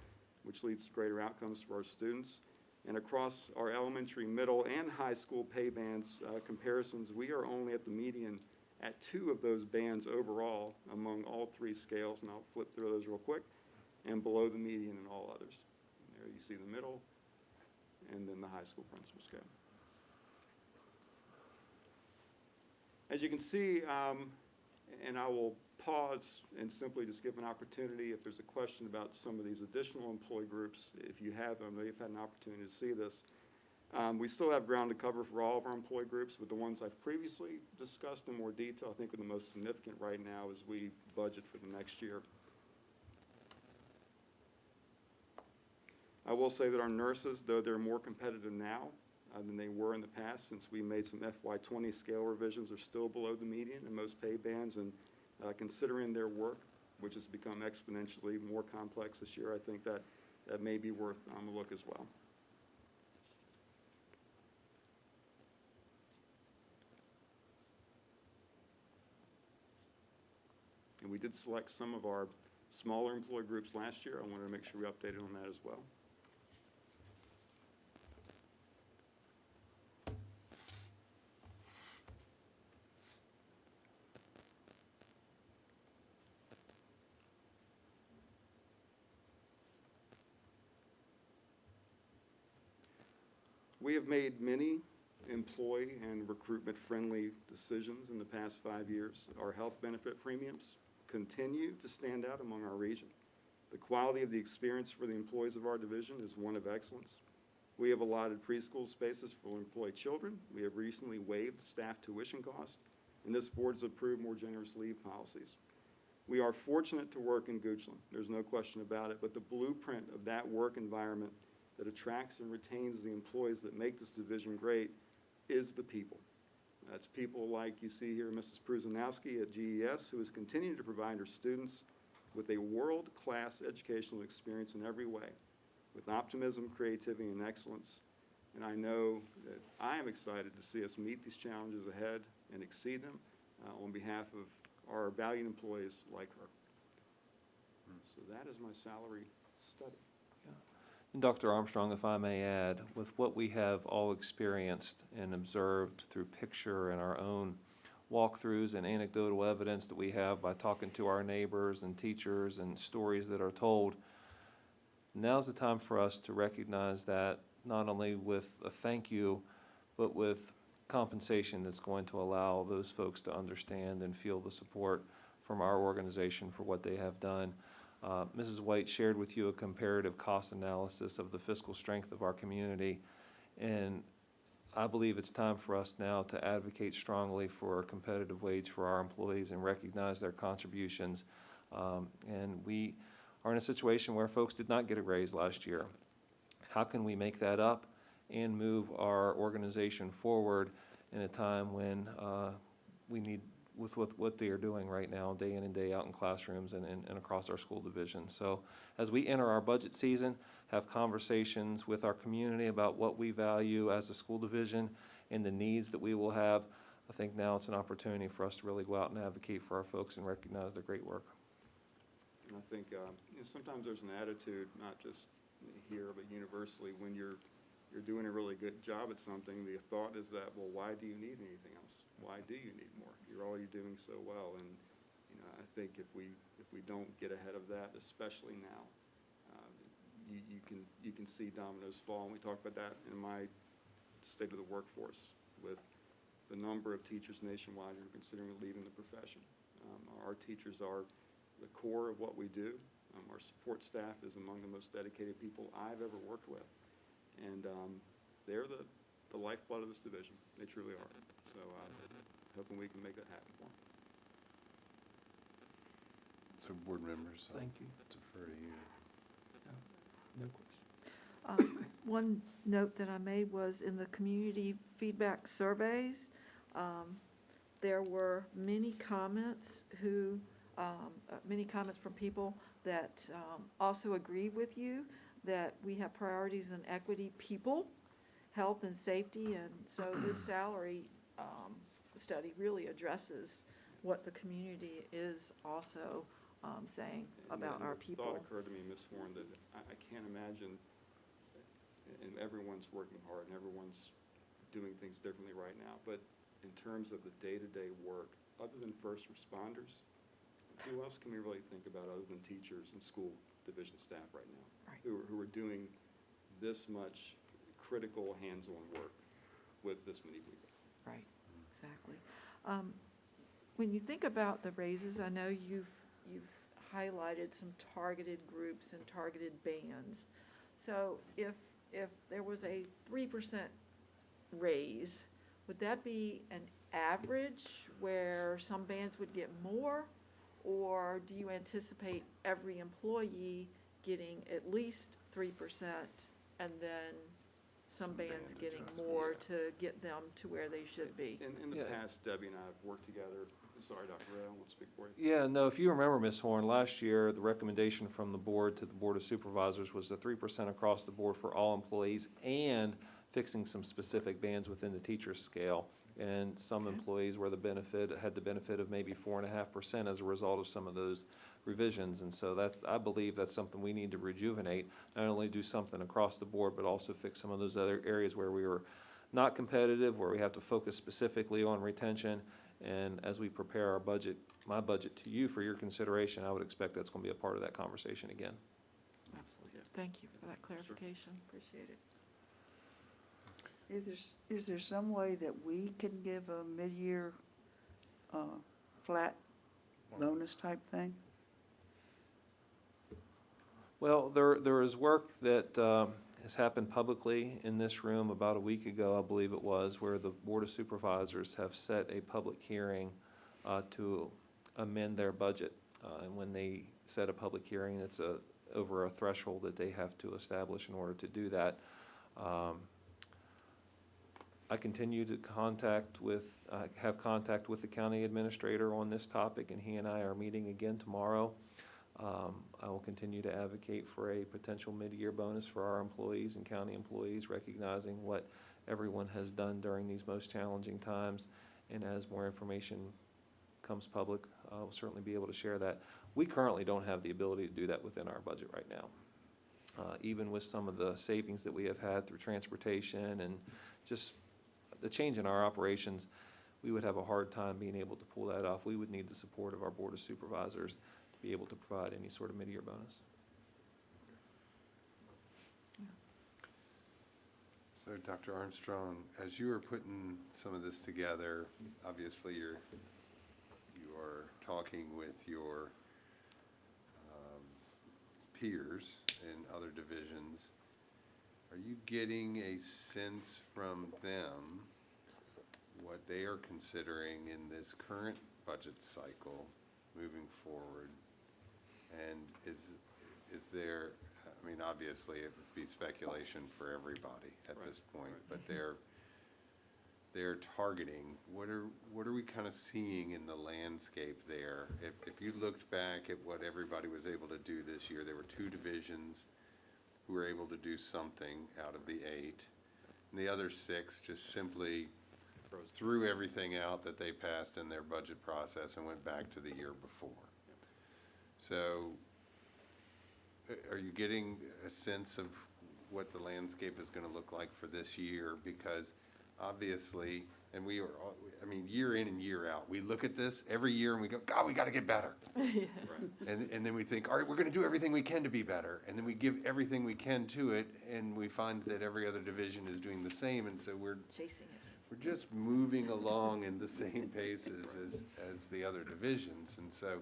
which leads to greater outcomes for our students. And across our elementary, middle, and high school pay bands comparisons, we are only at the median at 2 of those bands overall among all 3 scales, and I'll flip through those real quick, and below the median in all others. And there you see the middle, and then the high school principal scale. As you can see, and I will pause and simply just give an opportunity if there's a question about some of these additional employee groups. If you have, I know you've had an opportunity to see this. We still have ground to cover for all of our employee groups, but the ones I've previously discussed in more detail, I think are the most significant right now as we budget for the next year. I will say that our nurses, though they're more competitive now than they were in the past, since we made some FY20 scale revisions, are still below the median in most pay bands, and considering their work, which has become exponentially more complex this year, I think that may be worth a look as well. And we did select some of our smaller employee groups last year. I wanted to make sure we updated on that as well. We have made many employee and recruitment-friendly decisions in the past 5 years. Our health benefit premiums continue to stand out among our region. The quality of the experience for the employees of our division is one of excellence. We have allotted preschool spaces for employee children. We have recently waived staff tuition costs, and this board has approved more generous leave policies. We are fortunate to work in Goochland. There's no question about it, but the blueprint of that work environment that attracts and retains the employees that make this division great is the people. That's people like you see here, Mrs. Pruzanowski at GES, who is continuing to provide her students with a world-class educational experience in every way, with optimism, creativity, and excellence. And I know that I am excited to see us meet these challenges ahead and exceed them on behalf of our valued employees like her. So that is my salary study. And Dr. Armstrong, if I may add, with what we have all experienced and observed through picture and our own walkthroughs and anecdotal evidence that we have by talking to our neighbors and teachers and stories that are told, now's the time for us to recognize that not only with a thank you, but with compensation that's going to allow those folks to understand and feel the support from our organization for what they have done. Mrs. White shared with you a comparative cost analysis of the fiscal strength of our community, and I believe it's time for us now to advocate strongly for a competitive wage for our employees and recognize their contributions. And we are in a situation where folks did not get a raise last year. How can we make that up and move our organization forward in a time when we need, with what they are doing right now, day in and day out in classrooms and across our school division. So as we enter our budget season, have conversations with our community about what we value as a school division and the needs that we will have, I think now it's an opportunity for us to really go out and advocate for our folks and recognize their great work. And I think sometimes there's an attitude, not just here, but universally, when you're doing a really good job at something, the thought is that, well, why do you need anything else? Why do you need more? You're already doing so well, and I think if we don't get ahead of that, especially now, you can see dominoes fall. And we talked about that in my state of the workforce with the number of teachers nationwide who are considering leaving the profession. Our teachers are the core of what we do. Our support staff is among the most dedicated people I've ever worked with. And they're the lifeblood of this division. They truly are. So hoping we can make that happen for them. So board members, I'll Thank you. defer to you. No question. One note that I made was in the community feedback surveys, there were many comments who many comments from people that also agree with you, that we have priorities in equity, people, health and safety, and so this salary study really addresses what the community is also saying about our people. The thought occurred to me, Ms. Horn, that I can't imagine, and everyone's working hard and everyone's doing things differently right now, but in terms of the day-to-day work, other than first responders, who else can we really think about other than teachers and school division staff right now? Right. Who are doing this much critical hands-on work with this many people? Right, exactly. When you think about the raises, I know you've highlighted some targeted groups and targeted bands. So if there was a 3% raise, would that be an average where some bands would get more? Or do you anticipate every employee getting at least 3% and then some bands getting more to get them to where they should be? In the Yeah. past, Debbie and I have worked together. Sorry, Dr. Ray, I want to speak for you. Yeah, no, if you remember, Ms. Horn, last year, the recommendation from the board to the Board of Supervisors was the 3% across the board for all employees and fixing some specific bands within the teacher's scale. And some employees had the benefit of maybe 4.5% as a result of some of those revisions. And so I believe that's something we need to rejuvenate, not only do something across the board, but also fix some of those other areas where we were not competitive, where we have to focus specifically on retention. And as we prepare our budget, my budget to you for your consideration, I would expect that's going to be a part of that conversation again. Absolutely. Thank you for that clarification. Appreciate it. Is there some way that we can give a mid-year flat bonus type thing? Well, there is work that has happened publicly in this room about a week ago, I believe it was, where the Board of Supervisors have set a public hearing to amend their budget. And when they set a public hearing, it's over a threshold that they have to establish in order to do that. I continue to have contact with the county administrator on this topic, and he and I are meeting again tomorrow. I will continue to advocate for a potential mid-year bonus for our employees and county employees, recognizing what everyone has done during these most challenging times. And as more information comes public, we'll certainly be able to share that. We currently don't have the ability to do that within our budget right now. Even with some of the savings that we have had through transportation and just the change in our operations, we would have a hard time being able to pull that off. We would need the support of our Board of Supervisors to be able to provide any sort of mid-year bonus. So, Dr. Armstrong, as you were putting some of this together, obviously you are talking with your peers in other divisions. Are you getting a sense from them what they are considering in this current budget cycle moving forward? And is there, I mean, obviously it would be speculation for everybody at this point, but they're targeting, what are we kind of seeing in the landscape there? If you looked back at what everybody was able to do this year, there were 2 divisions who were able to do something out of the 8. And the other 6 just simply threw everything out that they passed in their budget process and went back to the year before. So are you getting a sense of what the landscape is going to look like for this year? Because obviously, and we are, I mean, year in and year out, we look at this every year and we go, God, we got to get better. And then we think, all right, we're going to do everything we can to be better. And then we give everything we can to it, and we find that every other division is doing the same. And so we're Chasing it. we're just moving along in the same paces as the other divisions. And so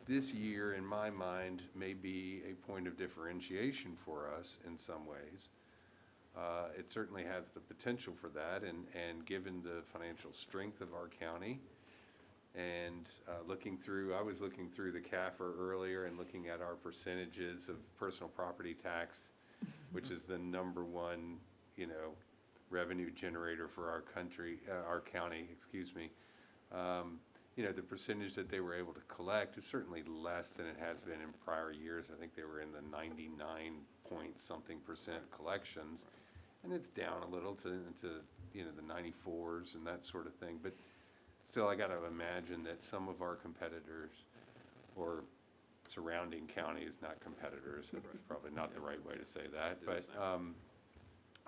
this year, in my mind, may be a point of differentiation for us in some ways. It certainly has the potential for that, and given the financial strength of our county, and I was looking through the CAFR earlier and looking at our percentages of personal property tax, which is the #1, revenue generator for our county, excuse me. the percentage that they were able to collect is certainly less than it has been in prior years. I think they were in the 99 point something percent collections. And it's down a little to the 94s and that sort of thing. But still, I got to imagine that some of our competitors or surrounding counties, not competitors, that's probably not the right way to say that, but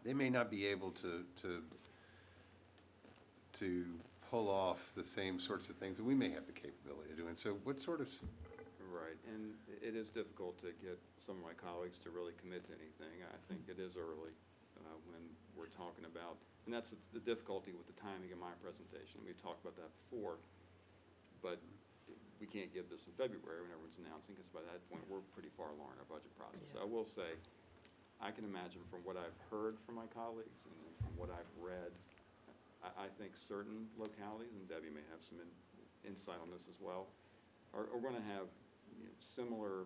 they may not be able to pull off the same sorts of things that we may have the capability of doing. So what sort of, Right, and it is difficult to get some of my colleagues to really commit to anything. I think it is early when we're talking about, and that's the difficulty with the timing of my presentation. We talked about that before, but we can't give this in February when everyone's announcing, because by that point, we're pretty far along in our budget process. I will say, I can imagine from what I've heard from my colleagues and from what I've read, I think certain localities, and Debbie may have some insight on this as well, are going to have similar,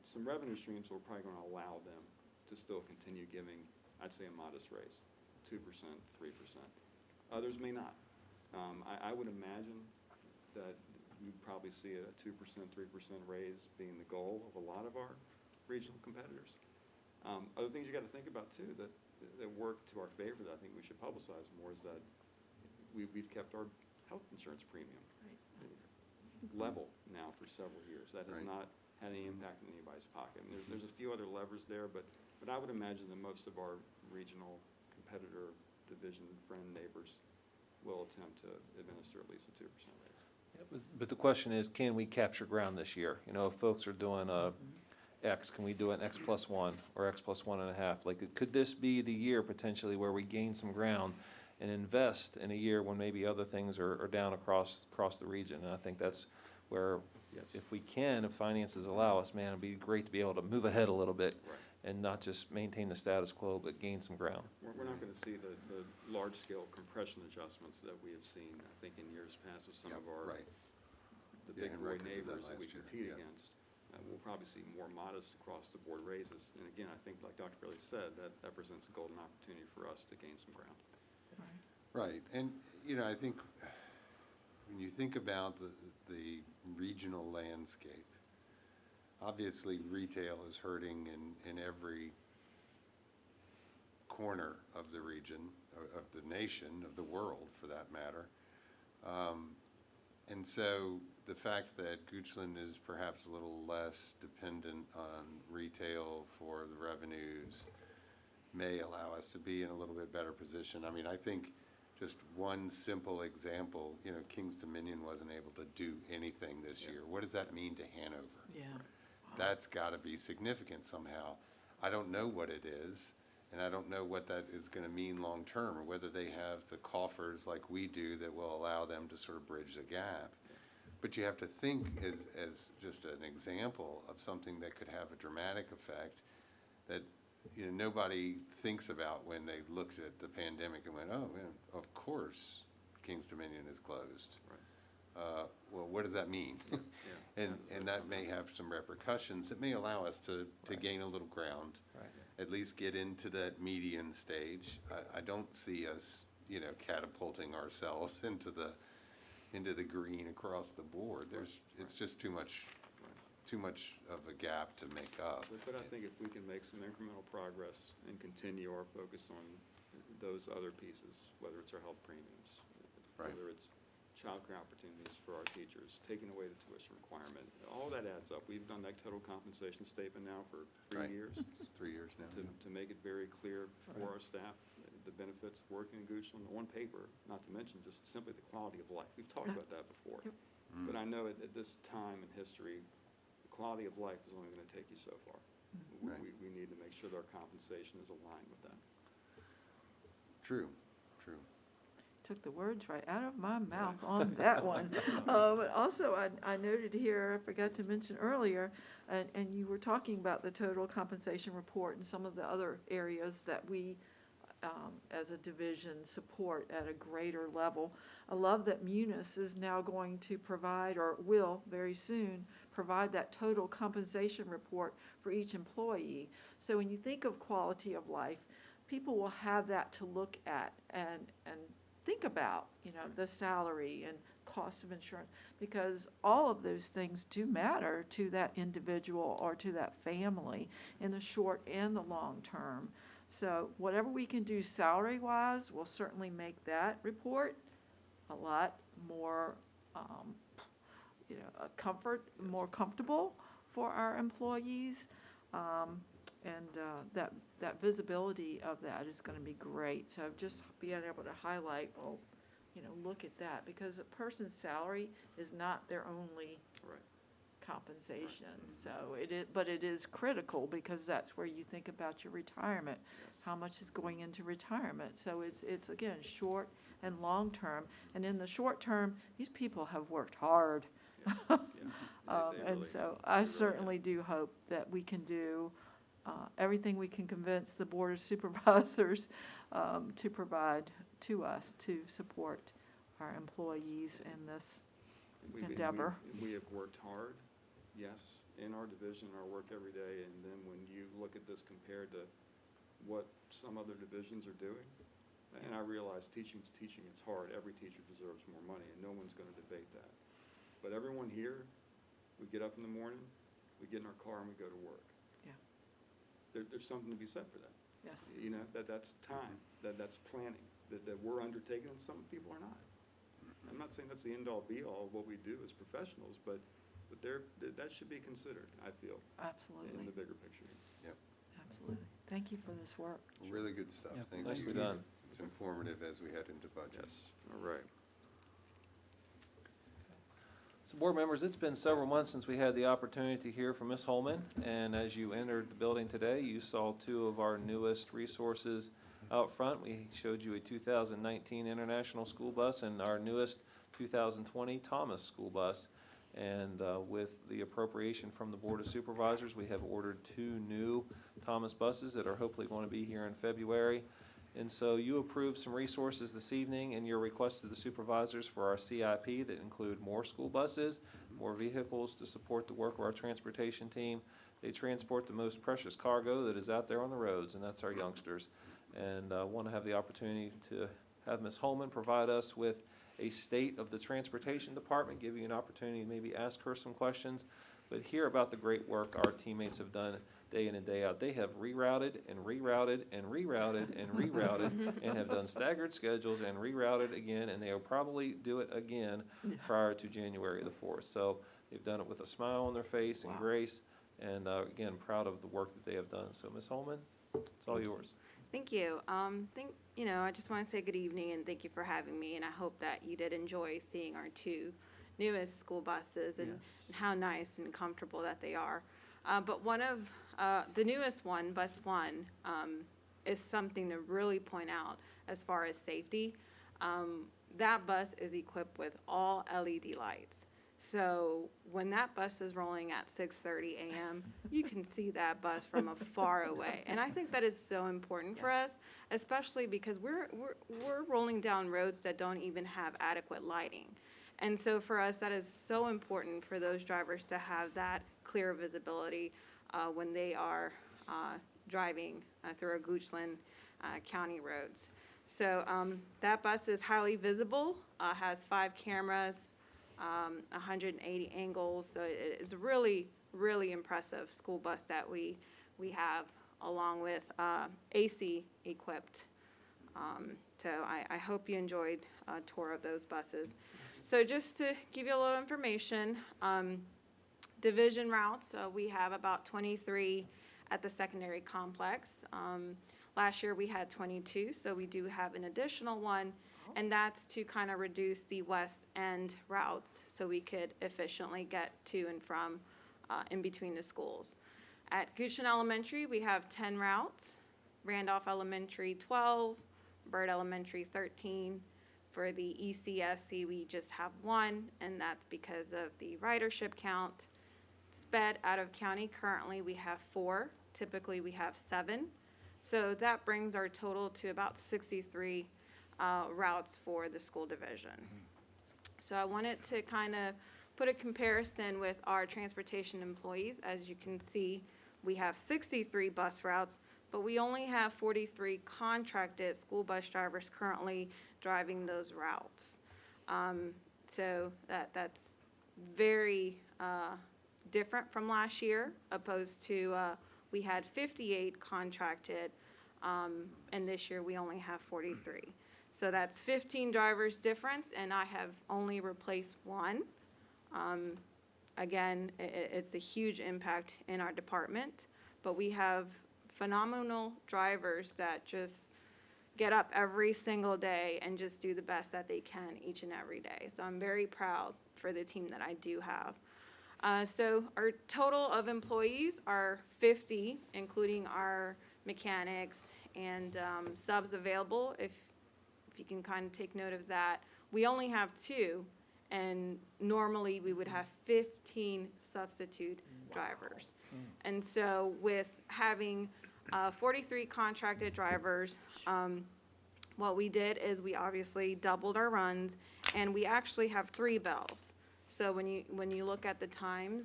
some revenue streams that are probably going to allow them to still continue giving, I'd say, a modest raise, 2%, 3%. Others may not. I would imagine that you'd probably see a 2%, 3% raise being the goal of a lot of our regional competitors. Other things you got to think about too that work to our favor that I think we should publicize more is that we've kept our health insurance premium level now for several years. That has not had any impact on anybody's pocket. I mean, there's a few other levers there, but I would imagine that most of our regional competitor division friend neighbors will attempt to administer at least a 2% raise. Yeah, but the question is, can we capture ground this year? If folks are doing X, can we do an X plus 1 or X plus 1.5? Like, could this be the year potentially where we gain some ground and invest in a year when maybe other things are down across the region? And I think that's where, if we can, if finances allow us, man, it'd be great to be able to move ahead a little bit and not just maintain the status quo, but gain some ground. We're not going to see the large-scale compression adjustments that we have seen, I think, in years past with some of our the big boy neighbors that we compete against. We'll probably see more modest across-the-board raises. And again, I think, like Dr. Bailey said, that presents a golden opportunity for us to gain some ground. right. And, I think when you think about the regional landscape, obviously retail is hurting in every corner of the region, of the nation, of the world for that matter. And so the fact that Goochland is perhaps a little less dependent on retail for the revenues may allow us to be in a little bit better position. I mean, I think just one simple example, Kings Dominion wasn't able to do anything this year. What does that mean to Hanover? Yeah. That's got to be significant somehow. I don't know what it is, and I don't know what that is going to mean long term, or whether they have the coffers like we do that will allow them to sort of bridge the gap. But you have to think as just an example of something that could have a dramatic effect that nobody thinks about when they looked at the pandemic and went, oh, man, of course Kings Dominion is closed. Well, what does that mean? And that may have some repercussions. It may allow us to gain a little ground, at least get into that median stage. I don't see us, catapulting ourselves into the green across the board. It's just too much of a gap to make up. But I think if we can make some incremental progress and continue our focus on those other pieces, whether it's our health premiums, whether it's childcare opportunities for our teachers, taking away the tuition requirement, all that adds up. We've done that total compensation statement now for 3 years. It's 3 years now. To make it very clear for our staff, the benefits of working in Goochland on paper, not to mention just simply the quality of life. We've talked about that before. But I know at this time in history, the quality of life is only going to take you so far. We need to make sure that our compensation is aligned with that. True. Took the words right out of my mouth on that one. But also, I noted here, I forgot to mention earlier, and you were talking about the total compensation report and some of the other areas that we, as a division, support at a greater level. I love that Munis is now going to provide, or will very soon, provide that total compensation report for each employee. So when you think of quality of life, people will have that to look at and think about, the salary and cost of insurance, because all of those things do matter to that individual or to that family in the short and the long term. So whatever we can do salary-wise will certainly make that report a lot more, more comfortable for our employees. That visibility of that is going to be great. So just being able to highlight, well, look at that, because a person's salary is not their only Right. compensation. So but it is critical, because that's where you think about your retirement. Yes. How much is going into retirement? So it's again, short and long term. And in the short term, these people have worked hard. Yeah. They And really- so they I really have. certainly do hope that we can do everything we can convince the Board of Supervisors to provide to us to support our employees in this endeavor. We have worked hard, yes, in our division, our work every day, and then when you look at this compared to what some other divisions are doing, and I realize teaching's teaching, it's hard, every teacher deserves more money, and no one's gonna debate that. But everyone here, we get up in the morning, we get in our car and we go to work. Yeah. There's something to be said for that. Yes. That's time, that's planning, that we're undertaking, and some people are not. I'm not saying that's the end-all, be-all of what we do as professionals, but that should be considered, I feel, in Absolutely, the bigger picture. absolutely. Thank you for this work. Really good stuff. Yeah, Thank you. nicely done. It's informative as we head into budgets. All right. So board members, it's been several months since we had the opportunity to hear from Ms. Holman, and as you entered the building today, you saw two of our newest resources out front. We showed you a 2019 International School Bus and our newest 2020 Thomas School Bus. And with the appropriation from the Board of Supervisors, we have ordered 2 new Thomas buses that are hopefully going to be here in February. And so you approved some resources this evening in your request to the supervisors for our CIP that include more school buses, more vehicles to support the work of our transportation team. They transport the most precious cargo that is out there on the roads, and that's our youngsters. And I want to have the opportunity to have Ms. Holman provide us with a state of the transportation department, give you an opportunity to maybe ask her some questions, but hear about the great work our teammates have done day in and day out. They have rerouted and rerouted and rerouted and rerouted and have done staggered schedules and rerouted again, and they'll probably do it again prior to January the 4th. So they've done it with a smile on their face and grace, and again, proud of the work that they have done. So Ms. Holman, it's all yours. Thank you. I just want to say good evening and thank you for having me. And I hope that you did enjoy seeing our 2 newest school buses and how nice and comfortable that they are. But one of the newest one, Bus 1, is something to really point out as far as safety. That bus is equipped with all LED lights. So when that bus is rolling at 6:30 a.m., you can see that bus from far away. And I think that is so important for us, especially because we're rolling down roads that don't even have adequate lighting. And so for us, that is so important for those drivers to have that clear visibility when they are driving through our Goochland County roads. So that bus is highly visible, has 5 cameras, 180 angles, so it is a really, really impressive school bus that we have, along with AC equipped. So I hope you enjoyed a tour of those buses. So just to give you a little information, division routes, we have about 23 at the secondary complex. Last year we had 22, so we do have an additional one, and that's to kind of reduce the west end routes so we could efficiently get to and from in between the schools. At Goochland Elementary, we have 10 routes, Randolph Elementary 12, Byrd Elementary 13. For the ECSC, we just have 1, and that's because of the ridership count. SPED out of county, currently we have 4, typically we have 7. So that brings our total to about 63 routes for the school division. So I wanted to kind of put a comparison with our transportation employees. As you can see, we have 63 bus routes, but we only have 43 contracted school bus drivers currently driving those routes. So that's very different from last year, opposed to we had 58 contracted, and this year we only have 43. So that's 15 drivers difference, and I have only replaced one. Again, it's a huge impact in our department, but we have phenomenal drivers that just get up every single day and just do the best that they can each and every day. So I'm very proud for the team that I do have. So our total of employees are 50, including our mechanics and subs available, if you can kind of take note of that. We only have 2, and normally we would have 15 substitute drivers. And so with having 43 contracted drivers, what we did is we obviously doubled our runs, and we actually have 3 bells. So when you look at the times,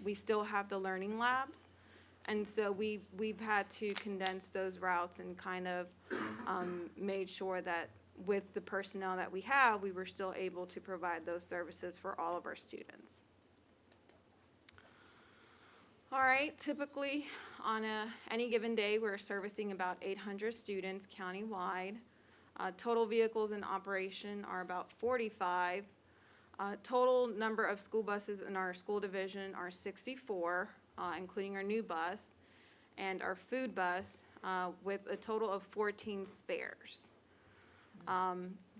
we still have the learning labs, and so we've had to condense those routes and kind of made sure that with the personnel that we have, we were still able to provide those services for all of our students. All right, typically on any given day, we're servicing about 800 students countywide. Total vehicles in operation are about 45. Total number of school buses in our school division are 64, including our new bus, and our food bus with a total of 14 spares.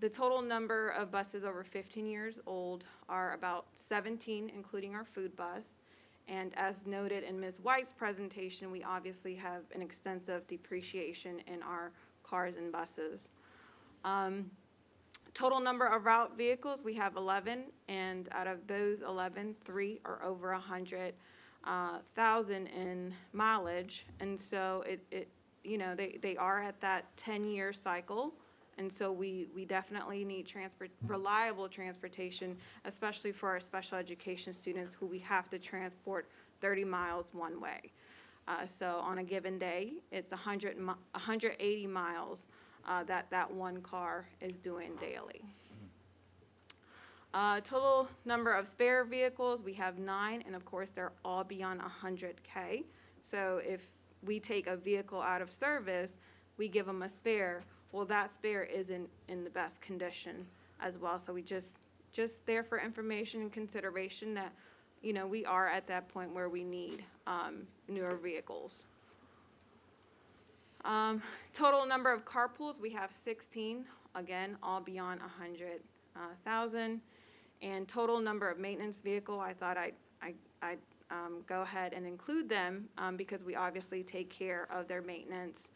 The total number of buses over 15 years old are about 17, including our food bus. And as noted in Ms. White's presentation, we obviously have an extensive depreciation in our cars and buses. Total number of route vehicles, we have 11, and out of those 11, 3 are over 100,000 in mileage. And so they are at that 10-year cycle. And so we definitely need reliable transportation, especially for our special education students who we have to transport 30 miles one way. So on a given day, it's 180 miles that one car is doing daily. Total number of spare vehicles, we have 9, and of course they're all beyond 100K. So if we take a vehicle out of service, we give them a spare. Well, that spare isn't in the best condition as well. So we just there for information and consideration that, we are at that point where we need newer vehicles. Total number of carpools, we have 16, again, all beyond 100,000. And total number of maintenance vehicle, I thought I'd go ahead and include them because we obviously take care of their maintenance.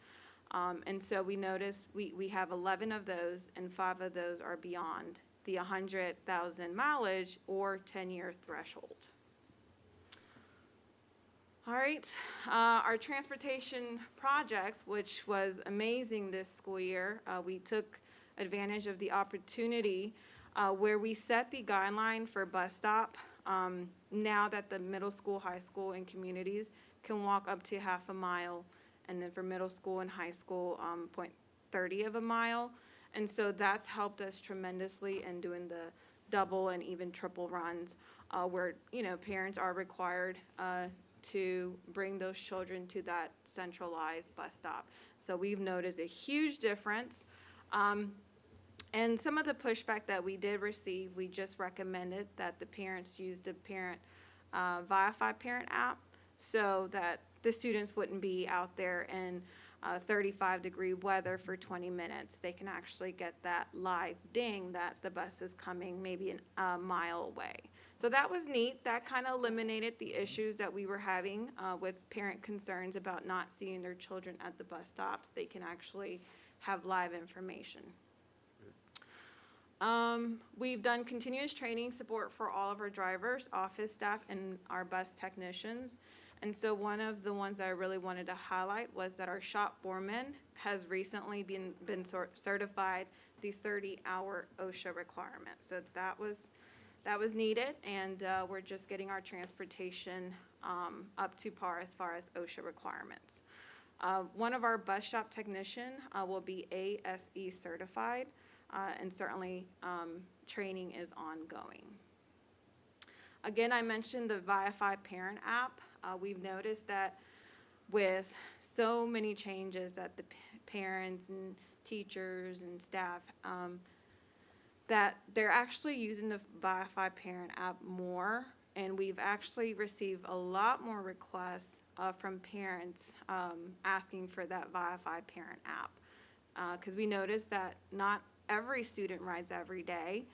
And so we noticed we have 11 of those, and 5 of those are beyond the 100,000 mileage or 10-year threshold. All right, our transportation projects, which was amazing this school year, we took advantage of the opportunity where we set the guideline for bus stop. Now that the middle school, high school, and communities can walk up to half a mile, and then for middle school and high school, 0.30 of a mile. And so that's helped us tremendously in doing the double and even triple runs where, parents are required to bring those children to that centralized bus stop. So we've noticed a huge difference. And some of the pushback that we did receive, we just recommended that the parents use the Viafy Parent app so that the students wouldn't be out there in 35-degree weather for 20 minutes. They can actually get that live ding that the bus is coming maybe a mile away. So that was neat. That kind of eliminated the issues that we were having with parent concerns about not seeing their children at the bus stops. They can actually have live information. We've done continuous training support for all of our drivers, office staff, and our bus technicians. And so one of the ones that I really wanted to highlight was that our shop foreman has recently been certified the 30-hour OSHA requirement. So that was needed, and we're just getting our transportation up to par as far as OSHA requirements. One of our bus shop technician will be ASE certified. and certainly training is ongoing. Again, I mentioned the Wi-Fi Parent app. We've noticed that with so many changes that the parents and teachers and staff, that they're actually using the Wi-Fi Parent app more, and we've actually received a lot more requests from parents asking for that Wi-Fi Parent app. Because we noticed that not every student rides every day,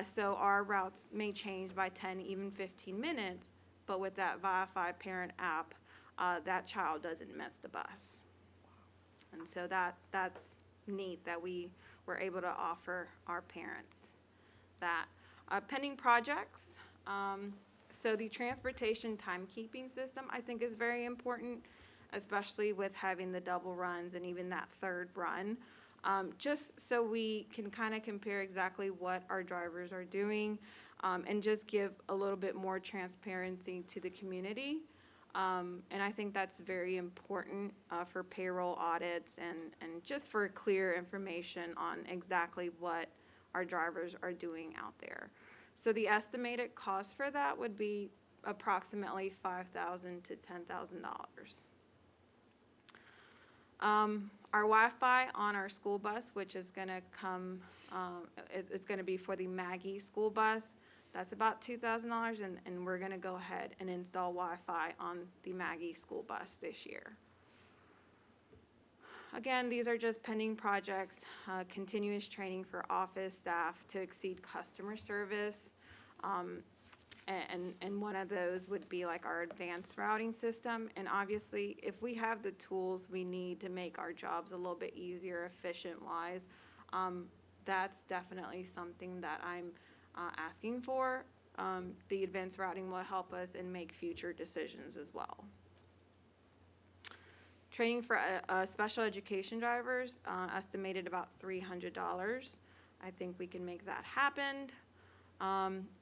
so our routes may change by 10, even 15 minutes, but with that Wi-Fi Parent app, that child doesn't miss the bus. And so that's neat that we were able to offer our parents that. Pending projects, so the transportation timekeeping system I think is very important, especially with having the double runs and even that third run. Just so we can kind of compare exactly what our drivers are doing, and just give a little bit more transparency to the community. And I think that's very important for payroll audits and just for clear information on exactly what our drivers are doing out there. So the estimated cost for that would be approximately $5,000 to $10,000. Our Wi-Fi on our school bus, which is going to come, it's going to be for the Maggie school bus. That's about $2,000, and we're going to go ahead and install Wi-Fi on the Maggie school bus this year. Again, these are just pending projects, continuous training for office staff to exceed customer service. And one of those would be like our advanced routing system. And obviously, if we have the tools we need to make our jobs a little bit easier, efficient-wise, that's definitely something that I'm asking for. The advanced routing will help us and make future decisions as well. Training for special education drivers, estimated about $300. I think we can make that happen.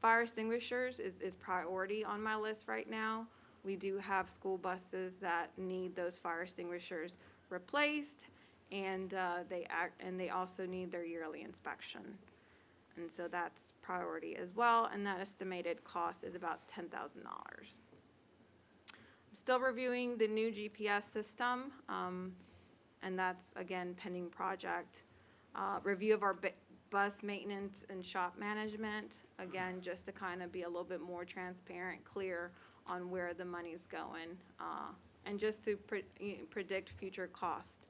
Fire extinguishers is priority on my list right now. We do have school buses that need those fire extinguishers replaced, and they also need their yearly inspection. And so that's priority as well, and that estimated cost is about $10,000. I'm still reviewing the new GPS system, and that's, again, pending project. Review of our bus maintenance and shop management, again, just to kind of be a little bit more transparent, clear on where the money's going, and just to predict future cost.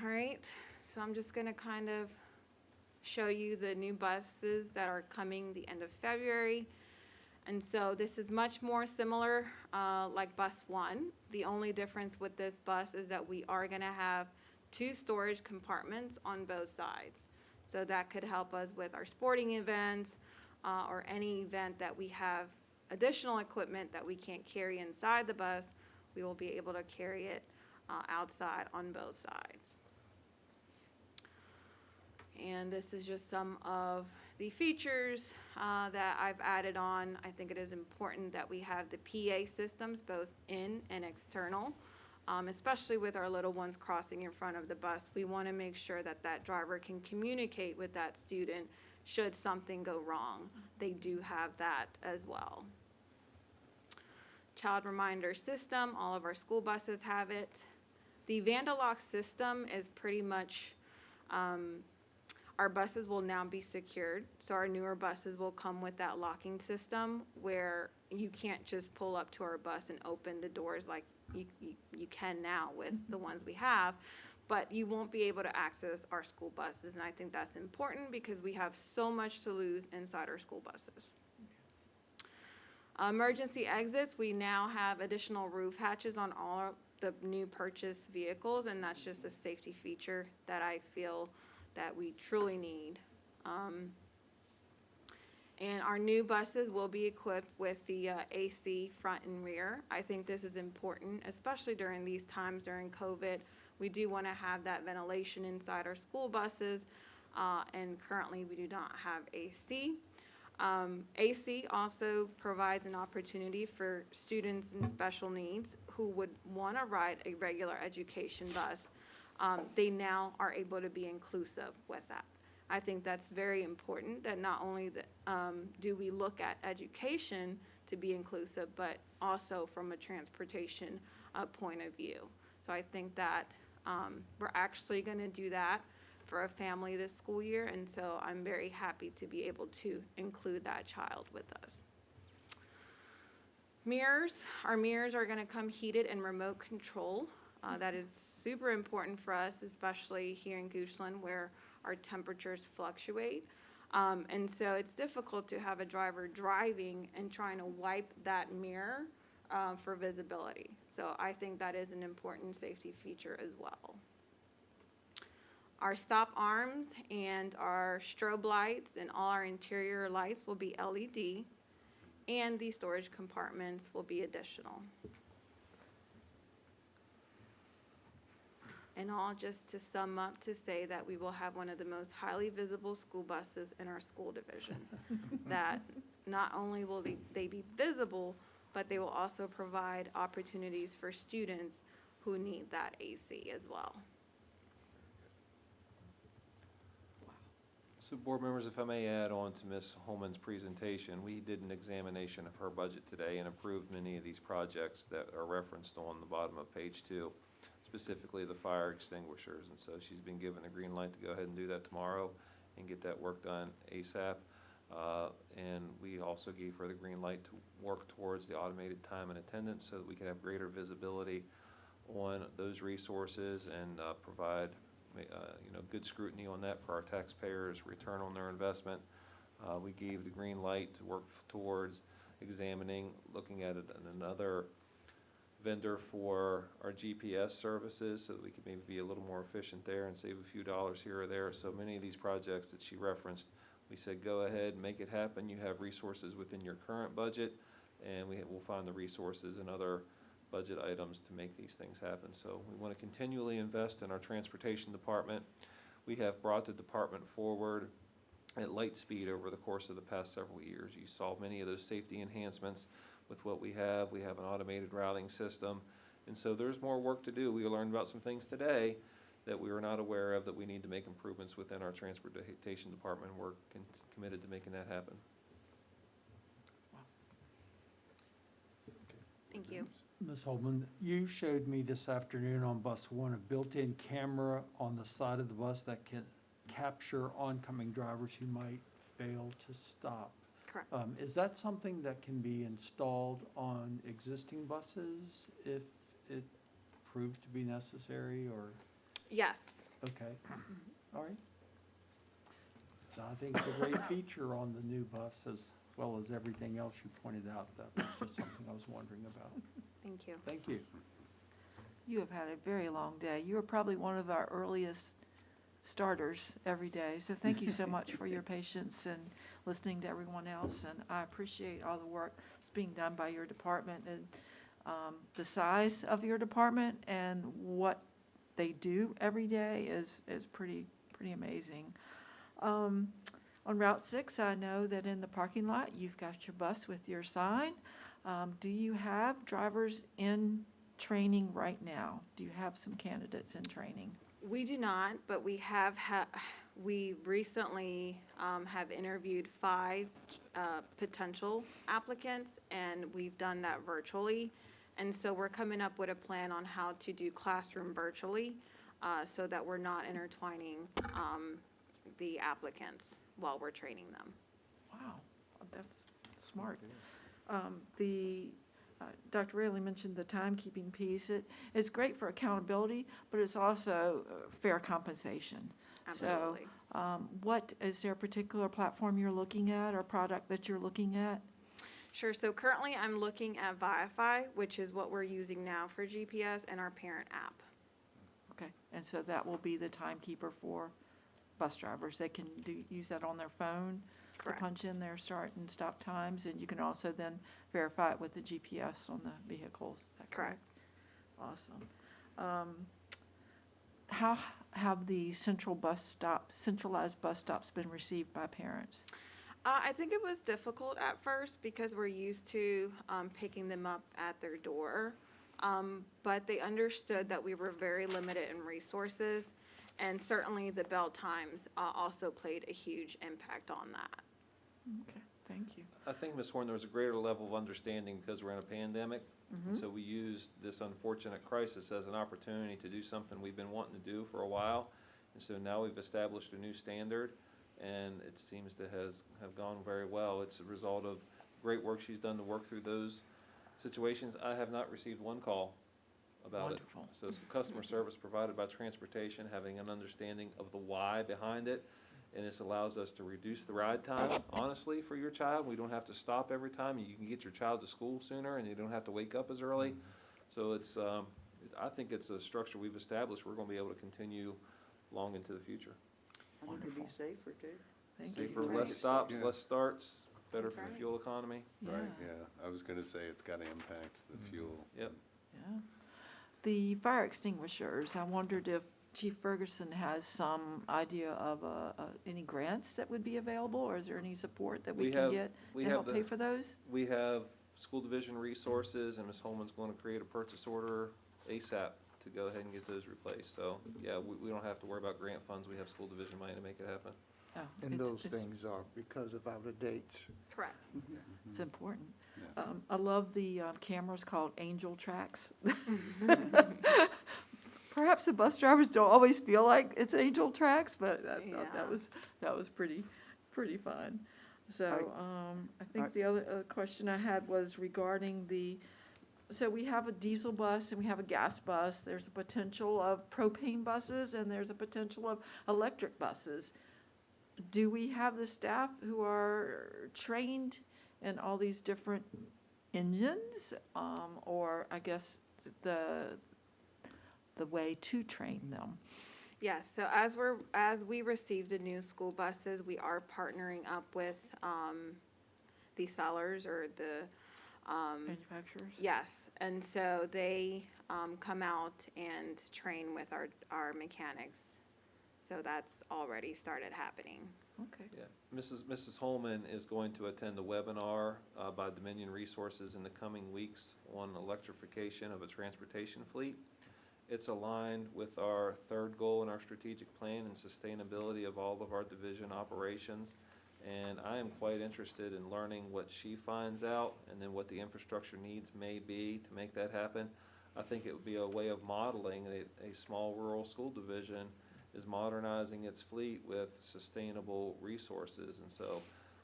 All right, so I'm just going to kind of show you the new buses that are coming the end of February. And so this is much more similar like bus 1. The only difference with this bus is that we are going to have 2 storage compartments on both sides. So that could help us with our sporting events or any event that we have additional equipment that we can't carry inside the bus. We will be able to carry it outside on both sides. And this is just some of the features that I've added on. I think it is important that we have the PA systems both in and external, especially with our little ones crossing in front of the bus. We want to make sure that that driver can communicate with that student should something go wrong. They do have that as well. Child reminder system, all of our school buses have it. The Vandalock system is pretty much, our buses will now be secured. So our newer buses will come with that locking system where you can't just pull up to our bus and open the doors like you can now with the ones we have, but you won't be able to access our school buses. And I think that's important because we have so much to lose inside our school buses. Emergency exits, we now have additional roof hatches on all the new purchased vehicles, and that's just a safety feature that I feel that we truly need. And our new buses will be equipped with the AC front and rear. I think this is important, especially during these times during COVID. We do want to have that ventilation inside our school buses, and currently we do not have AC. AC also provides an opportunity for students in special needs who would want to ride a regular education bus, they now are able to be inclusive with that. I think that's very important, that not only do we look at education to be inclusive, but also from a transportation point of view. So I think that we're actually going to do that for a family this school year, and so I'm very happy to be able to include that child with us. Mirrors, our mirrors are going to come heated and remote control. That is super important for us, especially here in Goochland where our temperatures fluctuate. And so it's difficult to have a driver driving and trying to wipe that mirror for visibility. So I think that is an important safety feature as well. Our stop arms and our strobe lights and all our interior lights will be LED, and the storage compartments will be additional. And all just to sum up to say that we will have one of the most highly visible school buses in our school division. That not only will they be visible, but they will also provide opportunities for students who need that AC as well. So board members, if I may add on to Ms. Holman's presentation, we did an examination of her budget today and approved many of these projects that are referenced on the bottom of page 2, specifically the fire extinguishers. And so she's been given the green light to go ahead and do that tomorrow and get that work done ASAP. And we also gave her the green light to work towards the automated time and attendance so that we can have greater visibility on those resources and provide good scrutiny on that for our taxpayers' return on their investment. We gave the green light to work towards examining, looking at another vendor for our GPS services so that we could maybe be a little more efficient there and save a few dollars here or there. So many of these projects that she referenced, we said, go ahead, make it happen. You have resources within your current budget, and we'll find the resources and other budget items to make these things happen. So we want to continually invest in our transportation department. We have brought the department forward at light speed over the course of the past several years. You saw many of those safety enhancements with what we have. We have an automated routing system. And so there's more work to do. We learned about some things today that we were not aware of that we need to make improvements within our transportation department. We're committed to making that happen. Thank you. Ms. Holman, you showed me this afternoon on bus 1 a built-in camera on the side of the bus that can capture oncoming drivers who might fail to stop. Correct. Is that something that can be installed on existing buses if it proved to be necessary, or? Yes. Okay, all right. So I think it's a great feature on the new bus as well as everything else you pointed out. That was just something I was wondering about. Thank you. Thank you. You have had a very long day. You are probably one of our earliest starters every day. So thank you so much for your patience and listening to everyone else. And I appreciate all the work that's being done by your department and the size of your department and what they do every day is pretty amazing. On Route 6, I know that in the parking lot, you've got your bus with your sign. Do you have drivers in training right now? Do you have some candidates in training? We do not, but we have we recently have interviewed 5 potential applicants, and we've done that virtually. And so we're coming up with a plan on how to do classroom virtually so that we're not intertwining the applicants while we're training them. Wow, that's smart. Dr. Raley mentioned the timekeeping piece. It's great for accountability, but it's also fair compensation. Absolutely. So, is there a particular platform you're looking at or product that you're looking at? Sure. So currently I'm looking at Viify, which is what we're using now for GPS, and our parent app. Okay, and so that will be the timekeeper for bus drivers. They can use that on their phone Correct. to punch in their start and stop times, and you can also then verify it with the GPS on the vehicles. Is that correct? Awesome. How have the centralized bus stops been received by parents? I think it was difficult at first because we're used to picking them up at their door. But they understood that we were very limited in resources, and certainly the bell times also played a huge impact on that. Okay, thank you. I think, Ms. Horn, there was a greater level of understanding because we're in a pandemic. And so we used this unfortunate crisis as an opportunity to do something we've been wanting to do for a while. And so now we've established a new standard, and it seems to have gone very well. It's a result of great work she's done to work through those situations. I have not received one call about Wonderful. it. So it's the customer service provided by transportation, having an understanding of the why behind it. And this allows us to reduce the ride time, honestly, for your child. We don't have to stop every time. You can get your child to school sooner, and you don't have to wake up as early. So it's, I think it's a structure we've established. We're going to be able to continue long into the future. And it'd be safer too. Thank you. Safer, less stops, Yeah. less starts, better That's for right. fuel economy. Right, yeah. I was gonna say it's gotta impact the fuel. Yep. Yeah. The fire extinguishers, I wondered if Chief Ferguson has some idea of any grants that would be available, or is there any support that we can get we to have help the- pay for those? We have school division resources, and Ms. Holman's going to create a purchase order ASAP to go ahead and get those replaced. So, yeah, we don't have to worry about grant funds. We have school division money to make it happen. Oh, And it's- those it's- things are because of out of dates. Correct. It's important. Yeah. I love the cameras called Angel Tracks. Perhaps the bus drivers don't always feel like it's Angel Tracks, but I thought Yeah. that was pretty fun. So, I think Alright. the other question I had was regarding so we have a diesel bus and we have a gas bus. There's a potential of propane buses and there's a potential of electric buses. Do we have the staff who are trained in all these different engines? Or I guess the way to train them? Yes, so as we receive the new school buses, we are partnering up with the sellers or the Manufacturers? yes, and so they come out and train with our mechanics. So that's already started happening. Okay. Yeah, Mrs. Holman is going to attend a webinar by Dominion Resources in the coming weeks on electrification of a transportation fleet. It's aligned with our third goal in our strategic plan and sustainability of all of our division operations. And I am quite interested in learning what she finds out and then what the infrastructure needs may be to make that happen. I think it would be a way of modeling a small rural school division is modernizing its fleet with sustainable resources. And so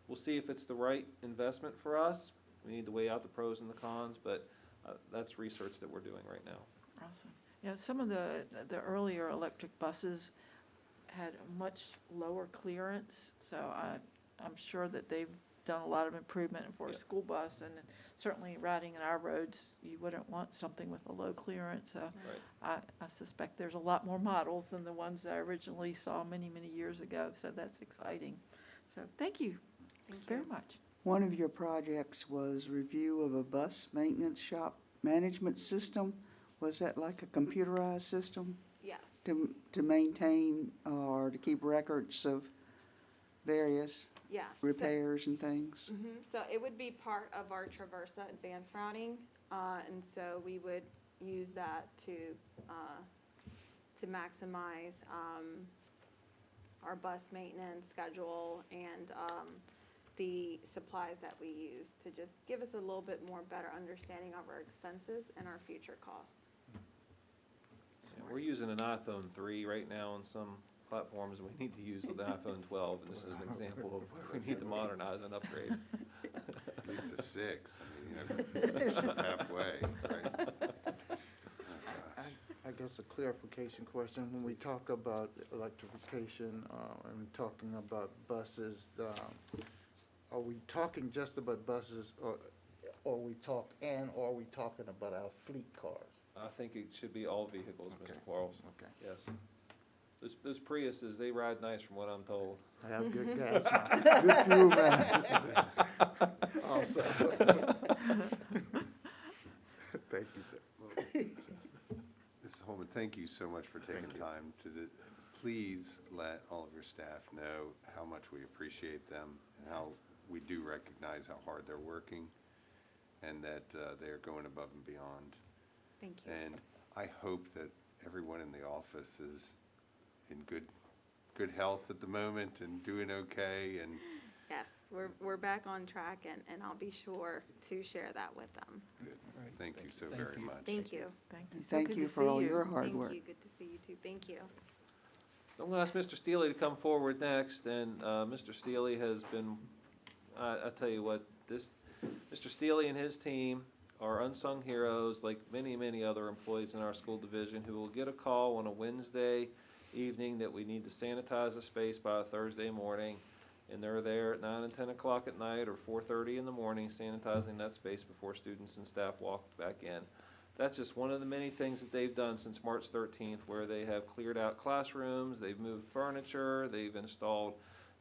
we'll see if it's the right investment for us. We need to weigh out the pros and the cons, but that's research that we're doing right now. Awesome. Yeah, some of the earlier electric buses had a much lower clearance, so I'm sure that they've done a lot of improvement for a Yeah. school bus, and certainly riding in our roads, you wouldn't want something with a low clearance. So Right. I suspect there's a lot more models than the ones that I originally saw many, many years ago, so that's exciting. So thank you Thank very you. much. One of your projects was review of a bus maintenance shop management system. Was that like a computerized system Yes. to maintain or to keep records of various Yeah. repairs and things? So it would be part of our Traversa advanced routing, and so we would use that to maximize our bus maintenance schedule and the supplies that we use to just give us a little bit more better understanding of our expenses and our future costs. Yeah, we're using an iPhone 3 right now on some platforms, and we need to use the iPhone 12, and this is an example of where we need to modernize and upgrade. At least a 6, I mean, it's halfway, right? I guess a clarification question, when we talk about electrification, and talking about buses, are we talking just about buses, or are we talking about our fleet cars? I think it should be all vehicles, Mr. Okay. Quarles. Okay. Yes. Those Priuses, they ride nice from what I'm told. I have good gas, mileage, good fuel mileage. Also. Thank you, sir. Mrs. Holman, thank you so much for taking Thank you. time to, please let all of your staff know how much we appreciate them and how we do recognize how hard they're working and that they're going above and beyond. Thank you. And I hope that everyone in the office is in good health at the moment and doing okay, and Yes, we're back on track, and I'll be sure to shure that with them. thank you so Thank very you. much. Thank you. Thank you. So Thank good you to for see all your hard Thank work. you. Good to see you too. Thank you. I'm going to ask Mr. Steely to come forward next, and Mr. Steely has been, I tell you what, Mr. Steely and his team are unsung heroes, like many, many other employees in our school division, who will get a call on a Wednesday evening that we need to sanitize a space by a Thursday morning, and they're there at 9 and 10 o'clock at night or 4:30 in the morning sanitizing that space before students and staff walk back in. That's just one of the many things that they've done since March 13th, where they have cleared out classrooms, they've moved furniture, they've installed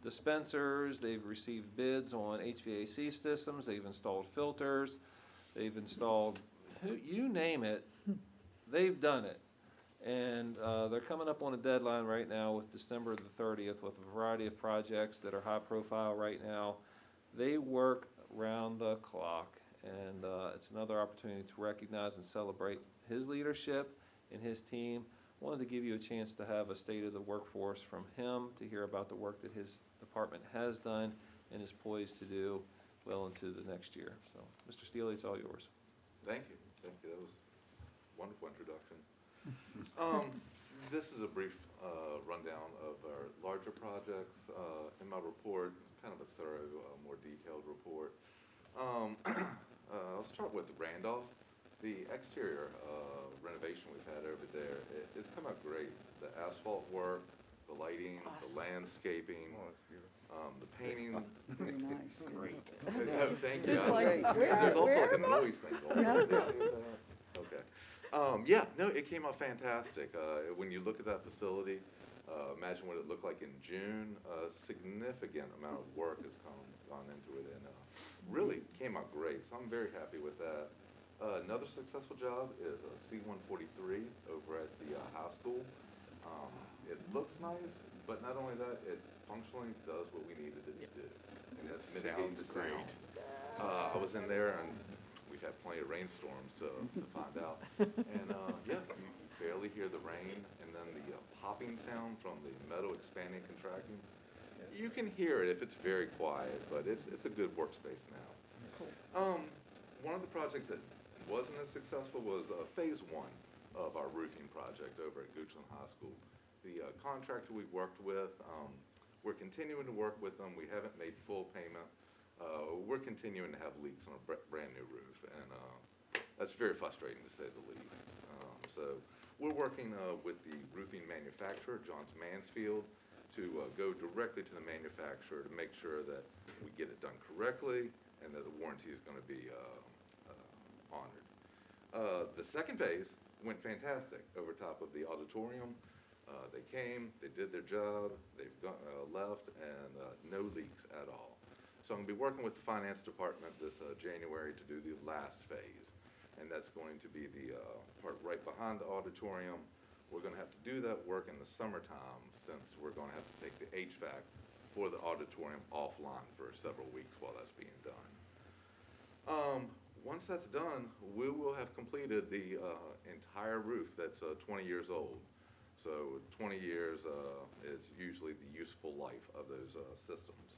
dispensers, they've received bids on HVAC systems, they've installed filters, they've installed, you name it, they've done it. And they're coming up on a deadline right now with December the 30th with a variety of projects that are high profile right now. They work round the clock, and it's another opportunity to recognize and celebrate his leadership and his team. Wanted to give you a chance to have a state of the workforce from him, to hear about the work that his department has done and is poised to do well into the next year. So, Mr. Steely, it's all yours. Thank you. That was a wonderful introduction. This is a brief rundown of our larger projects. In my report, kind of a thorough, more detailed report. I'll start with Randolph. The exterior renovation we've had over there, it's come out great. The asphalt work, the lighting, the landscaping, the painting. Very nice. Great. Oh, thank you. It's like, There's also like a where- noise thing going on. Okay. Yeah, no, it came out fantastic. When you look at that facility, imagine what it looked like in June. A significant amount of work has gone into it, and really came out great. So I'm very happy with that. Another successful job is C-143 over at the high school. It looks nice, but not only that, it functionally does what we needed it to do, and that's mitigate the sound. I was in there, and we've had plenty of rainstorms to find out. And yeah, you barely hear the rain, and then the popping sound from the metal expanding, contracting. You can hear it if it's very quiet, but it's a good workspace now. One of the projects that wasn't as successful was phase 1 of our roofing project over at Goochland High School. The contractor we've worked with, we're continuing to work with them. We haven't made full payment. We're continuing to have leaks on a brand new roof, and that's very frustrating to say the least. So we're working with the roofing manufacturer, Johns Mansfield, to go directly to the manufacturer to make sure that we get it done correctly and that the warranty is going to be honored. The second phase went fantastic over top of the auditorium. They came, they did their job, they've left, and no leaks at all. So I'm going to be working with the finance department this January to do the last phase, and that's going to be the part right behind the auditorium. We're going to have to do that work in the summertime, since we're going to have to take the HVAC for the auditorium offline for several weeks while that's being done. Once that's done, we will have completed the entire roof that's 20 years old. So 20 years is usually the useful life of those systems.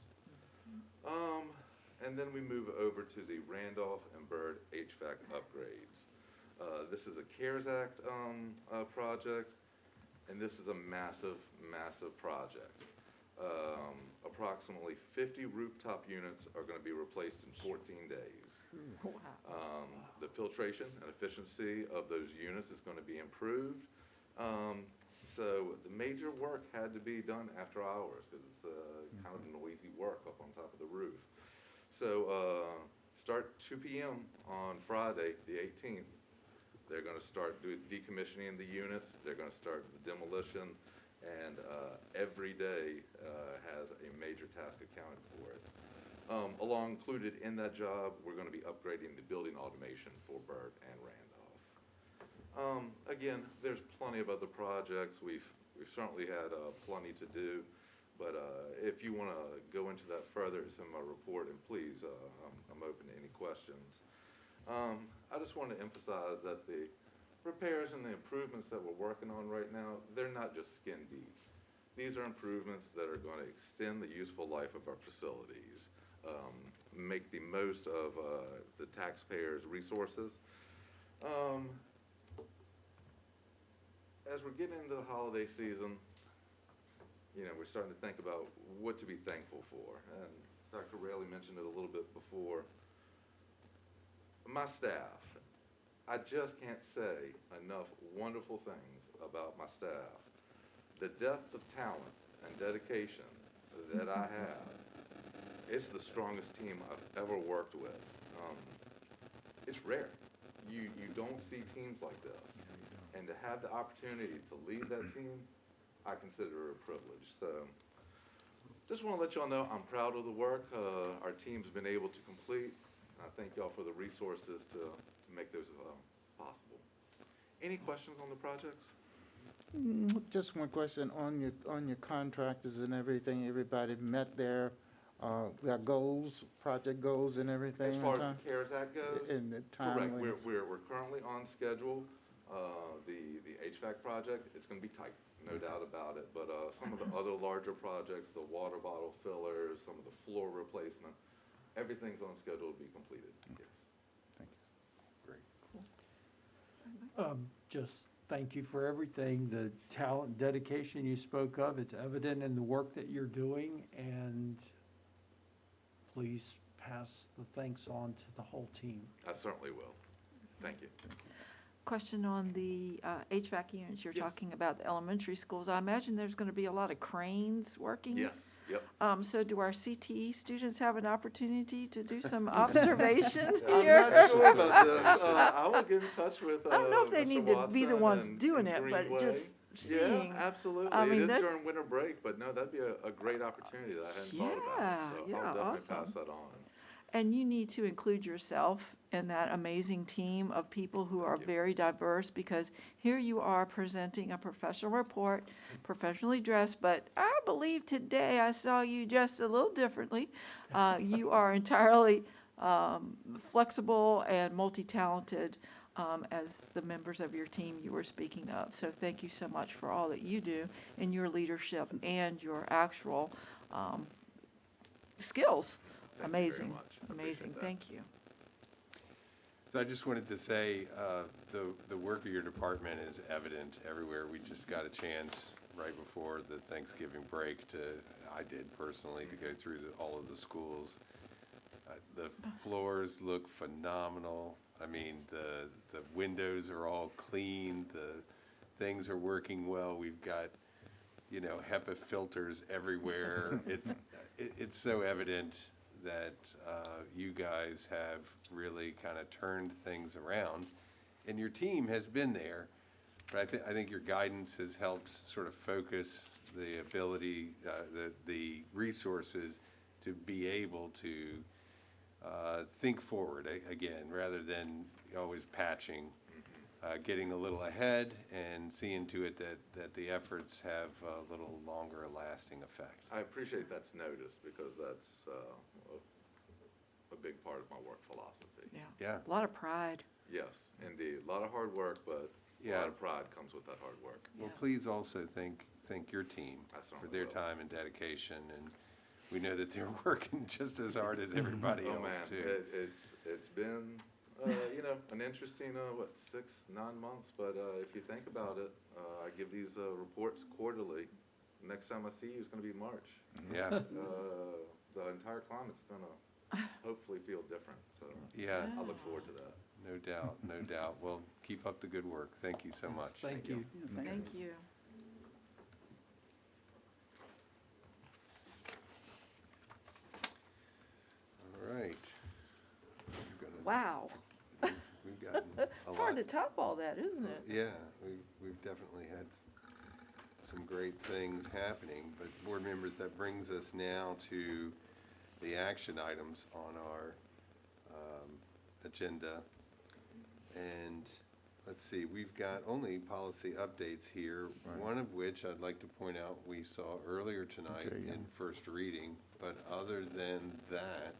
And then we move over to the Randolph and Byrd HVAC upgrades. This is a CARES Act project, and this is a massive, massive project. Approximately 50 rooftop units are going to be replaced in 14 days. The filtration and efficiency of those units is going to be improved. So the major work had to be done after hours, because it's kind of noisy work up on top of the roof. So start 2 p.m. on Friday, the 18th. They're going to start decommissioning the units. They're going to start the demolition, and every day has a major task accounted for it. Along included in that job, we're going to be upgrading the building automation for Byrd and Randolph. Again, there's plenty of other projects. We've certainly had plenty to do, but if you want to go into that further, it's in my report, and please, I'm open to any questions. I just want to emphasize that the repairs and the improvements that we're working on right now, they're not just skin deep. These are improvements that are going to extend the useful life of our facilities, make the most of the taxpayers' resources. As we're getting into the holiday season, you know, we're starting to think about what to be thankful for. And Dr. Raley mentioned it a little bit before. My staff, I just can't say enough wonderful things about my staff. The depth of talent and dedication that I have, it's the strongest team I've ever worked with. It's rare. You don't see teams like this. And to have the opportunity to lead that team, I consider it a privilege. So just want to let y'all know I'm proud of the work our team's been able to complete. I thank y'all for the resources to make those possible. Any questions on the projects? Just one question on your contractors and everything. Everybody met their goals, project goals, and everything. As far as the CARES Act goes, in the correct. timeline. We're currently on schedule. The HVAC project, it's going to be tight, no doubt about it. But some of the other larger projects, the water bottle fillers, some of the floor replacement, everything's on schedule to be completed. Yes. Thank you. Great. Just thank you for everything, the talent, dedication you spoke of. It's evident in the work that you're doing, and please pass the thanks on to the whole team. I certainly will. Thank you. Question on the HVAC units you're Yes. talking about, the elementary schools. I imagine there's going to be a lot of cranes working. Yes, yep. So do our CTE students have an opportunity to do some observations I'm here? not sure about this. I will get in touch with I don't know if they Mr. need to be the Watson ones and- doing and it, but Greenway. just seeing. Yeah, absolutely. I mean, It is that- during winter break, but no, that'd be a great opportunity that I hadn't thought about. So Yeah, I'll definitely pass awesome. that on. And you need to include yourself in that amazing team of people who are you. very diverse, because here you are presenting a professional report, professionally dressed, but I believe today I saw you dressed a little differently. You are entirely flexible and multi-talented as the members of your team you were speaking of. So thank you so much for all that you do in your leadership and your actual skills. Thank you very Amazing, much. I appreciate amazing, that. thank you. So I just wanted to say, the work of your department is evident everywhere. We just got a chance right before the Thanksgiving break I did personally, to go through all of the schools. The floors look phenomenal. I mean, the windows are all clean, the things are working well. We've got, you know, HEPA filters everywhere. It's so evident that you guys have really kind of turned things around, and your team has been there, but I think your guidance has helped sort of focus the ability, the resources to be able to think forward again, rather than always patching, getting a little ahead and seeing to it that the efforts have a little longer lasting effect. I appreciate that's noticed, because that's a big part of my work philosophy. Yeah. A lot of pride. Yes, indeed. A lot of hard work, but a Yeah. lot of pride comes with that hard work. Well, Yeah. please also thank your team I for certainly their will. time and dedication, and we know that they're working just as hard as everybody Oh, else man, too. it's been, you know, an interesting, 6-9 months, but if you think about it, I give these reports quarterly. Next time I see you is gonna be March. Yeah, The entire climate's gonna hopefully feel different, so yeah, I look forward to that. no doubt, no doubt. Well, keep up the good work. Thank you so much. Thank you. Thank you. All right. We're gonna- Wow. We've gotten a It's hard to lot. top all that, isn't it? Yeah, we've definitely had some great things happening, but board members, that brings us now to the action items on our agenda. And let's see, we've got only policy updates here, one of which I'd like to point out we saw earlier tonight Okay, yeah. in first reading. But other than that,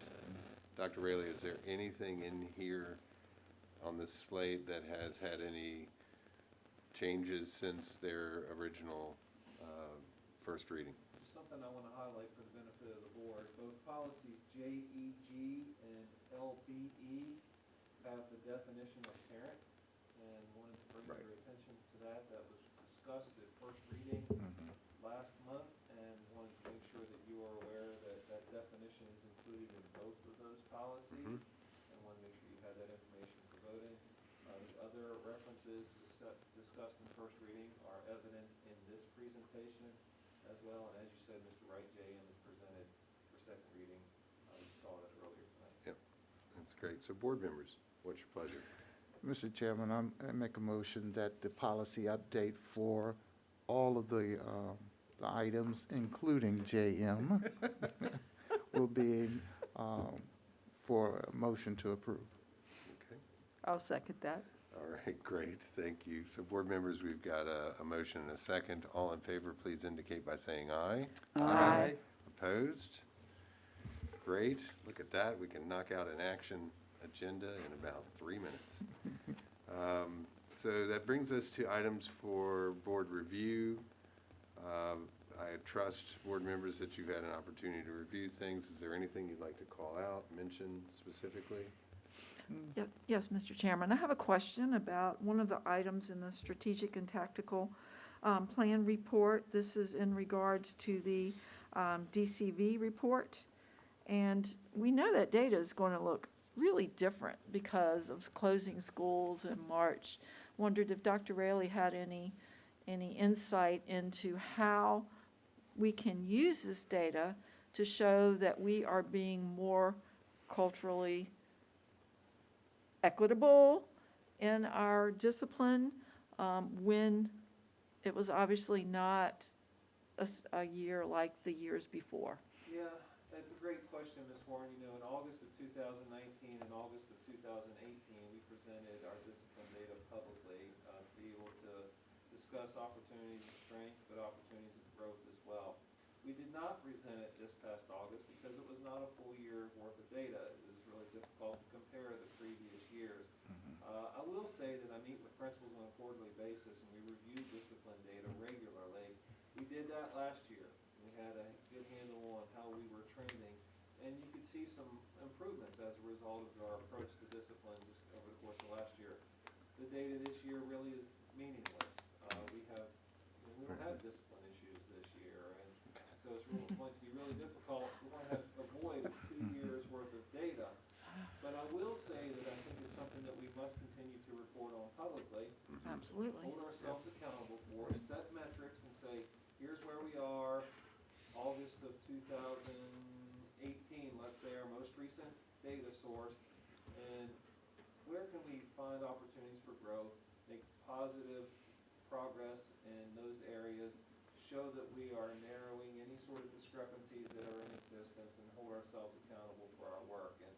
Dr. Raley, is there anything in here on the slate that has had any changes since their original first reading. Just something I want to highlight for the benefit of the board, both policies JEG and LBE have the definition of parent, and wanted to bring Right. your attention to that. That was discussed at first reading last month, and wanted to make sure that you are aware that that definition is included in both of those policies, and want to make sure you have that information for voting. The other references discussed in first reading are evident in this presentation as well, and as you said, Mr. Wright, JM is presented for second reading. You saw that earlier tonight. Yep, that's great. So board members, what's your pleasure? Mr. Chairman, I make a motion that the policy update for all of the items, including JM, will be for a motion to approve. Okay. I'll second that. All right, great, thank you. So board members, we've got a motion and a second. All in favor, please indicate by saying aye. Aye. Opposed? Great, look at that, we can knock out an action agenda in about 3 minutes. So that brings us to items for board review. I trust, board members, that you've had an opportunity to review things. Is there anything you'd like to call out, mention specifically? Yes, Mr. Chairman, I have a question about one of the items in the strategic and tactical plan report. This is in regards to the DCV report. And we know that data is going to look really different because of closing schools in March. Wondered if Dr. Raley had any insight into how we can use this data to show that we are being more culturally equitable in our discipline when it was obviously not a year like the years before. Yeah, that's a great question, Ms. Warren. You know, in August of 2019 and August of 2018, we presented our discipline data publicly to be able to discuss opportunities of strength, but opportunities of growth as well. We did not present it this past August because it was not a full year worth of data. It was really difficult to compare the previous years. I will say that I meet with principals on a quarterly basis, and we review discipline data regularly. We did that last year. We had a good handle on how we were trending, and you could see some improvements as a result of our approach to discipline just over the course of last year. The data this year really is meaningless. We don't have discipline issues this year, and so it's going to be really difficult. We're going to avoid 2 years worth of data. But I will say that I think it's something that we must continue to report on publicly. Absolutely. Hold ourselves accountable for, set metrics and say, here's where we are, August of 2018, let's say our most recent data source, and where can we find opportunities for growth, make positive progress in those areas, show that we are narrowing any sort of discrepancies that are in existence, and hold ourselves accountable for our work. And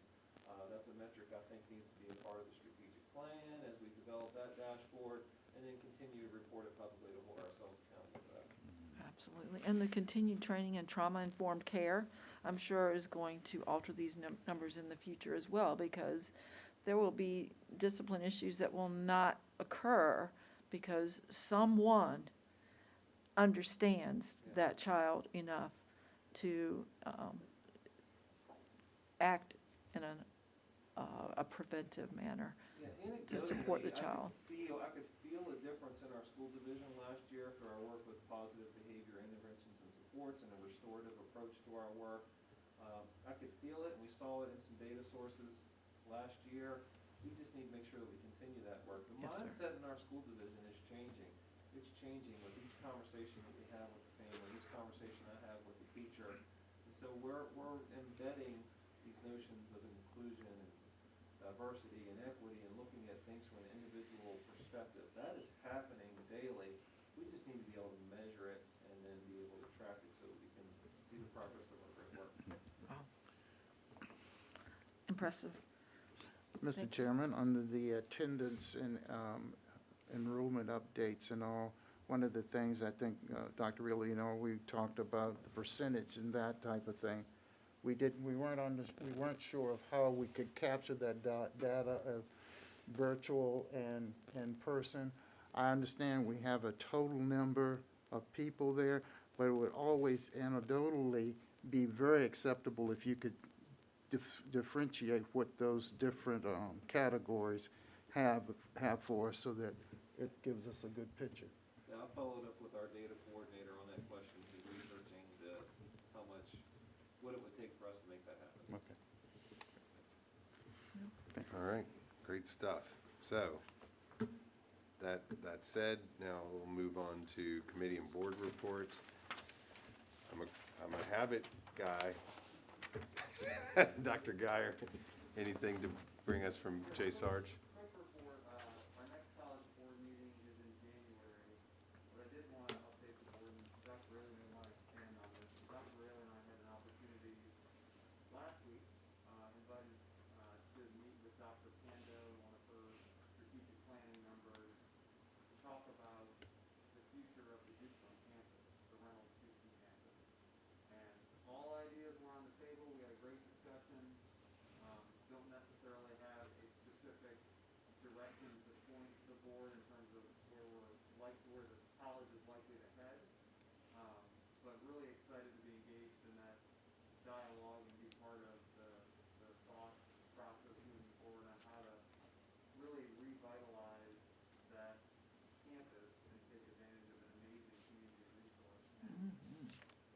that's a metric I think needs to be a part of the strategic plan as we develop that dashboard, and then continue to report it publicly to hold ourselves accountable for that. Absolutely. And the continued training in trauma-informed care, I'm sure, is going to alter these numbers in the future as well, because there will be discipline issues that will not occur because someone understands that child enough to act in a preventive manner to support the child. I could feel a difference in our school division last year for our work with positive behavior interventions and supports and a restorative approach to our work. I could feel it, and we saw it in some data sources last year. We just need to make sure that we continue that work. The Yes, sir. mindset in our school division is changing. It's changing with each conversation that we have with the family, each conversation I have with the teacher. And so we're embedding these notions of inclusion and diversity and equity and looking at things from an individual perspective. That is happening daily. We just need to be able to measure it and then be able to track it so that we can see the progress of our great work. Wow. Impressive. Mr. Chairman, under the attendance and enrollment updates and all, one of the things I think, Dr. Reilly, we talked about the percentage and that type of thing. We weren't sure of how we could capture that data of virtual and in person. I understand we have a total number of people there, but it would always anecdotally be very acceptable if you could differentiate what those different categories have for us so that it gives us a good picture. Yeah, I followed up with our data coordinator on that question. He's researching what it would take for us to make that happen. Okay. All right, great stuff. So, that said, now we'll move on to committee and board reports. I'm a habit guy. Dr. Guyer, anything to bring us from Jay Sarge? Quick report, our next college board meeting is in January, but I did want to update the board, and Dr. Rayleigh may want to expand on this. Dr. Rayleigh and I had an opportunity last week, invited to meet with Dr. Pando, one of her strategic planning members, to talk about the future of the Houston campus, the Reynolds Houston campus. And all ideas were on the table. We had a great discussion. Don't necessarily have a specific direction to point the board in terms of where the college is likely to head. But really excited to be engaged in that dialogue and be part of the thought process moving forward on how to really revitalize that campus and take advantage of an amazing community resource. And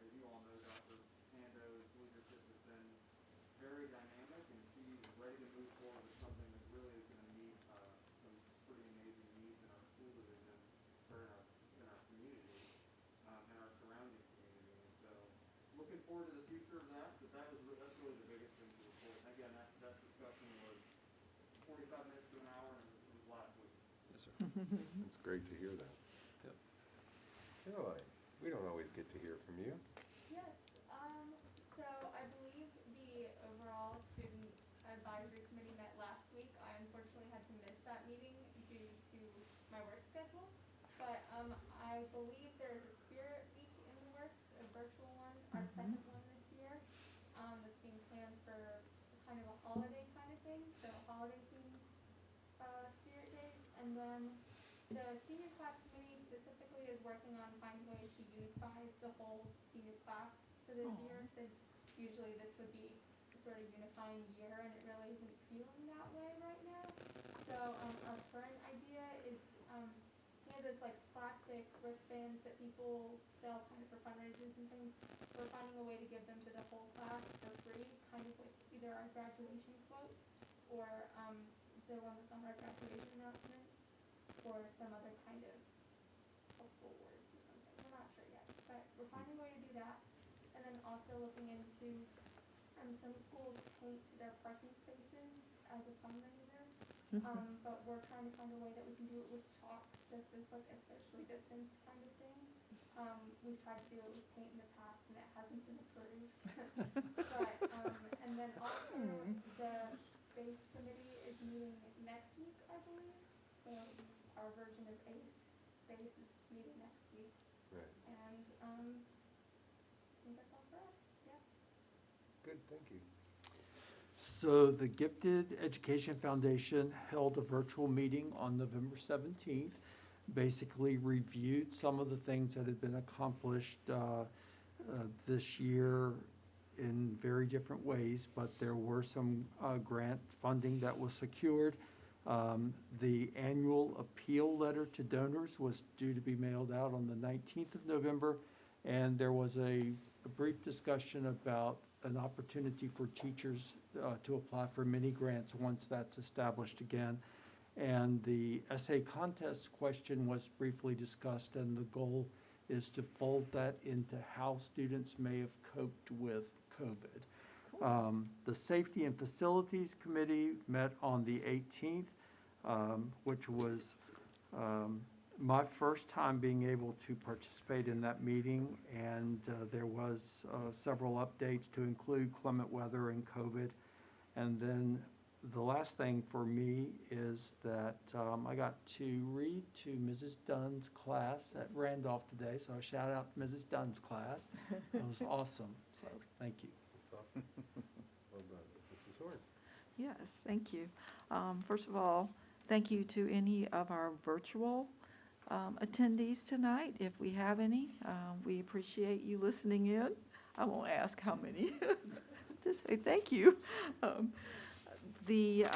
as you all know, Dr. Pando's leadership has been very dynamic, and she's ready to move forward with something that really is going to meet some pretty amazing needs in our school division, or in our community, and our surrounding community. And so, looking forward to the future of that. But that's really the biggest thing to report. And again, that discussion was 45 minutes to an hour, and it was last week. Yes, sir. It's great to hear that. Yep. Caroline, we don't always get to hear from you. Yes, so I believe the overall student advisory committee met last week. I unfortunately had to miss that meeting due to my work schedule. But I believe there's a Spirit Week in the works, a virtual one, our second one this year, that's being planned for kind of a holiday kind of thing, so holiday themed Spirit Days. And then the senior class committee specifically is working on finding ways to unify the whole senior class for this year, since usually this would be the sort of unifying year, and it really isn't feeling that way right now. So our current idea is, you know, those like plastic wristbands that people sell kind of for fundraisers and things. We're finding a way to give them to the whole class for free, kind of with either our graduation quote or the one that's on our graduation announcements, or some other kind of helpful words or something. We're not sure yet, but we're finding a way to do that. And then also looking into some schools paint their parking spaces as a fundraiser. But we're trying to find a way that we can do it with chalk, just as like a socially distanced kind of thing. We've tried to do it with paint in the past, and it hasn't been approved. But, and then also the space committee is meeting next week, I believe. So our version of space is meeting next week. Right. And I think that's all for us. Yeah. Good, thank you. So the Gifted Education Foundation held a virtual meeting on November 17th, basically reviewed some of the things that had been accomplished this year in very different ways, but there were some grant funding that was secured. The annual appeal letter to donors was due to be mailed out on the 19th of November, and there was a brief discussion about an opportunity for teachers to apply for mini grants once that's established again. And the essay contest question was briefly discussed, and the goal is to fold that into how students may have coped with COVID. The Safety and Facilities Committee met on the 18th, which was my first time being able to participate in that meeting, and there was several updates to include climate weather and COVID. And then the last thing for me is that I got to read to Mrs. Dunn's class at Randolph today, so a shout out to Mrs. Dunn's class. It was awesome, so thank you. Awesome. Well done. Mrs. Horn. Yes, thank you. First of all, thank you to any of our virtual attendees tonight, if we have any. We appreciate you listening in. I won't ask how many. Just say thank you. The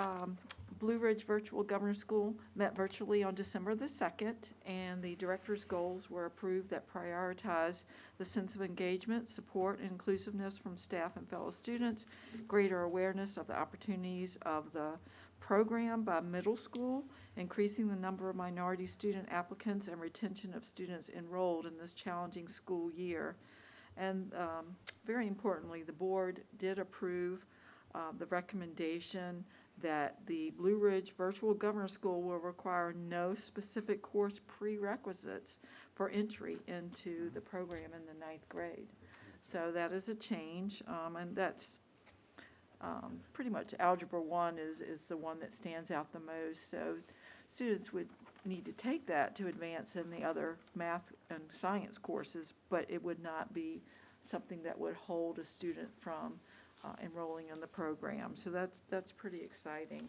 Blue Ridge Virtual Governor School met virtually on December the 2nd, and the director's goals were approved that prioritize the sense of engagement, support, and inclusiveness from staff and fellow students, greater awareness of the opportunities of the program by middle school, increasing the number of minority student applicants, and retention of students enrolled in this challenging school year. And very importantly, the board did approve the recommendation that the Blue Ridge Virtual Governor School will require no specific course prerequisites for entry into the program in the 9th grade. So that is a change, and that's pretty much Algebra 1 is the one that stands out the most. So students would need to take that to advance in the other math and science courses, but it would not be something that would hold a student from enrolling in the program. So that's pretty exciting.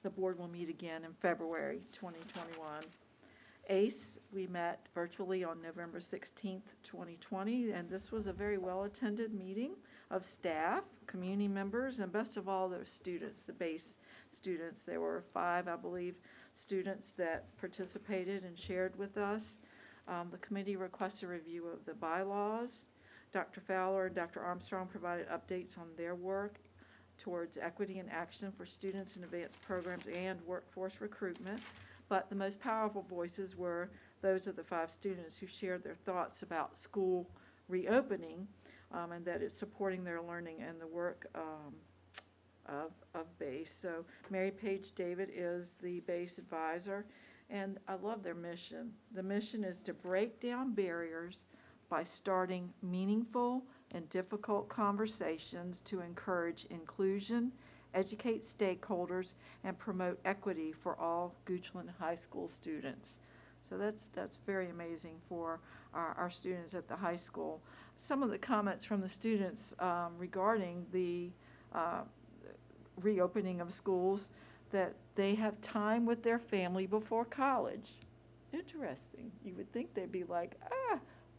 The board will meet again in February 2021. ACE, we met virtually on November 16th, 2020, and this was a very well-attended meeting of staff, community members, and best of all, the students, the BASE students. There were 5, I believe, students that participated and shared with us. The committee requested a review of the bylaws. Dr. Fowler and Dr. Armstrong provided updates on their work towards equity and action for students in advanced programs and workforce recruitment. But the most powerful voices were those of the 5 students who shared their thoughts about school reopening, and that it's supporting their learning and the work of BASE. So Mary Page David is the BASE advisor, and I love their mission. The mission is to break down barriers by starting meaningful and difficult conversations to encourage inclusion, educate stakeholders, and promote equity for all Goochland High School students. So that's very amazing for our students at the high school. Some of the comments from the students regarding the reopening of schools, that they have time with their family before college. Interesting. You would think they'd be like,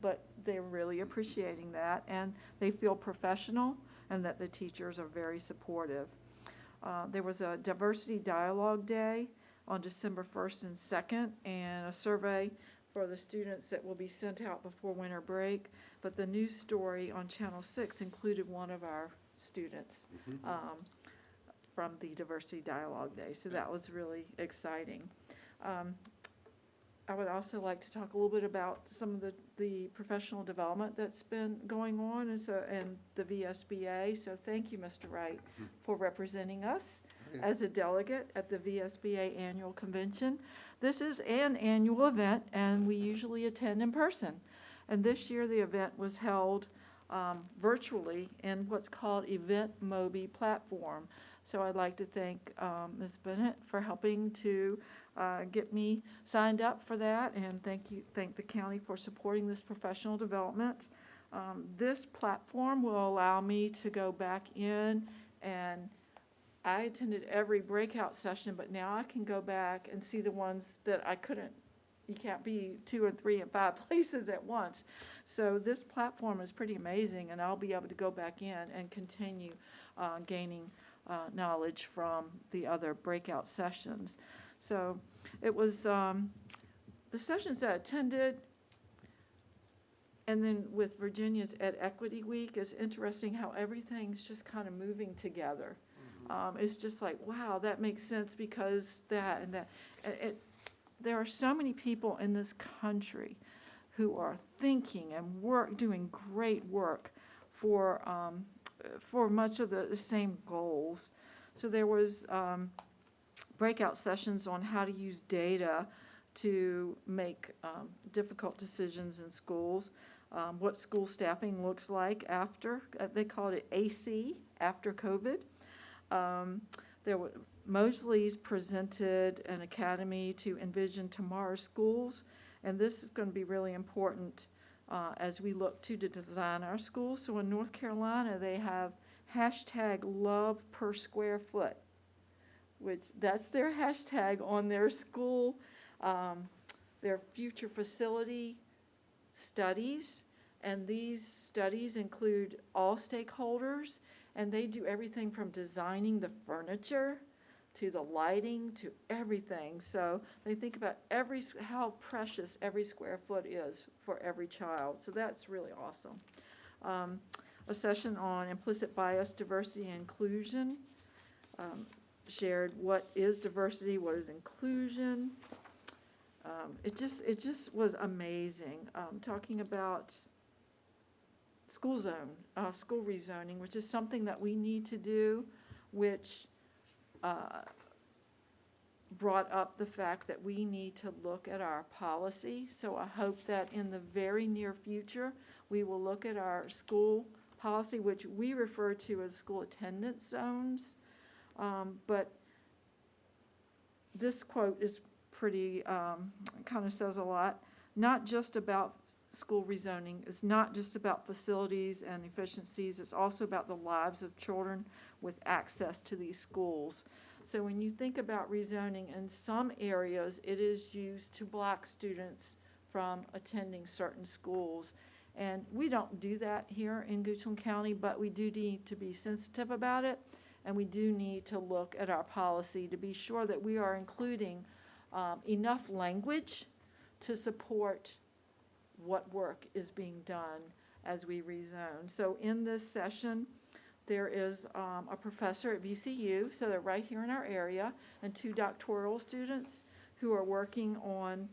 but they're really appreciating that, and they feel professional and that the teachers are very supportive. There was a diversity dialogue day on December 1st and 2nd, and a survey for the students that will be sent out before winter break. But the news story on Channel 6 included one of our students from the diversity dialogue day. So that was really exciting. I would also like to talk a little bit about some of the professional development that's been going on and the VSBA. So thank you, Mr. Wright, for representing us as a delegate at the VSBA annual convention. This is an annual event, and we usually attend in person. And this year the event was held virtually in what's called Event Mobi platform. So I'd like to thank Ms. Bennett for helping to get me signed up for that, and thank the county for supporting this professional development. This platform will allow me to go back in, and I attended every breakout session, but now I can go back and see the ones that I couldn't. You can't be 2 and 3 and 5 places at once. So this platform is pretty amazing, and I'll be able to go back in and continue gaining knowledge from the other breakout sessions. So it was the sessions that I attended, and then with Virginia's Ed Equity Week, it's interesting how everything's just kind of moving together. It's just like, wow, that makes sense because that and that. There are so many people in this country who are thinking and doing great work for much of the same goals. So there was breakout sessions on how to use data to make difficult decisions in schools, what school staffing looks like after, they called it AC, after COVID. Mosley's presented an academy to envision tomorrow's schools, and this is going to be really important as we look to design our schools. So in North Carolina, they have #LovePerSquareFoot. which that's their hashtag on their school, their future facility studies. And these studies include all stakeholders, and they do everything from designing the furniture to the lighting to everything. So they think about how precious every square foot is for every child. So that's really awesome. A session on implicit bias, diversity, and inclusion. Shared what is diversity, what is inclusion. It just was amazing. Talking about school rezoning, which is something that we need to do, which brought up the fact that we need to look at our policy. So I hope that in the very near future, we will look at our school policy, which we refer to as school attendance zones. But this quote is pretty, kind of says a lot. Not just about school rezoning, it's not just about facilities and efficiencies, it's also about the lives of children with access to these schools. So when you think about rezoning, in some areas, it is used to block students from attending certain schools. And we don't do that here in Goochland County, but we do need to be sensitive about it. And we do need to look at our policy to be sure that we are including enough language to support what work is being done as we rezone. So in this session, there is a professor at VCU, so they're right here in our area, and 2 doctoral students who are working on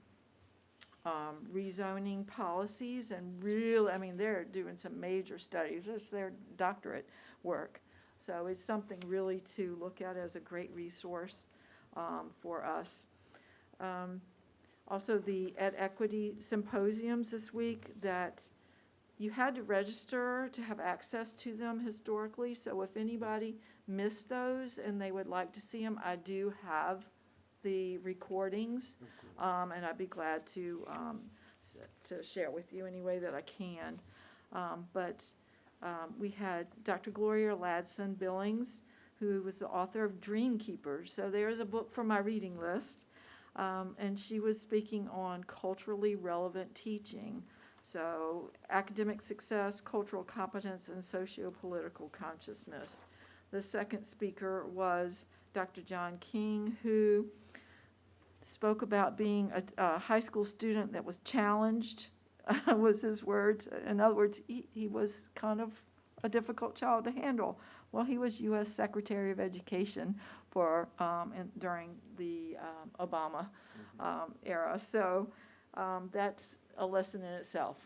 rezoning policies, and really, I mean, they're doing some major studies. It's their doctorate work. So it's something really to look at as a great resource for us. Also, the Ed Equity Symposiums this week, that you had to register to have access to them historically. So if anybody missed those and they would like to see them, I do have the recordings, and I'd be glad to share with you any way that I can. We had Dr. Gloria Ladson Billings, who was the author of Dream Keepers. So there's a book from my reading list. And she was speaking on culturally relevant teaching. So academic success, cultural competence, and socio-political consciousness. The second speaker was Dr. John King, who spoke about being a high school student that was challenged, was his words. In other words, he was kind of a difficult child to handle. Well, he was U.S. Secretary of Education during the Obama era. So that's a lesson in itself.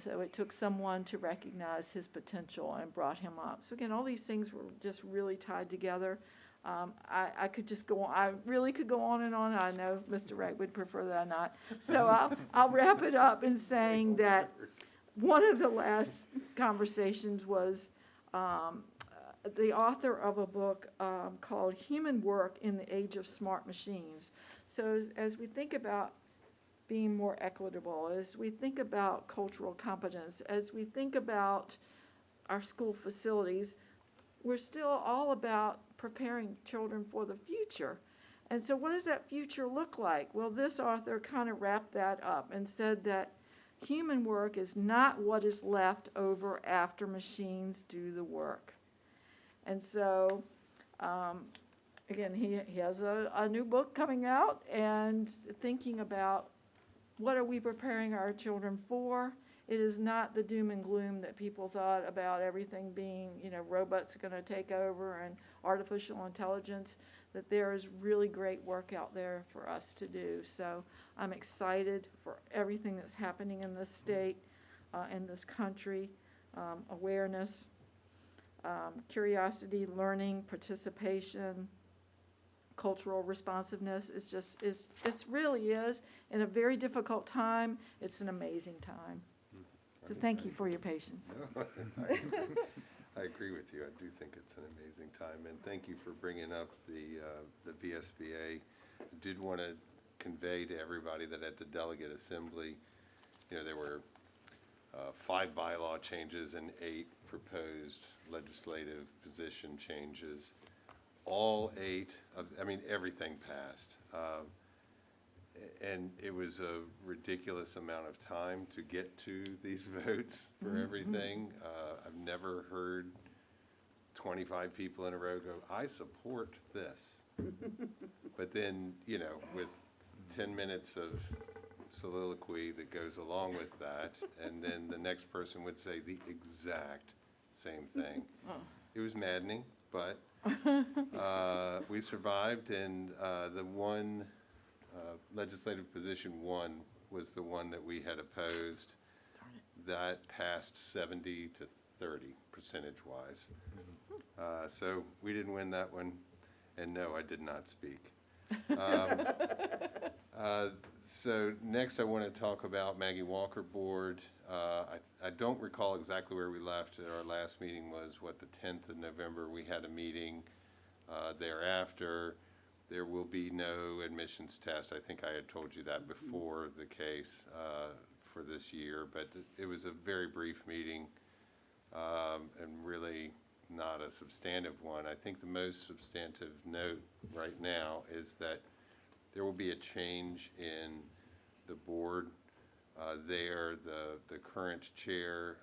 So it took someone to recognize his potential and brought him up. So again, all these things were just really tied together. I could just go on. I really could go on and on. I know Mr. Wright would prefer that I not. So I'll wrap it up in saying that one of the last conversations was the author of a book called Human Work in the Age of Smart Machines. So as we think about being more equitable, as we think about cultural competence, as we think about our school facilities, we're still all about preparing children for the future. And so what does that future look like? Well, this author kind of wrapped that up and said that human work is not what is left over after machines do the work. And so, again, he has a new book coming out, and thinking about what are we preparing our children for. It is not the doom and gloom that people thought about everything being, robots are going to take over and artificial intelligence, that there is really great work out there for us to do. So I'm excited for everything that's happening in this state, in this country, awareness, curiosity, learning, participation, cultural responsiveness. It really is, in a very difficult time, it's an amazing time. So thank you for your patience. I agree with you. I do think it's an amazing time, and thank you for bringing up the VSBA. I did want to convey to everybody that at the delegate assembly, there were 5 bylaw changes and 8 proposed legislative position changes. all 8 of, I mean, everything passed. And it was a ridiculous amount of time to get to these votes for everything. I've never heard 25 people in a row go, I support this. But then, you know, with 10 minutes of soliloquy that goes along with that, and then the next person would say the exact same thing. It was maddening, but we survived, and the one legislative position 1 was the one that we had opposed. That passed 70 to 30 percentage-wise. So we didn't win that one, and no, I did not speak. So next I want to talk about Maggie Walker Board. I don't recall exactly where we left. Our last meeting was, what, the 10th of November. We had a meeting thereafter. There will be no admissions test. I think I had told you that before the case for this year, but it was a very brief meeting and really not a substantive one. I think the most substantive note right now is that there will be a change in the board. The current chair,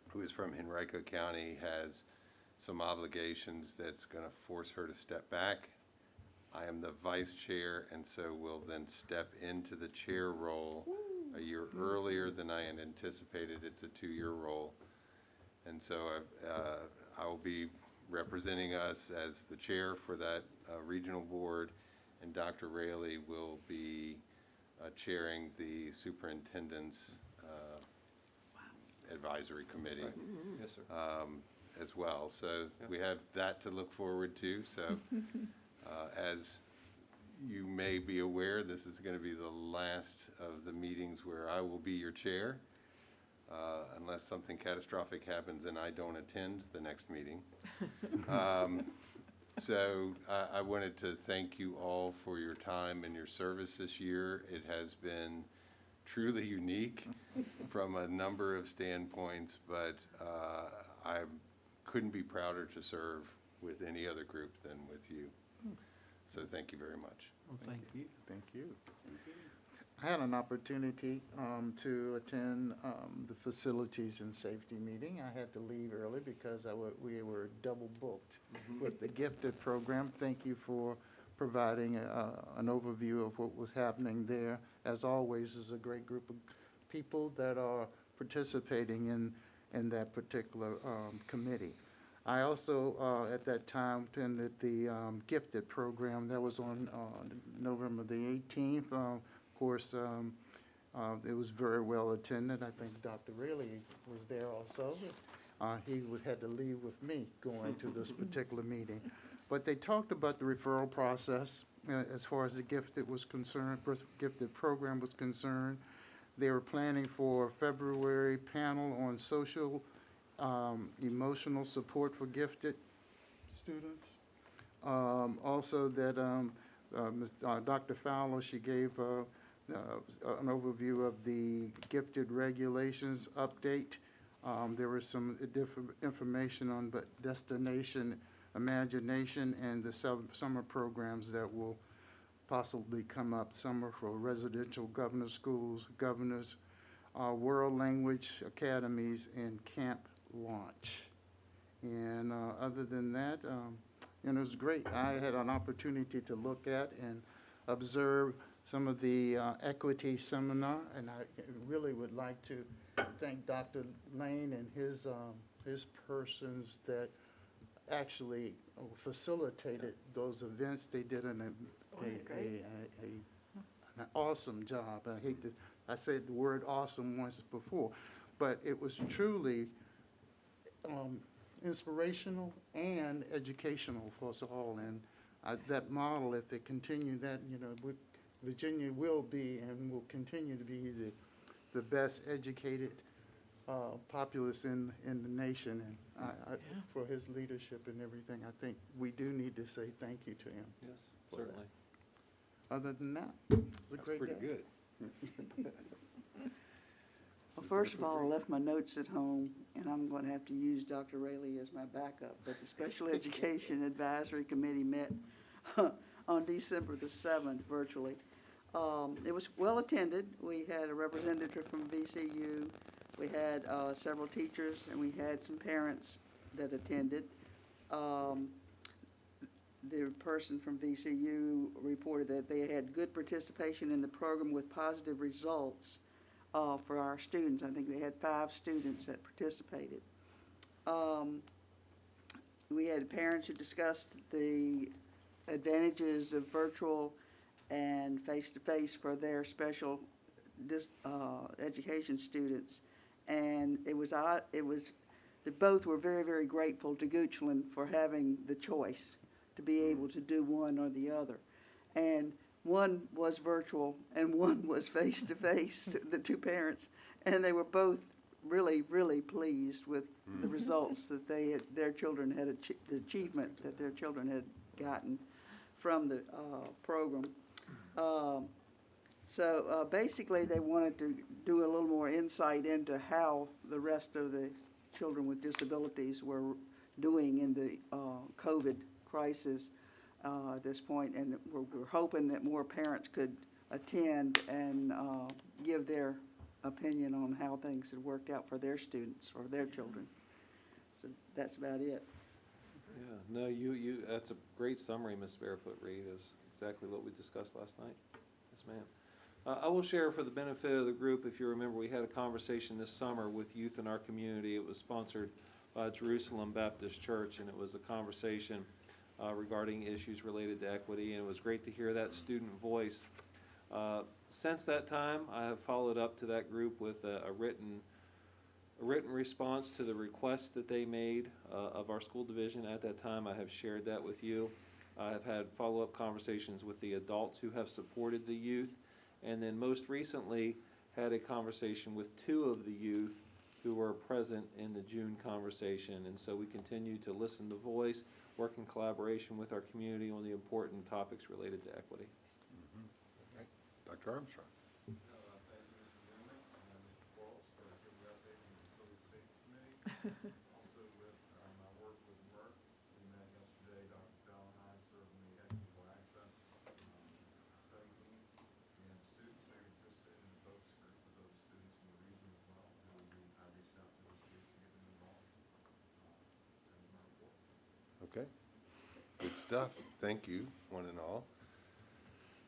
who is from Henrico County, has some obligations that's going to force her to step back. I am the vice chair, and so will then step into the chair role a year earlier than I had anticipated. It's a 2-year role. And so I will be representing us as the chair for that regional board, and Dr. Raley will be chairing the superintendent's advisory committee. Yes, sir. As well. So we have that to look forward to. So as you may be aware, this is going to be the last of the meetings where I will be your chair, unless something catastrophic happens and I don't attend the next meeting. So I wanted to thank you all for your time and your service this year. It has been truly unique from a number of standpoints, but I couldn't be prouder to serve with any other group than with you. So thank you very much. Well, thank you. Thank you. I had an opportunity to attend the Facilities and Safety meeting. I had to leave early because we were double booked with the Gifted program. Thank you for providing an overview of what was happening there. As always, there's a great group of people that are participating in that particular committee. I also, at that time, attended the Gifted program. That was on November the 18th. Of course, it was very well attended. I think Dr. Raley was there also. He had to leave with me going to this particular meeting. But they talked about the referral process as far as the Gifted was concerned, Gifted program was concerned. They were planning for a February panel on social emotional support for gifted students. Also that Dr. Fowler, she gave an overview of the gifted regulations update. There was some different information on destination imagination and the summer programs that will possibly come up. Summer for residential governor schools, governors, world language academies, and camp launch. And other than that, it was great. I had an opportunity to look at and observe some of the equity seminar, and I really would like to thank Dr. Lane and his persons that actually facilitated those events. They did an awesome job. I said the word awesome once before, but it was truly inspirational and educational for us all. And that model, if they continue that, Virginia will be and will continue to be the best educated populace in the nation. And for his leadership and everything, I think we do need to say thank you to him. Yes, certainly. Other than that, it's a great day. That's pretty good. Well, first of all, I left my notes at home, and I'm going to have to use Dr. Rayleigh as my backup. But the Special Education Advisory Committee met on December the 7th virtually. It was well attended. We had a representative from VCU. We had several teachers, and we had some parents that attended. The person from VCU reported that they had good participation in the program with positive results for our students. I think they had 5 students that participated. We had parents who discussed the advantages of virtual and face-to-face for their special education students. And they both were very, very grateful to Goochland for having the choice to be able to do one or the other. And one was virtual and one was face-to-face, the 2 parents, and they were both really, really pleased with the results that their children had, the achievement that their children had gotten from the program. So basically they wanted to do a little more insight into how the rest of the children with disabilities were doing in the COVID crisis at this point, and we're hoping that more parents could attend and give their opinion on how things had worked out for their students or their children. So that's about it. Yeah, no, that's a great summary, Ms. Barefoot Reed, is exactly what we discussed last night. Yes, ma'am. I will share for the benefit of the group, if you remember, we had a conversation this summer with youth in our community. It was sponsored by Jerusalem Baptist Church, and it was a conversation regarding issues related to equity, and it was great to hear that student voice. Since that time, I have followed up to that group with a written response to the request that they made of our school division. At that time, I have shared that with you. I have had follow-up conversations with the adults who have supported the youth, and then most recently had a conversation with 2 of the youth who were present in the June conversation. And so we continue to listen to voice, work in collaboration with our community on the important topics related to equity. Dr. Armstrong. Thank you, Mr. Newman, and Mr. Quarles for giving the update from the Facility Safety Committee. Also with my work with Merck, we met yesterday, Dr. Bell and I serve in the Equitable Access Study Team. We had students that participated in the focus group with those students from the region as well, who I reached out to this week to get them involved. That's my report. Okay. Good stuff. Thank you, one and all.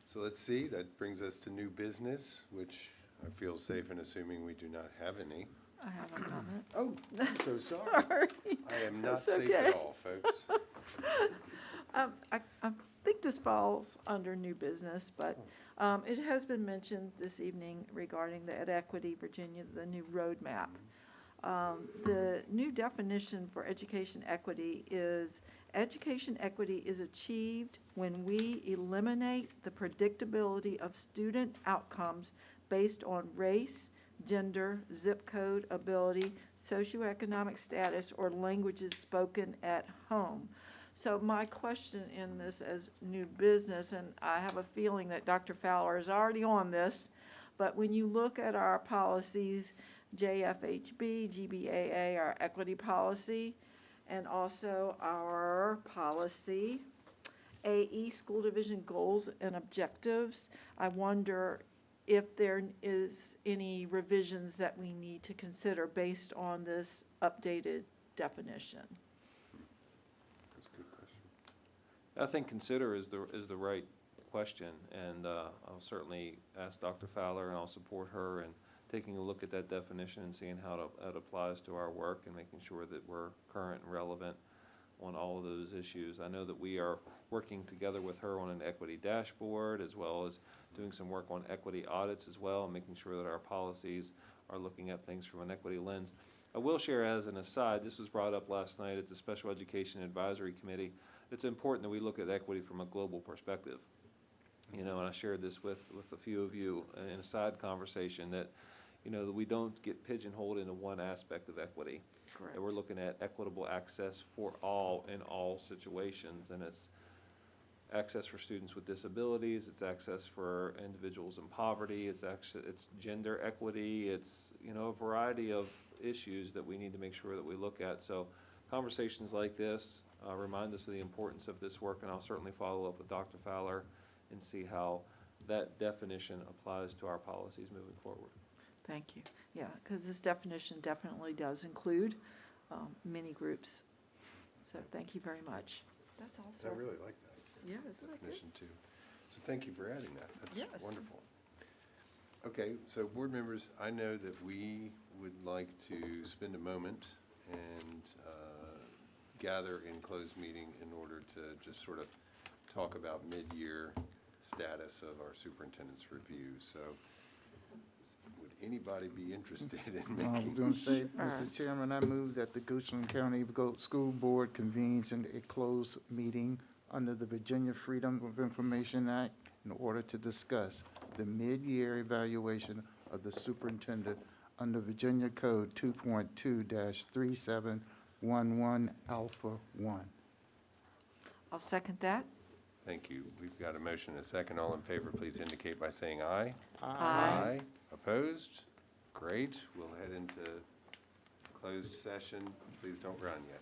So let's see, that brings us to new business, which I feel safe in assuming we do not have any. I have a comment. Oh, I'm so sorry. Sorry. I am not That's safe okay. at all, folks. I think this falls under new business, but it has been mentioned this evening regarding the EdEquity Virginia, the new roadmap. The new definition for education equity is achieved when we eliminate the predictability of student outcomes based on race, gender, zip code, ability, socioeconomic status, or languages spoken at home. So my question in this as new business, and I have a feeling that Dr. Fowler is already on this, but when you look at our policies, JFHB, GBAA, our equity policy, and also our policy, AE, School Division Goals and Objectives, I wonder if there is any revisions that we need to consider based on this updated definition. That's a good question. I think consider is the right question, and I'll certainly ask Dr. Fowler, and I'll support her in taking a look at that definition and seeing how it applies to our work and making sure that we're current and relevant on all of those issues. I know that we are working together with her on an equity dashboard, as well as doing some work on equity audits as well, and making sure that our policies are looking at things from an equity lens. I will share as an aside, this was brought up last night at the Special Education Advisory Committee. It's important that we look at equity from a global perspective. You know, and I shared this with a few of you in a side conversation that, you know, that we don't get pigeonholed into one aspect of equity. Correct. That we're looking at equitable access for all in all situations, and it's access for students with disabilities, it's access for individuals in poverty, it's gender equity, it's, you know, a variety of issues that we need to make sure that we look at. So conversations like this remind us of the importance of this work, and I'll certainly follow up with Dr. Fowler and see how that definition applies to our policies moving forward. Thank you. Yeah, because this definition definitely does include many groups. So thank you very much. That's all, sir. I really like that Yeah, isn't that good? definition too. So thank you for adding that. Yes. That's wonderful. Okay, so board members, I know that we would like to spend a moment and gather in closed meeting in order to just sort of talk about mid-year status of our superintendent's review. So would anybody be interested in I was making? going to say, Mr. Chairman, I move that the Goochland County School Board convenes in a closed meeting under the Virginia Freedom of Information Act in order to discuss the mid-year evaluation of the superintendent under Virginia Code 2.2-3711 Alpha 1. I'll second that. Thank you. We've got a motion and a second. All in favor, please indicate by saying aye. Aye. Opposed? Great. We'll head into closed session. Please don't run yet.